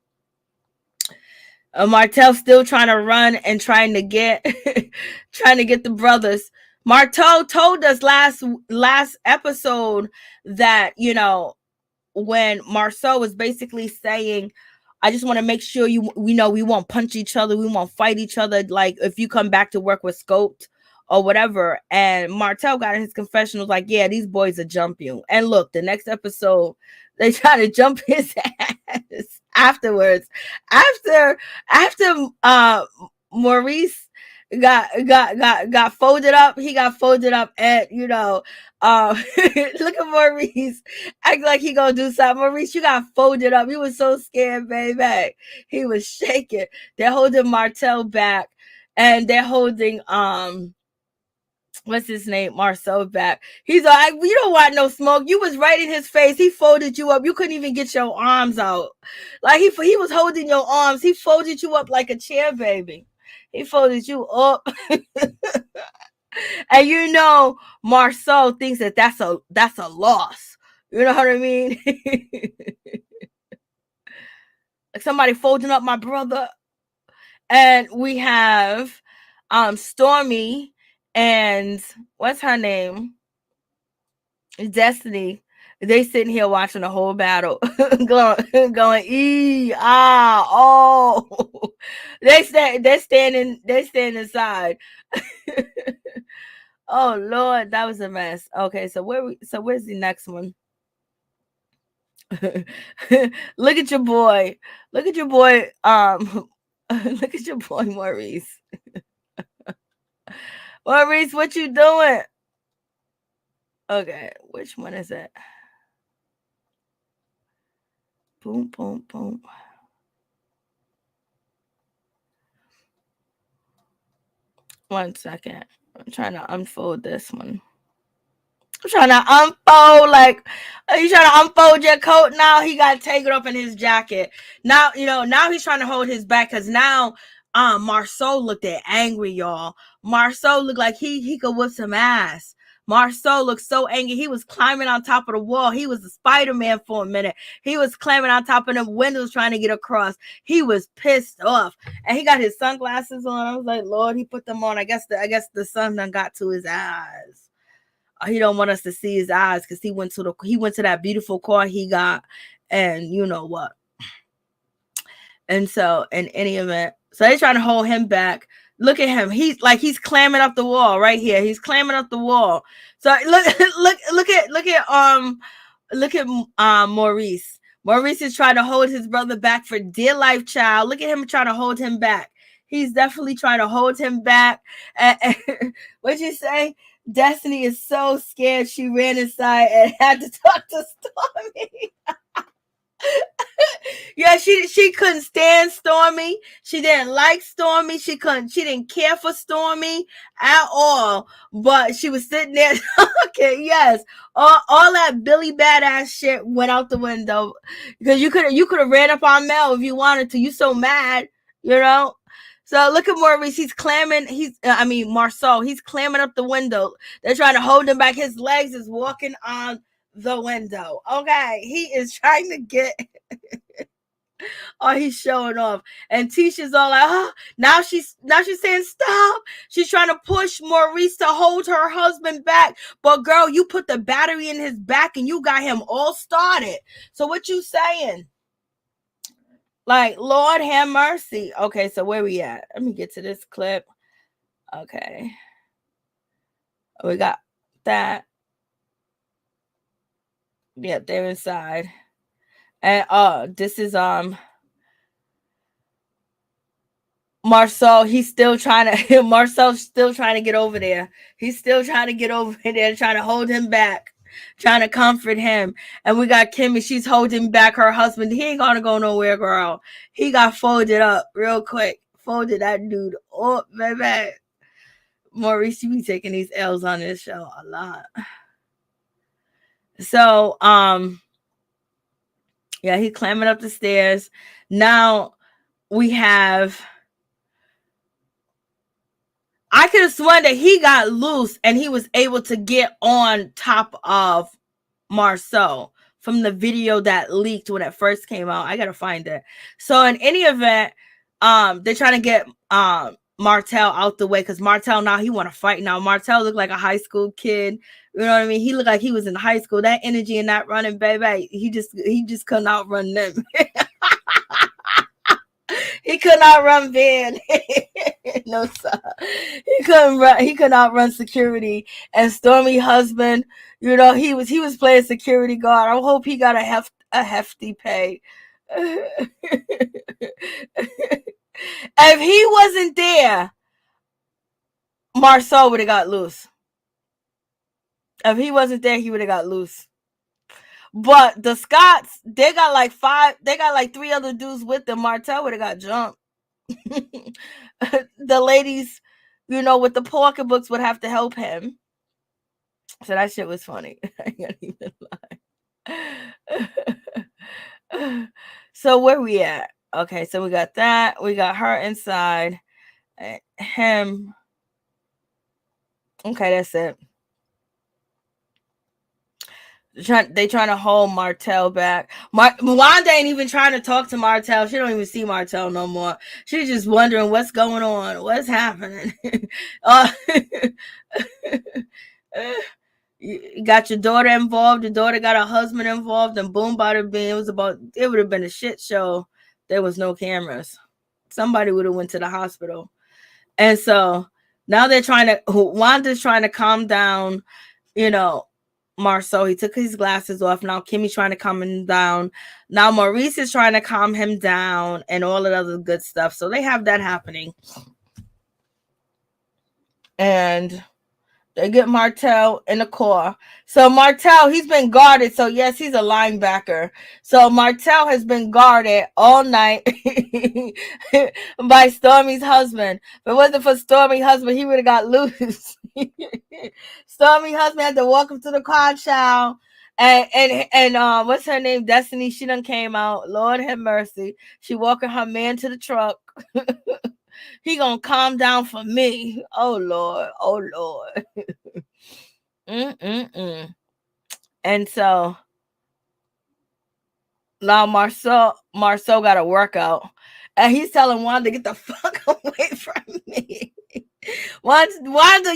Martell still trying to run and trying to get the brothers. Martell told us last episode that, you know, when Marsau was basically saying, I just want to make sure we know we won't punch each other, we won't fight each other, like if you come back to work with Scoped or whatever. And Martell got in his confession, was like, yeah, these boys will jump you. And look, the next episode, they try to jump his ass afterwards. After Maurice got folded up, he got folded up, and you know, look at Maurice act like he gonna do something. Maurice, you got folded up. He was so scared, baby. He was shaking. They're holding Martell back, and they're holding what's his name, Marsau back. He's like, you don't want no smoke. You was right in his face. He folded you up. You couldn't even get your arms out. Like he was holding your arms. He folded you up like a chair, baby. He folded you up. And you know, Marsau thinks that that's a loss. You know what I mean? Like somebody folding up my brother. And we have Stormy and what's her name? Destiny. They sitting here watching the whole battle, going oh. They're standing aside. Oh Lord, that was a mess. Okay, so where's the next one? Look at your boy. Look at your boy. Look at your boy Maurice. Maurice, what you doing? Okay, which one is it? Boom, boom, boom. One second. I'm trying to unfold this one. I'm trying to unfold, like, are you trying to unfold your coat now? He got tangled up in his jacket. Now, you know, now he's trying to hold his back because now Marsau looked at angry, y'all. Marsau looked like he could whip some ass. Marsau looked so angry. He was climbing on top of the wall. He was a Spider-Man for a minute. He was climbing on top of them windows trying to get across. He was pissed off. And he got his sunglasses on. I was like, Lord, he put them on. I guess the sun done got to his eyes. He don't want us to see his eyes because he went to that beautiful car he got, and you know what. And so in any event, so they're trying to hold him back. Look at him. He's clambering up the wall right here. He's clambering up the wall. So look at Maurice. Maurice is trying to hold his brother back for dear life, child. Look at him trying to hold him back. He's definitely trying to hold him back. What'd you say? Destiny is so scared she ran inside and had to talk to Stormy. Yeah, she couldn't stand Stormy. She didn't like Stormy. She didn't care for Stormy at all. But she was sitting there. Okay, yes. All that Billy badass shit went out the window. Because you could have ran up on Mel if you wanted to. You so mad, you know? So look at Maurice. He's clamming. Marsau. He's clamming up the window. They're trying to hold him back. His legs is walking on the window. Okay, he is trying to get. Oh, he's showing off. And Tisha's all like, oh, now she's saying stop. She's trying to push Maurice to hold her husband back. But girl, you put the battery in his back and you got him all started. So what you saying? Like, Lord have mercy. Okay, so where we at? Let me get to this clip. Okay. We got that. Yeah, they're inside. And this is Marsau. He's still trying to Marsau's still trying to get over there. He's still trying to get over there, trying to hold him back, trying to comfort him. And we got Kimmi. She's holding back her husband. He ain't gonna go nowhere, girl. He got folded up real quick. Folded that dude up, baby. Maurice, you be taking these L's on this show a lot. So, yeah, he climbing up the stairs. Now we have. I could have sworn that he got loose and he was able to get on top of Marsau from the video that leaked when it first came out. I gotta find it. So in any event, they're trying to get Martell out the way because Martell now he want to fight. Now Martell looked like a high school kid. You know what I mean? He looked like he was in high school. That energy and that running, baby, he just couldn't outrun them. He could not run Ben. No, sir. He couldn't run. He could not run security. And Stormy husband, you know, he was playing security guard. I hope he got a hefty pay. If he wasn't there, Marsau would have got loose. If he wasn't there, he would have got loose. But the Scots, they got like 3 other dudes with them. Martell would have got jumped. The ladies, you know, with the pocketbooks would have to help him. So that shit was funny. I can't even lie. So where we at? Okay, so we got that. We got her inside. Him. Okay, that's it. They trying to hold Martell back. Wanda ain't even trying to talk to Martell. She don't even see Martell no more. She's just wondering what's going on, what's happening. You got your daughter involved. Your daughter got her husband involved, and boom, bada bing. It would have been a shit show. There was no cameras. Somebody would have went to the hospital. And so now Wanda's trying to calm down, you know, Marsau. He took his glasses off. Now Kimmi's trying to calm him down. Now Maurice is trying to calm him down and all of the other good stuff. So they have that happening. And they get Martell in the car. So Martell, he's been guarded. So yes, he's a linebacker. So Martell has been guarded all night by Stormy's husband. If it wasn't for Stormy's husband, he would have got loose. Stormy's husband had to walk him to the car, child. And what's her name? Destiny. She done came out. Lord have mercy. She walking her man to the truck. He gonna calm down for me. Oh Lord. And so now Marsau got a workout, and he's telling Wanda, "Get the fuck away from me." Wanda,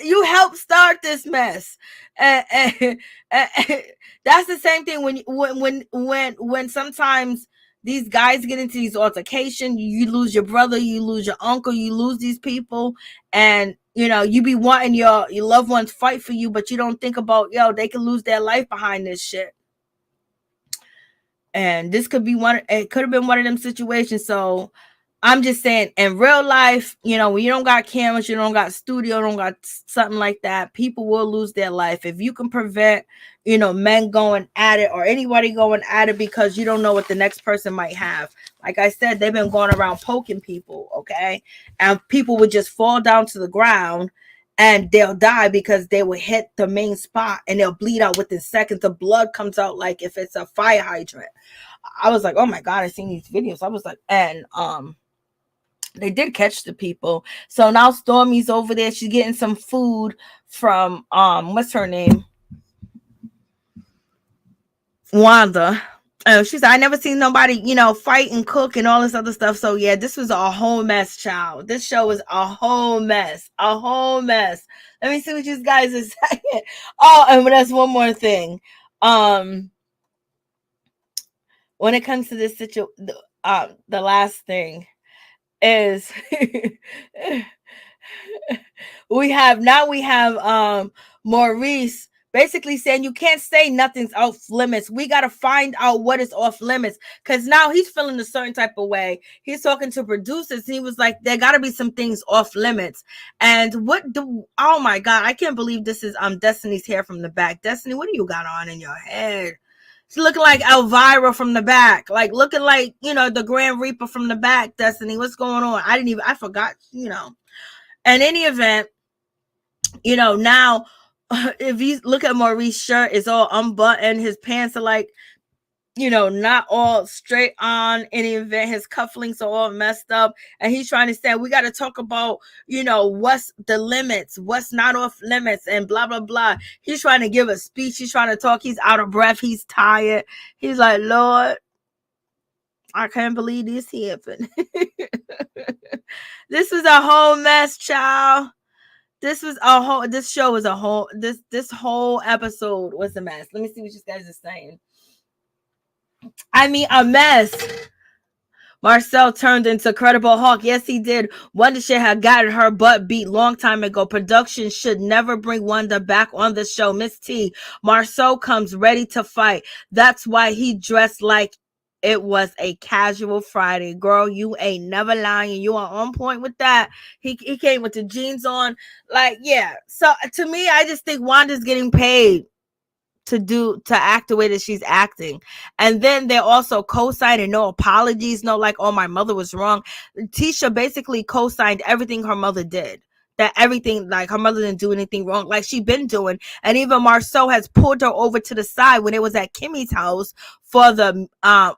you helped start this mess, and that's the same thing when sometimes these guys get into these altercations. You lose your brother, you lose your uncle, you lose these people, and you know you be wanting your loved ones fight for you, but you don't think about they can lose their life behind this shit. And this could be it could have been one of them situations. So I'm just saying, in real life, you know, when you don't got cameras, you don't got studio, don't got something like that, people will lose their life. If you can prevent, you know, men going at it or anybody going at it, because you don't know what the next person might have. Like I said, they've been going around poking people, okay? And people would just fall down to the ground and they'll die because they will hit the main spot and they'll bleed out within seconds. The blood comes out like if it's a fire hydrant. I was like, oh my God, I seen these videos. I was like, and they did catch the people. So now Stormy's over there. She's getting some food from what's her name? Wanda. She said, I never seen nobody, you know, fight and cook and all this other stuff. So yeah, this was a whole mess, child. This show was a whole mess. A whole mess. Let me see what you guys are saying. Oh, and that's one more thing. When it comes to this situation, the last thing is we have Maurice basically saying you can't say nothing's off limits. We got to find out what is off limits, because now he's feeling a certain type of way. He's talking to producers. He was like, there got to be some things off limits. And oh my God, I can't believe this is Destiny's hair from the back. Destiny, what do you got on in your head? It's looking like Elvira from the back, like looking like, you know, the Grand Reaper from the back. Destiny, what's going on? I forgot, you know. In any event, you know, now if you look at Maurice's shirt, it's all unbuttoned. His pants are like, not all straight on any event. His cufflinks are all messed up. And he's trying to say, we got to talk about, what's the limits, what's not off limits, and blah, blah, blah. He's trying to give a speech. He's trying to talk. He's out of breath. He's tired. He's like, Lord, I can't believe this happened. This was a whole mess, child. This show was a whole, this whole episode was a mess. Let me see what you guys are saying. I mean, a mess. Marcel turned into Credible Hawk. Yes, he did. Wanda should have gotten her butt beat long time ago. Production should never bring Wanda back on the show. Miss T, Marcel comes ready to fight. That's why he dressed like it was a casual Friday. Girl, you ain't never lying. You are on point with that. He came with the jeans on. Like, yeah. So to me, I just think Wanda's getting paid to act the way that she's acting. And then they're also co-signing no apologies, no like, oh, my mother was wrong. Tisha basically co-signed everything her mother did. That everything, like, her mother didn't do anything wrong, like she been doing. And even Marsau has pulled her over to the side when it was at Kimmi's house for the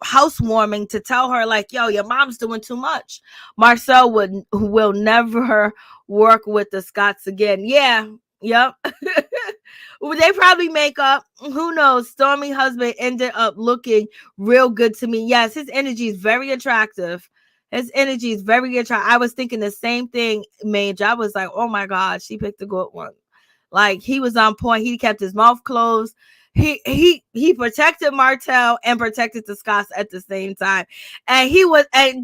housewarming to tell her, like, yo, your mom's doing too much. Marsau will never work with the Scotts again. Yeah. Yep. They probably make up. Who knows? Stormy husband ended up looking real good to me. Yes, his energy is very attractive. His energy is very attractive. I was thinking the same thing, Mage. I was like, oh my God, she picked a good one. Like, he was on point. He kept his mouth closed. He protected Martell and protected the Scots at the same time. And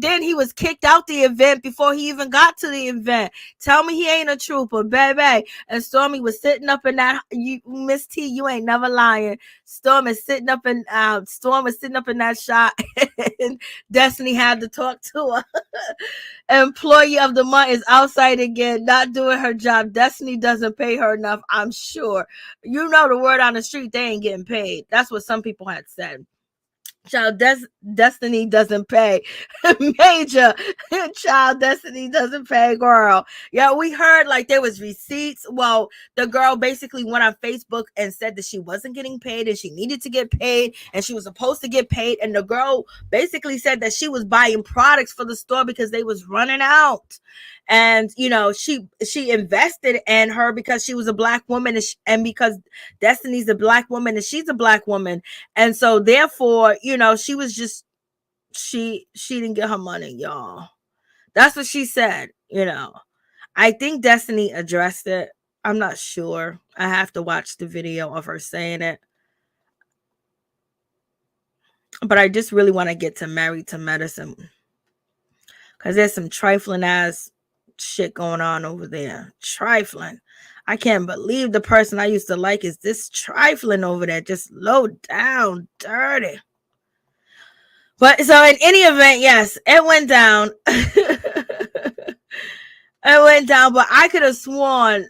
then he was kicked out the event before he even got to the event. Tell me he ain't a trooper, baby. And Stormy was sitting up in that, Miss T, you ain't never lying. Storm was sitting up in that shot, and Destiny had to talk to her. Employee of the month is outside again, not doing her job. Destiny doesn't pay her enough, I'm sure. The word on the street, they ain't getting paid. That's what some people had said. Child, Destiny doesn't pay. Major. Child, Destiny doesn't pay, girl. Yeah, we heard like there was receipts. Well, the girl basically went on Facebook and said that she wasn't getting paid and she needed to get paid and she was supposed to get paid. And the girl basically said that she was buying products for the store because they was running out. And, she invested in her because she was a Black woman and because Destiny's a Black woman and she's a Black woman. And so therefore, she was just, she didn't get her money, y'all. That's what she said, I think Destiny addressed it. I'm not sure. I have to watch the video of her saying it. But I just really want to get to Married to Medicine. Because there's some trifling ass shit going on over there. Trifling. I can't believe the person I used to like is this trifling over there. Just low down, dirty. But so in any event, yes, it went down. It went down, but I could have sworn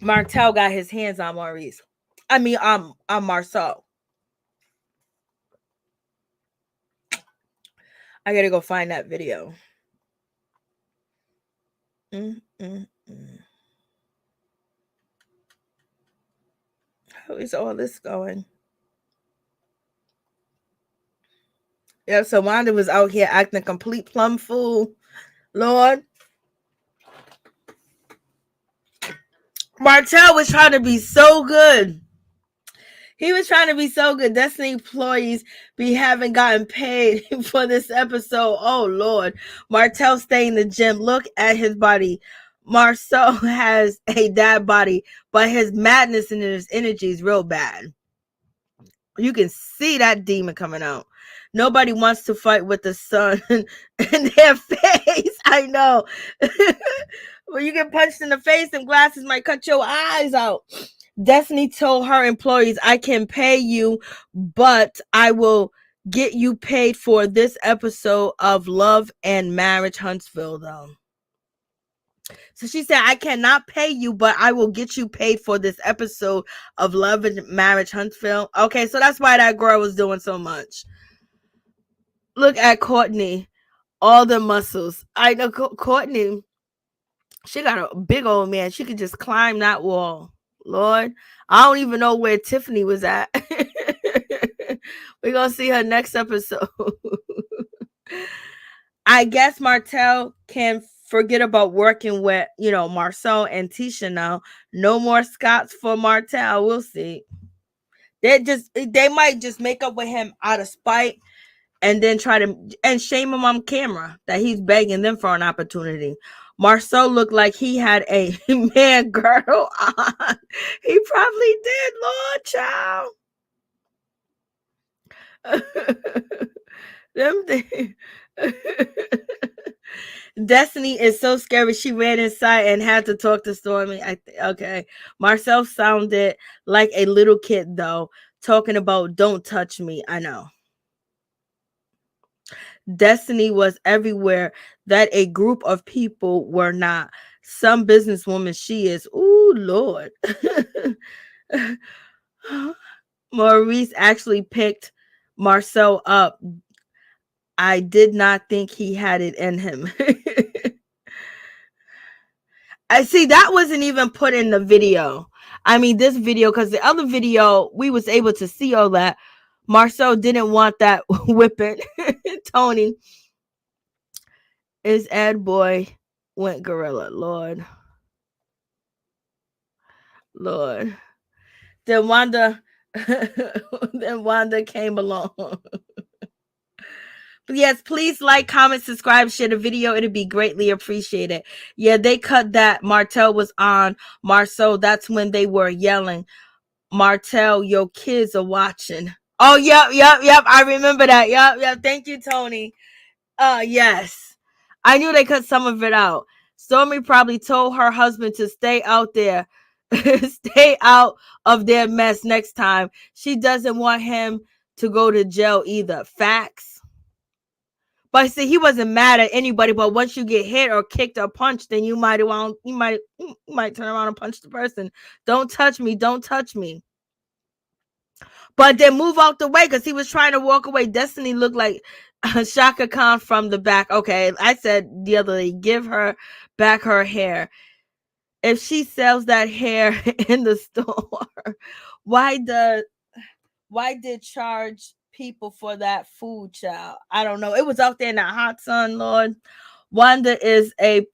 Martell got his hands on Maurice. I mean, on Marsau. I gotta go find that video. How is all this going? Yeah, so Wanda was out here acting a complete plum fool. Lord. Martell was trying to be so good. He was trying to be so good. Destiny employees haven't gotten paid for this episode. Oh, Lord. Martell stay in the gym. Look at his body. Marsau has a dad body, but his madness and his energy is real bad. You can see that demon coming out. Nobody wants to fight with the sun in their face. I know. When you get punched in the face, them glasses might cut your eyes out. Destiny told her employees, I can pay you, but I will get you paid for this episode of Love and Marriage Huntsville, though. So she said, I cannot pay you, but I will get you paid for this episode of Love and Marriage Huntsville. Okay, so that's why that girl was doing so much. Look at Courtney. All the muscles. I know Courtney, she got a big old man. She could just climb that wall. Lord, I don't even know where Tiffany was at. We're going to see her next episode. I guess Martell can forget about working with, Marsau and Tisha now. No more Scots for Martell. We'll see. They might just make up with him out of spite and then try to and shame him on camera that he's begging them for an opportunity. Marsau looked like he had a man girdle on. He probably did, Lord child. Destiny is so scary. She ran inside and had to talk to Stormy. Okay. Marsau sounded like a little kid though, talking about don't touch me. I know. Destiny was everywhere that a group of people were not. Some businesswoman she is. Ooh, Lord. Maurice actually picked Marsau up. I did not think he had it in him. I see that wasn't even put in the video. I mean, this video, because the other video, we was able to see all that. Marsau didn't want that whipping. Tony. His ad boy went gorilla. Lord. Then Wanda came along. But yes, please like, comment, subscribe, share the video. It'd be greatly appreciated. Yeah, they cut that. Martell was on Marsau. That's when they were yelling, Martell, your kids are watching. Oh, yep. I remember that. Yep. Thank you, Tony. Yes. I knew they cut some of it out. Stormy probably told her husband to stay out there. Stay out of their mess next time. She doesn't want him to go to jail either. Facts. But see, he wasn't mad at anybody. But once you get hit or kicked or punched, then you might turn around and punch the person. Don't touch me. But then move out the way because he was trying to walk away. Destiny looked like Shaka Khan from the back. Okay, I said the other day, give her back her hair. If she sells that hair in the store, why did charge people for that food, child? I don't know. It was out there in that hot sun, Lord. Wanda is a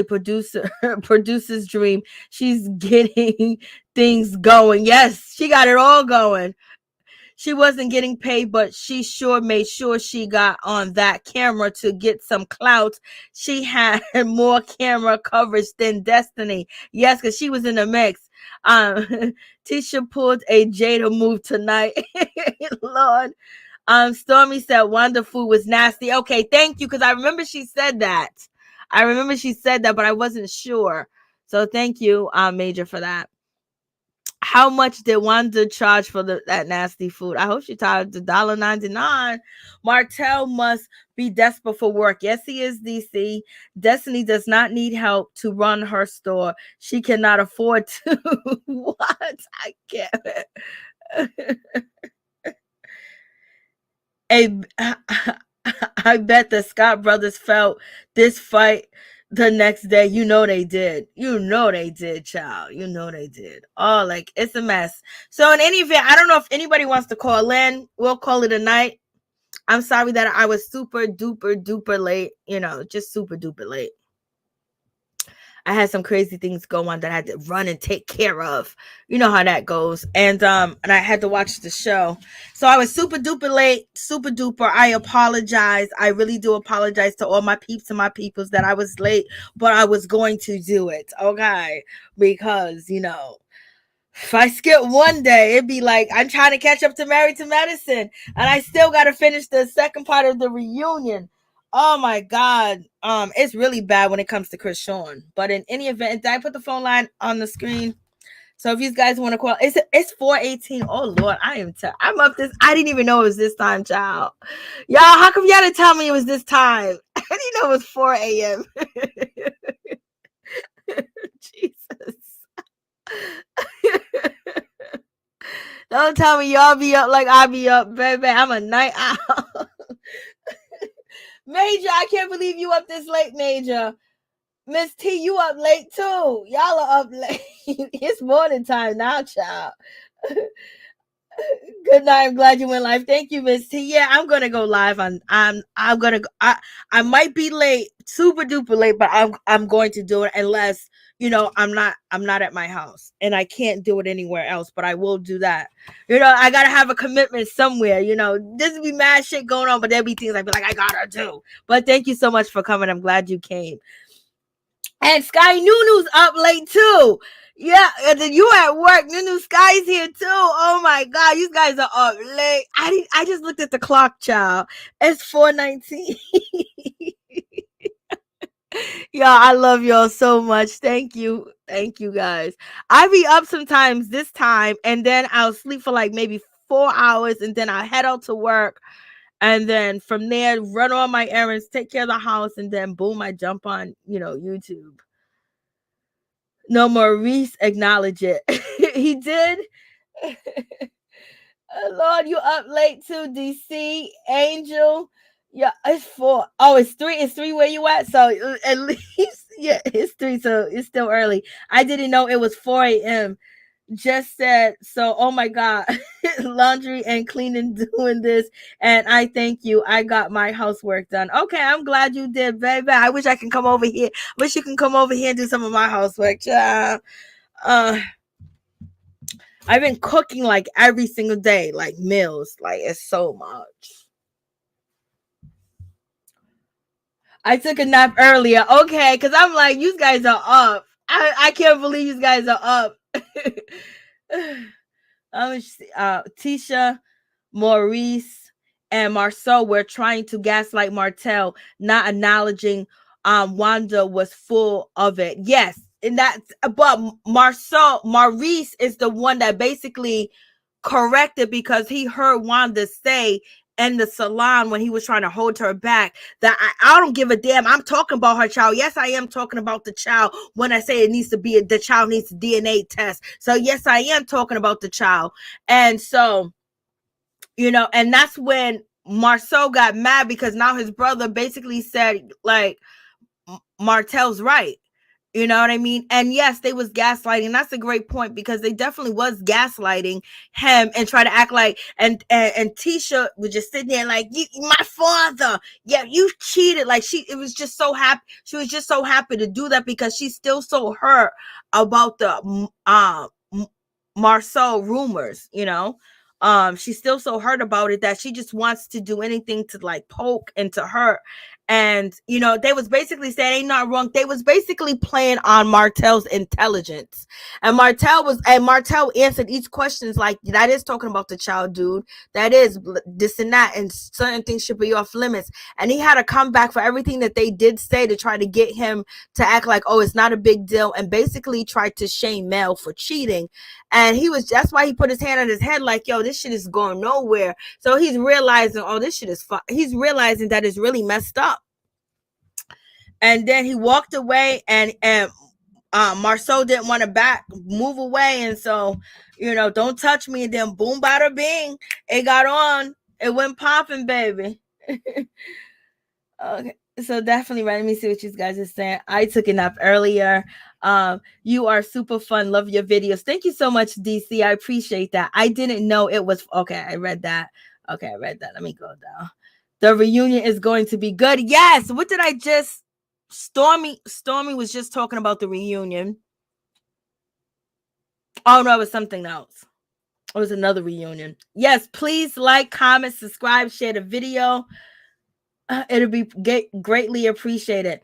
producer, producer's dream. She's getting things going. Yes, she got it all going. She wasn't getting paid, but she sure made sure she got on that camera to get some clout. She had more camera coverage than Destiny. Yes, because she was in the mix. Tisha pulled a Jada move tonight. Lord. Stormy said Wanda food was nasty. Okay, thank you, because I remember she said that. But I wasn't sure. So thank you, Major, for that. How much did Wanda charge for that nasty food? I hope she charged $1.99. Martell must be desperate for work. Yes, he is, DC. Destiny does not need help to run her store. She cannot afford to. What? I get it. I bet the Scott brothers felt this fight the next day. You know they did, child. You know they did. Oh, like, it's a mess. So in any event, I don't know if anybody wants to call in. We'll call it a night. I'm sorry that I was super duper late, just super duper late. I had some crazy things go on that I had to run and take care of. You know how that goes. And I had to watch the show. So I was super duper late, super duper. I apologize. I really do apologize to all my peeps and my peoples that I was late, but I was going to do it. Okay. Because, if I skip one day, it'd be like I'm trying to catch up to Married to Medicine. And I still got to finish the second part of the reunion. Oh my God. It's really bad when it comes to Chrisean. But in any event, did I put the phone line on the screen? So if you guys want to call, it's 4:18. Oh Lord, I'm up this. I didn't even know it was this time, child. Y'all, how come y'all didn't tell me it was this time? I didn't know it was 4 a.m. Jesus. Don't tell me y'all be up like I be up, baby. I'm a night owl. Major, I can't believe you up this late, Major. Miss T, you up late too. Y'all are up late. It's morning time now, child. Good night. I'm glad you went live. Thank you, Miss T. Yeah, I'm gonna go live on. I'm gonna. I might be late, super duper late, but I'm going to do it unless I'm not at my house and I can't do it anywhere else. But I will do that. I gotta have a commitment somewhere. There's be mad shit going on, but there'll be things I be like I gotta do. But thank you so much for coming. I'm glad you came. And Sky Nunu's up late too. Yeah, and then you at work. Nunu Sky's here too. Oh my God, you guys are up late. I just looked at the clock, child. It's 4:19. Y'all, I love y'all so much. Thank you. Thank you guys. I be up sometimes this time and then I'll sleep for like maybe 4 hours and then I'll head out to work. And then from there, run all my errands, take care of the house, and then boom, I jump on, YouTube. No, Maurice acknowledge it. He did. Lord, you up late too, DC Angel. Yeah, it's 4. Oh, it's 3. It's 3 where you at? So at least, yeah, it's 3. So it's still early. I didn't know it was 4 a.m. Just said so. Oh my God, laundry and cleaning, doing this, and I thank you. I got my housework done. Okay, I'm glad you did, baby. I wish I can come over here. Wish you can come over here and do some of my housework, child. I've been cooking like every single day, like meals. Like it's so much. I took a nap earlier. Okay, because I'm like, you guys are up. I can't believe you guys are up. Tisha, Maurice, and Marsau were trying to gaslight Martell, not acknowledging Wanda was full of it. Yes, and but Maurice is the one that basically corrected because he heard Wanda say in the salon when he was trying to hold her back that I don't give a damn. I'm talking about her child. Yes, I am talking about the child when I say the child needs a DNA test. So yes, I am talking about the child. And so, and that's when Marsau got mad because now his brother basically said like Martell's right. You know what I mean? And yes, they was gaslighting. That's a great point because they definitely was gaslighting him and try to act like and Tisha was just sitting there like, my father, yeah, you cheated. Like it was just so happy. She was just so happy to do that because she's still so hurt about the Marsau rumors, she's still so hurt about it that she just wants to do anything to like poke into her. And, they was basically saying ain't not wrong. They was basically playing on Martell's intelligence. And Martell answered each questions like, that is talking about the child, dude. That is this and that. And certain things should be off limits. And he had to come back for everything that they did say to try to get him to act like, oh, it's not a big deal. And basically tried to shame Mel for cheating. And that's why he put his hand on his head like, yo, this shit is going nowhere. So he's realizing, oh, this shit is he's realizing that it's really messed up. And then he walked away and Marsau didn't want to move away. And so, don't touch me. And then boom, bada bing, it got on. It went popping, baby. Okay. So definitely right. Let me see what you guys are saying. I took a nap earlier. You are super fun. Love your videos. Thank you so much, DC. I appreciate that. I didn't know it was okay. I read that. Okay, I read that. Let me go down. The reunion is going to be good. Yes. What did I just? Stormy was just talking about the reunion. Oh no, it was something else. It was another reunion. Yes, please like, comment, subscribe, share the video. It'll be greatly appreciated.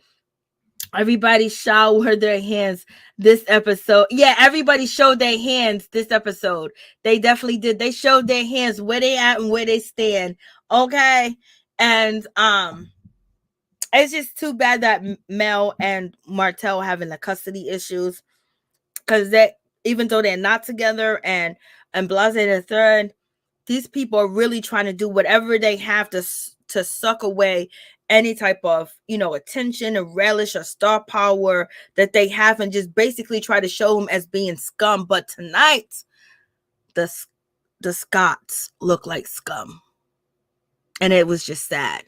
Everybody showered their hands this episode. Yeah, everybody showed their hands this episode. They definitely did. They showed their hands where they at and where they stand. Okay. And it's just too bad that Mel and Martell having the custody issues, because even though they're not together and Blase the third, these people are really trying to do whatever they have to suck away any type of attention or relish or star power that they have, and just basically try to show them as being scum. But tonight, the Scotts look like scum, and it was just sad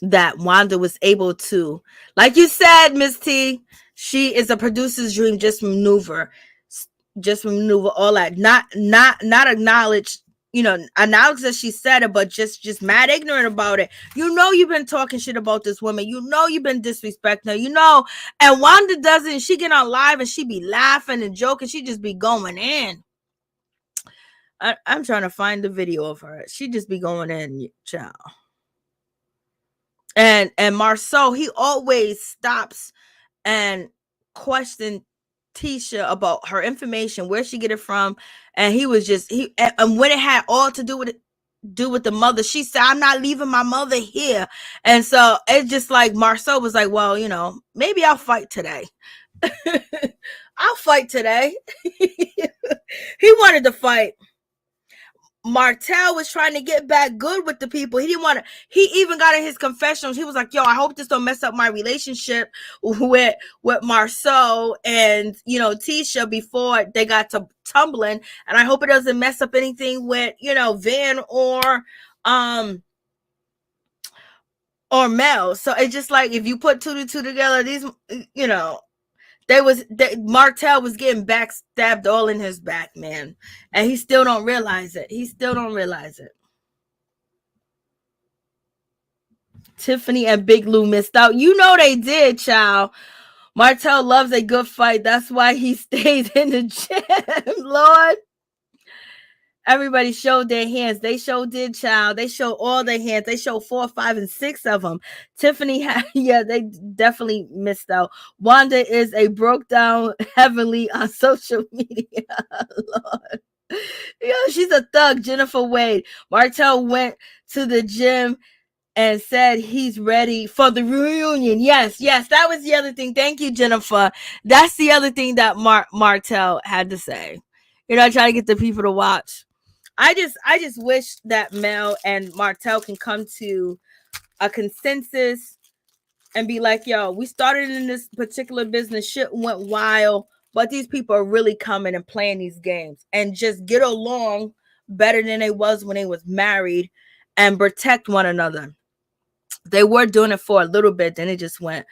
that Wanda was able to, like you said, Miss T, she is a producer's dream. Just maneuver all that, not acknowledge announced that she said it, but just mad ignorant about it. You've been talking shit about this woman. You've been disrespecting her, and Wanda doesn't. She get on live and she be laughing and joking. She just be going in. I'm trying to find the video of her. She just be going in, child. And Marsau, he always stops and questions Tisha about her information, where she get it from, and he was just and when it had all to do with the mother, she said, "I'm not leaving my mother here." And so it's just like Marsau was like, "Well, maybe I'll fight today." I'll fight today. He wanted to fight. Martell was trying to get back good with the people. He didn't want to. He even got in his confessionals. He was like, "Yo, I hope this don't mess up my relationship with Marsau and Tisha before they got to tumbling, and I hope it doesn't mess up anything with Van or Mel." So it's just like, if you put 2 to 2 together, these Martell was getting backstabbed all in his back, man. And he still don't realize it. Tiffany and Big Lou missed out. They did, child. Martell loves a good fight. That's why he stays in the gym, Lord. Everybody showed their hands. They did, child. They showed all their hands. They showed 4, 5, and 6 of them. Tiffany they definitely missed out. Wanda is a broke down heavenly on social media. Lord. She's a thug. Jennifer Wade. Martell went to the gym and said he's ready for the reunion. Yes, that was the other thing. Thank you, Jennifer. That's the other thing that Martell had to say. Trying to get the people to watch. I just wish that Mel and Martell can come to a consensus and be like, "Yo, we started in this particular business, shit went wild, but these people are really coming and playing these games, and just get along better than they was when they was married and protect one another." They were doing it for a little bit, then it just went.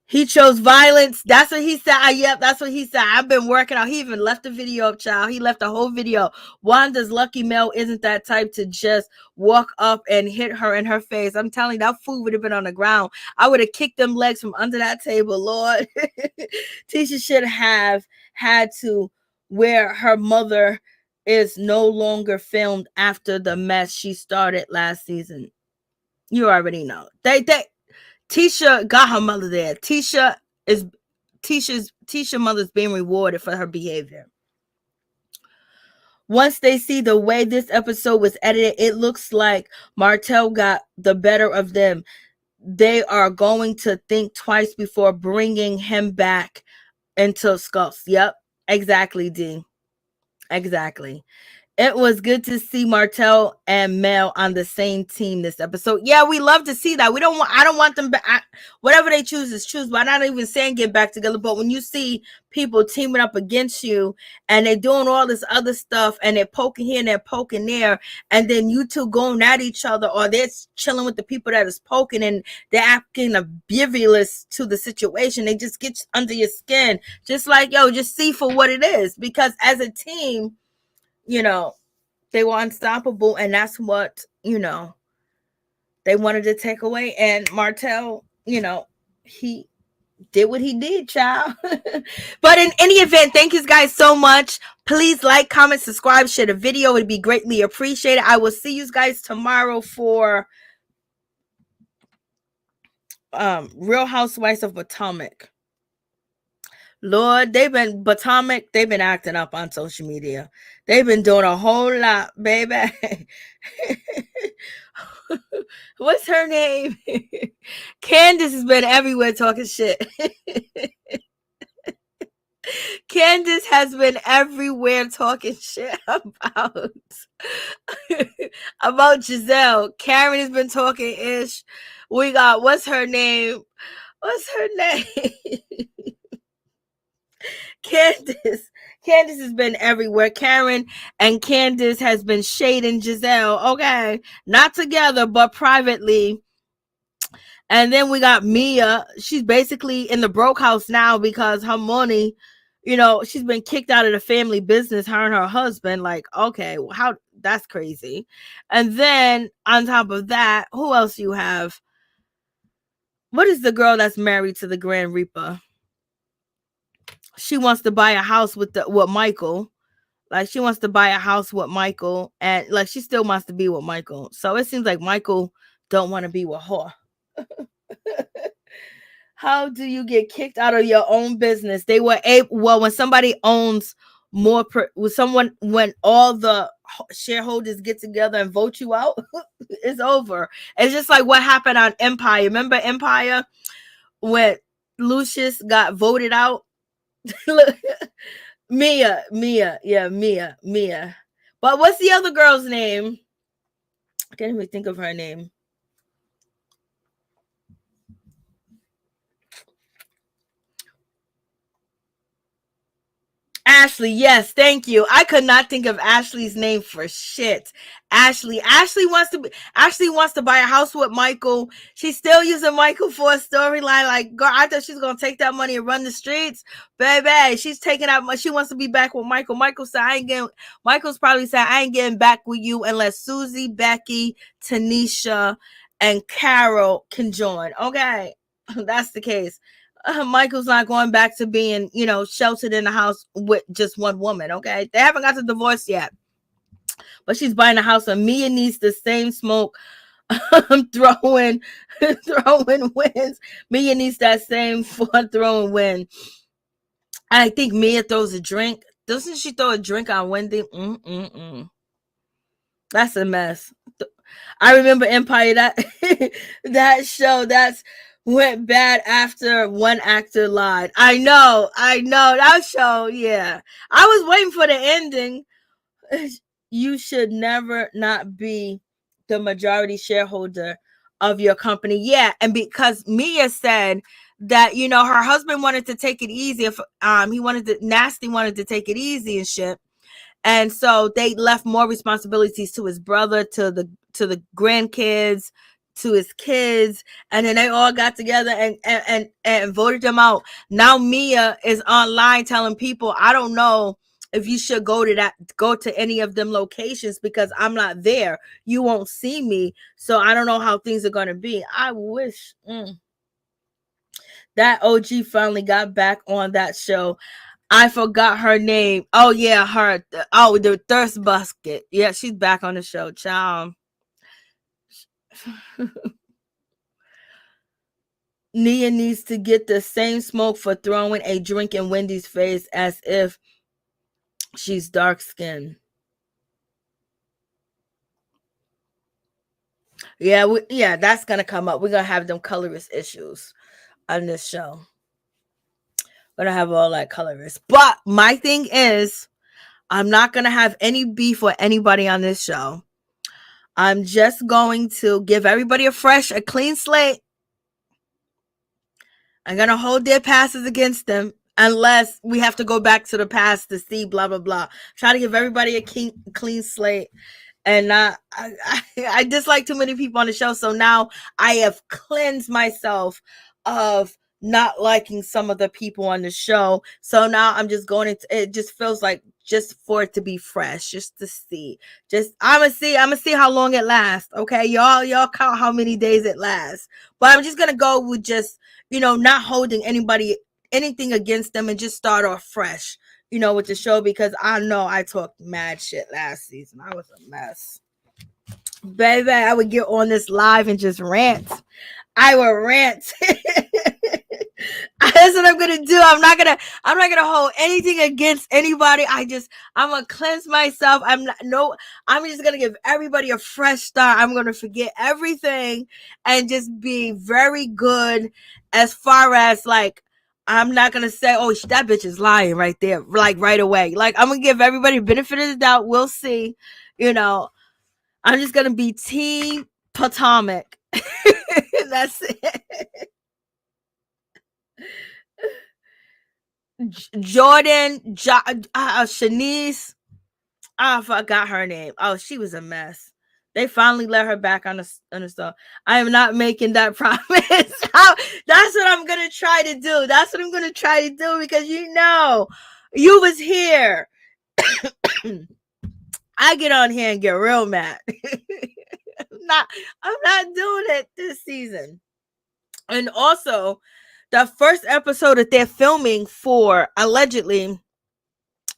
He chose violence. That's what he said. Yep, that's what he said. I've been working out. He even left the video up, child. He left the whole video. Wanda's lucky Mel isn't that type to just walk up and hit her in her face. I'm telling you, that food would have been on the ground. I would have kicked them legs from under that table, Lord. Tisha should have had to where her mother is no longer filmed after the mess she started last season. You already know. Tisha got her mother there. Tisha's mother's being rewarded for her behavior. Once they see the way this episode was edited, it looks like Martell got the better of them. They are going to think twice before bringing him back into skulls. Yep, exactly, D. Exactly. It was good to see Martell and Mel on the same team this episode. Yeah, we love to see that. I don't want them back. Whatever they choose is choose, but I'm not even saying get back together. But when you see people teaming up against you and they're doing all this other stuff and they're poking here and they're poking there, and then you two going at each other, or they're chilling with the people that is poking and they're acting oblivious to the situation, they just get under your skin. Just like, yo, just see for what it is. Because as a team, they were unstoppable, and that's what, they wanted to take away. And Martell, he did what he did, child. But in any event, thank you guys so much. Please like, comment, subscribe, share the video. It'd be greatly appreciated. I will see you guys tomorrow for Real Housewives of Potomac. Lord, they've been acting up on social media. They've been doing a whole lot, baby. What's her name? Candace has been everywhere talking shit. Candace has been everywhere talking shit about Giselle. Karen has been talking ish. We got, what's her name? Candace has been everywhere. Karen and Candace has been shading Giselle. Okay, not together, but privately. And then we got Mia. She's basically in the broke house now because her money, she's been kicked out of the family business, her and her husband. Like, okay, well, how, that's crazy. And then on top of that, who else you have? What is the girl that's married to the Grand Reaper? She wants to buy a house with Michael. Like, she wants to buy a house with Michael, and like she still wants to be with Michael. So it seems like Michael don't want to be with her. How do you get kicked out of your own business? They were able, well, when somebody owns more, when all the shareholders get together and vote you out, it's over. It's just like what happened on Empire. Remember Empire when Lucius got voted out? Mia. But what's the other girl's name? I can't even think of her name. Ashley, yes, thank you. I could not think of Ashley's name for shit. Ashley wants to buy a house with Michael. She's still using Michael for a storyline. Like, girl, I thought she's gonna take that money and run the streets, baby. She's taking out money. She wants to be back with Michael. Michael's probably saying, I ain't getting back with you unless Susie, Becky, Tanisha, and Carol can join. Okay, that's the case. Michael's not going back to being, sheltered in the house with just one woman. Okay, they haven't got the divorce yet, but she's buying a house, and Mia needs the same smoke. throwing wins. Mia needs that same fun throwing win. I think Mia throws a drink. Doesn't she throw a drink on Wendy? That's a mess. I remember Empire, that show. Went bad after one actor lied. I know that show. Yeah, I was waiting for the ending. You should never not be the majority shareholder of your company. Yeah, and because Mia said that her husband wanted to take it easy. If Nasty wanted to take it easy and shit, and so they left more responsibilities to his brother, to the grandkids, to his kids, and then they all got together and voted them out. Now Mia is online telling people, I don't know if you should go to any of them locations because I'm not there. You won't see me, so I don't know how things are going to be. I wish that OG finally got back on that show. I forgot her name. Oh yeah, her. Oh, the Thirst Bucket. Yeah, she's back on the show. Ciao. Nia needs to get the same smoke for throwing a drink in Wendy's face as if she's dark skinned. Yeah, that's gonna come up. We're gonna have them colorist issues on this show. We're gonna have all that colorist. But my thing is, I'm not gonna have any beef with anybody on this show. I'm just going to give everybody a clean slate. I'm going to hold their passes against them unless we have to go back to the past to see blah, blah, blah. Try to give everybody a clean slate. And I dislike too many people on the show. So now I have cleansed myself of not liking some of the people on the show. So now I'm just going into it. Just feels like just for it to be fresh, just to see. I'm gonna see how long it lasts. Okay, y'all count how many days it lasts. But I'm just gonna go with just not holding anything against them and just start off fresh. With the show, because I know I talked mad shit last season. I was a mess. Baby, I would get on this live and just rant. I would rant. That's what I'm gonna do. I'm not gonna hold anything against anybody. I'm gonna cleanse myself. I'm just gonna give everybody a fresh start. I'm gonna forget everything and just be very good as far as like, I'm not gonna say, oh, that bitch is lying right there, like right away. Like, I'm gonna give everybody benefit of the doubt. We'll see. I'm just gonna be Team Potomac. That's it. Jordan, Shanice. I forgot her name. Oh, she was a mess. They finally let her back on the stuff. I am not making that promise. That's what I'm gonna try to do. Because You was here. I get on here and get real mad. I'm not doing it this season. And also, the first episode that they're filming for, allegedly, let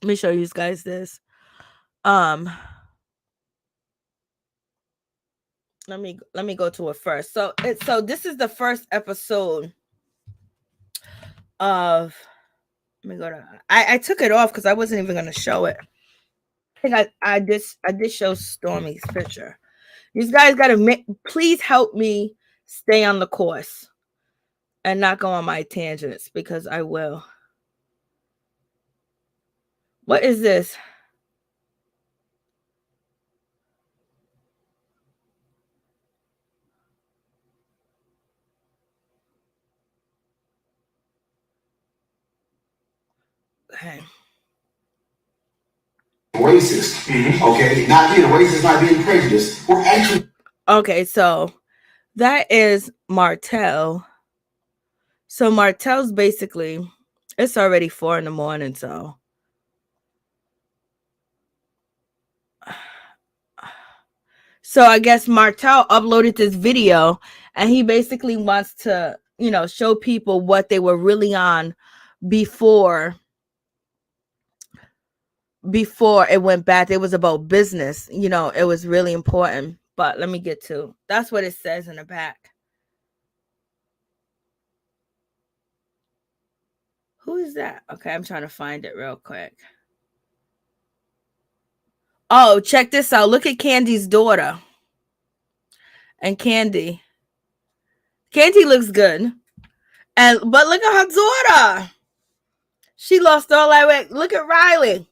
me show you guys this. Let me go to it first. So this is the first episode of, let me go to, I took it off because I wasn't even going to show it. I think I did show Stormy's picture. You guys got to please help me stay on the course and not go on my tangents, because I will. What is this? Okay. Racist. Okay, not being racist, not being prejudiced. We're actually okay. So that is Martell. So Martell's basically, it's already 4 a.m. So I guess Martell uploaded this video, and he basically wants to, show people what they were really on before it went bad. It was about business. It was really important. But let me get to, that's what it says in the back. Who is that? Okay, I'm trying to find it real quick. Oh, check this out. Look at Kandi's daughter. And Kandi looks good. But look at her daughter. She lost all that weight. Look at Riley.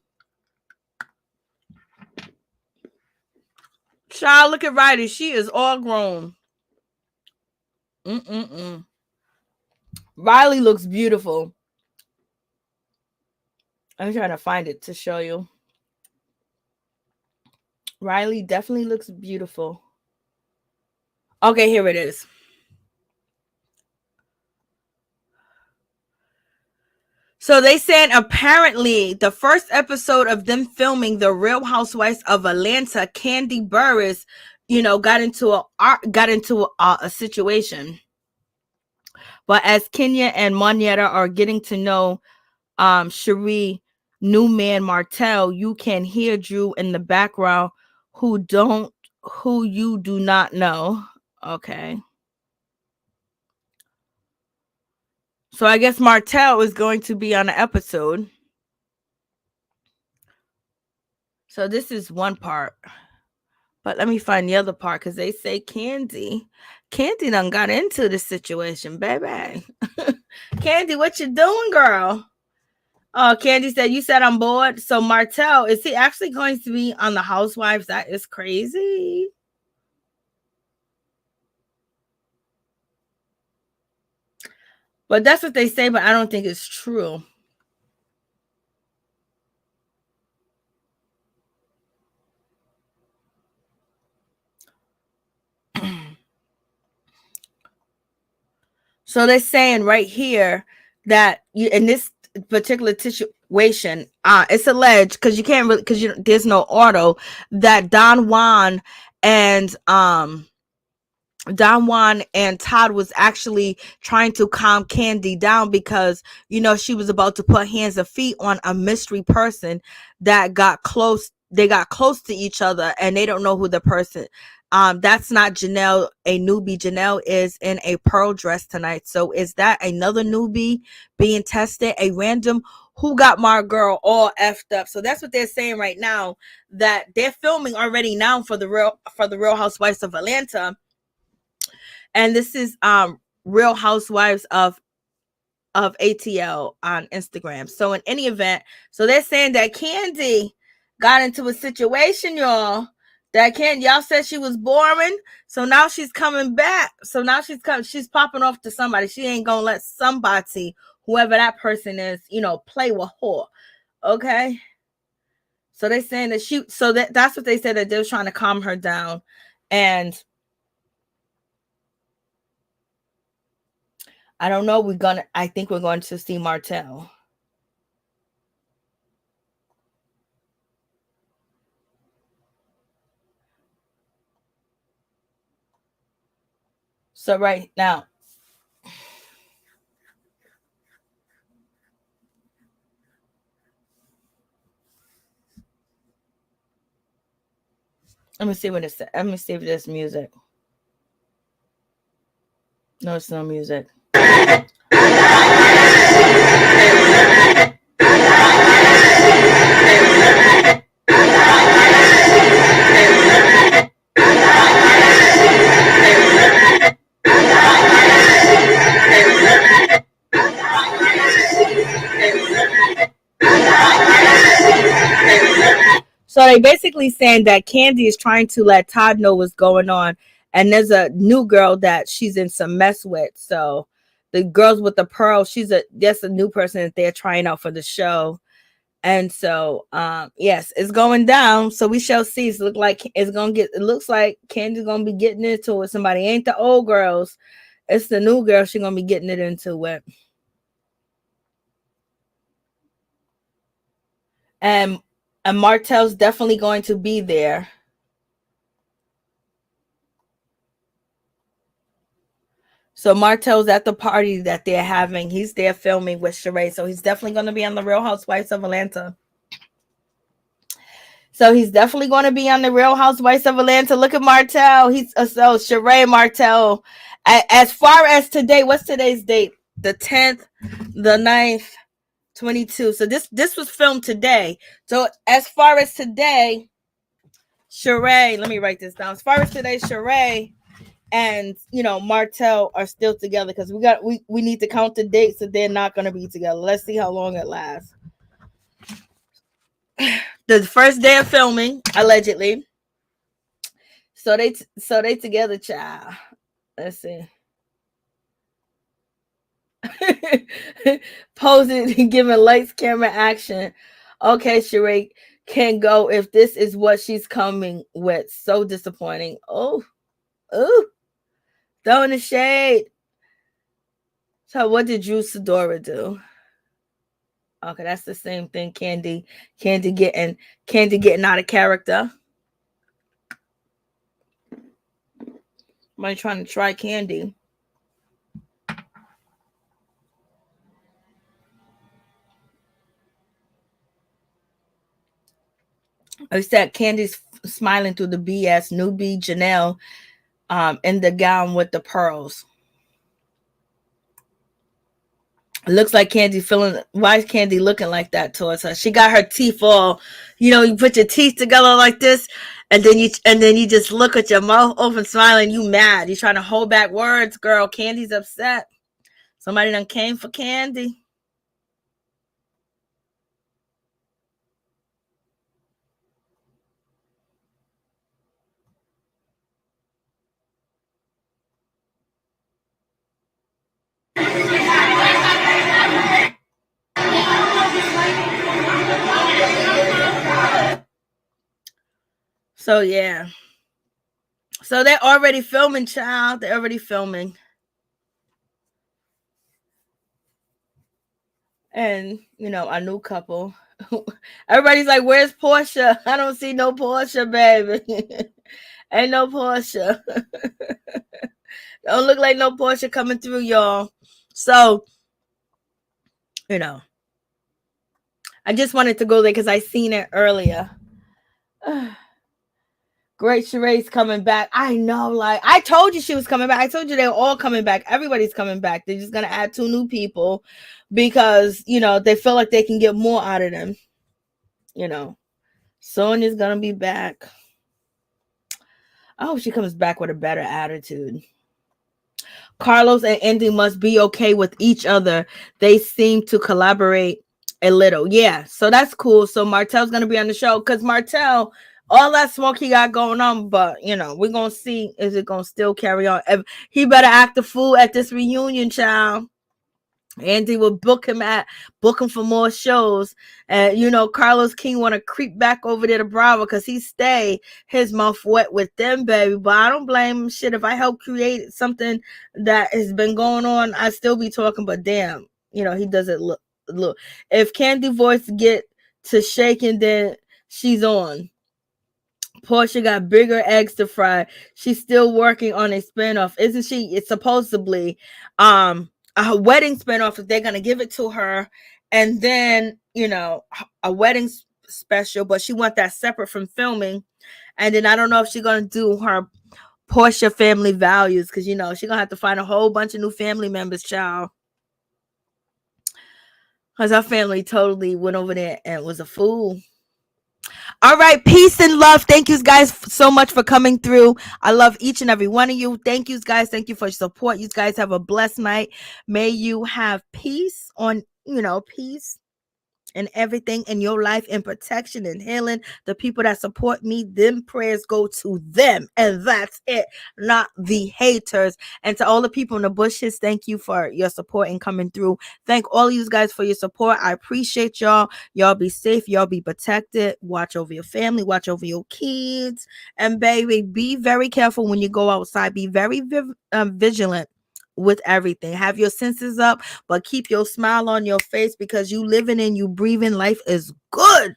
Child, look at Riley. She is all grown. Riley looks beautiful. I'm trying to find it to show you. Riley definitely looks beautiful. Okay, here it is. So they said apparently the first episode of them filming The Real Housewives of Atlanta, Kandi Burruss, got into a situation. But as Kenya and Monyetta are getting to know Shereé, new man Martell, you can hear Drew in the background who you do not know. Okay. So I guess Martell is going to be on the episode. So this is one part. But let me find the other part, because they say Kandi done got into the situation, baby. Kandi, what you doing, girl? Oh, Kandi said, you said I'm bored. So Martell, is he actually going to be on the Housewives? That is crazy. But that's what they say, but I don't think it's true. So they're saying right here that in this particular situation, it's alleged, because you can't really, because there's no auto, that Don Juan and Todd was actually trying to calm Kandi down, because she was about to put hands and feet on a mystery person that got close. They got close to each other, and they don't know who the person. That's not Janelle, a newbie. Janelle is in a pearl dress tonight. So is that another newbie being tested? A random who got my girl all effed up. So that's what they're saying right now, that they're filming already now for the Real Housewives of Atlanta. And this is Real Housewives of ATL on Instagram. So in any event, so they're saying that Kandi got into a situation, y'all. Y'all said she was boring. So now she's coming back. So now she's popping off to somebody. She ain't gonna let somebody, whoever that person is, play with her. Okay. So they're saying that that's what they said, that they were trying to calm her down. And I don't know. I think we're going to see Martell. So right now, let me see what it's. Let me see if there's music. No, it's no music. So they basically saying that Kandi is trying to let Todd know what's going on, and there's a new girl that she's in some mess with. So the girls with the pearl, that's a new person that they're trying out for the show. And so yes, it's going down. So we shall see. It looks like Kandi's gonna be getting into it. Somebody ain't the old girls, it's the new girl. She's gonna be getting it into it. And Martell's definitely going to be there. So Martell's at the party that they're having. He's there filming with Shereé. So he's definitely going to be on the Real Housewives of Atlanta. Look at Martell. So Shereé, Martell. As far as today, what's today's date? The 10th, the 9th, 22. So this was filmed today. So as far as today, Shereé, let me write this down. As far as today, Shereé and Martell are still together, because we need to count the dates that they're not going to be together. Let's see how long it lasts. The first day of filming, allegedly. So they together, child. Let's see. Posing, giving lights, camera, action. Okay, Shereé can go if this is what she's coming with. So disappointing. Oh, throwing the shade. So what did Drew Sidora do? Okay, that's the same thing. Kandi getting out of character. Somebody trying to try Kandi. I said Kandi's smiling through the BS. Newbie Janelle in the gown with the pearls. Looks like Kandi feeling. Why is Kandi looking like that towards her? She got her teeth all, you put your teeth together like this, and then you just look at your mouth open, smiling. You mad? You trying to hold back words, girl. Kandi's upset. Somebody done came for Kandi. So yeah. So they're already filming, child. They're already filming. And, a new couple. Everybody's like, where's Porsha? I don't see no Porsha, baby. Ain't no Porsha. Don't look like no Porsha coming through, y'all. So, I just wanted to go there because I seen it earlier. Great, Sheree's coming back. I know, like, I told you she was coming back. I told you they were all coming back. Everybody's coming back. They're just going to add 2 new people because, they feel like they can get more out of them. Sonya's going to be back. I hope she comes back with a better attitude. Carlos and Indy must be okay with each other. They seem to collaborate a little. Yeah, so that's cool. So Martell's going to be on the show because Martell, all that smoke he got going on, but we're gonna see, is it gonna still carry on? He better act the fool at this reunion, child. Andy will book him for more shows. And Carlos King want to creep back over there to Bravo because he stay his mouth wet with them, baby. But I don't blame him. Shit, if I help create something that has been going on, I still be talking. But damn, he doesn't look. If Kandi voice get to shaking, then she's on. Porsha got bigger eggs to fry. She's still working on a spinoff, isn't she? It's supposedly a wedding spinoff. If they're gonna give it to her, and then a wedding special, but she want that separate from filming. And then I don't know if she's gonna do her Porsha family values, because she's gonna have to find a whole bunch of new family members, child. Because our family totally went over there and was a fool. All right, peace and love. Thank you guys so much for coming through. I love each and every one of you. Thank you guys. Thank you for your support. You guys have a blessed night. May you have peace peace and everything in your life, and protection and healing. The people that support me, them prayers go to them, and that's it, not the haters. And to all the people in the bushes, thank you for your support and coming through. Thank all of you guys for your support. I appreciate y'all. Y'all be safe. Y'all be protected. Watch over your family. Watch over your kids. And baby, be very careful when you go outside. Be very vigilant with everything. Have your senses up, but keep your smile on your face, because you living and you breathing. Life is good.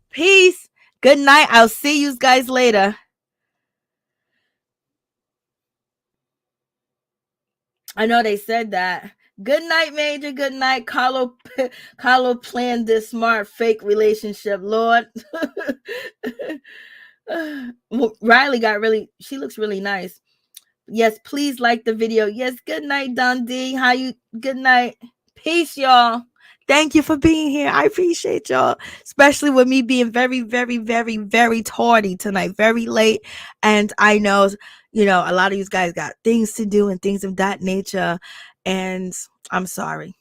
Peace. Good night. I'll see you guys later. I know they said that. Good night, Major. Good night. Carlo planned this smart fake relationship. Lord. Riley she looks really nice. Yes, please like the video. Yes, good night, Dundee. Good night. Peace, y'all. Thank you for being here. I appreciate y'all, especially with me being very, very, very, very tardy tonight, very late. And I know, a lot of you guys got things to do and things of that nature. And I'm sorry.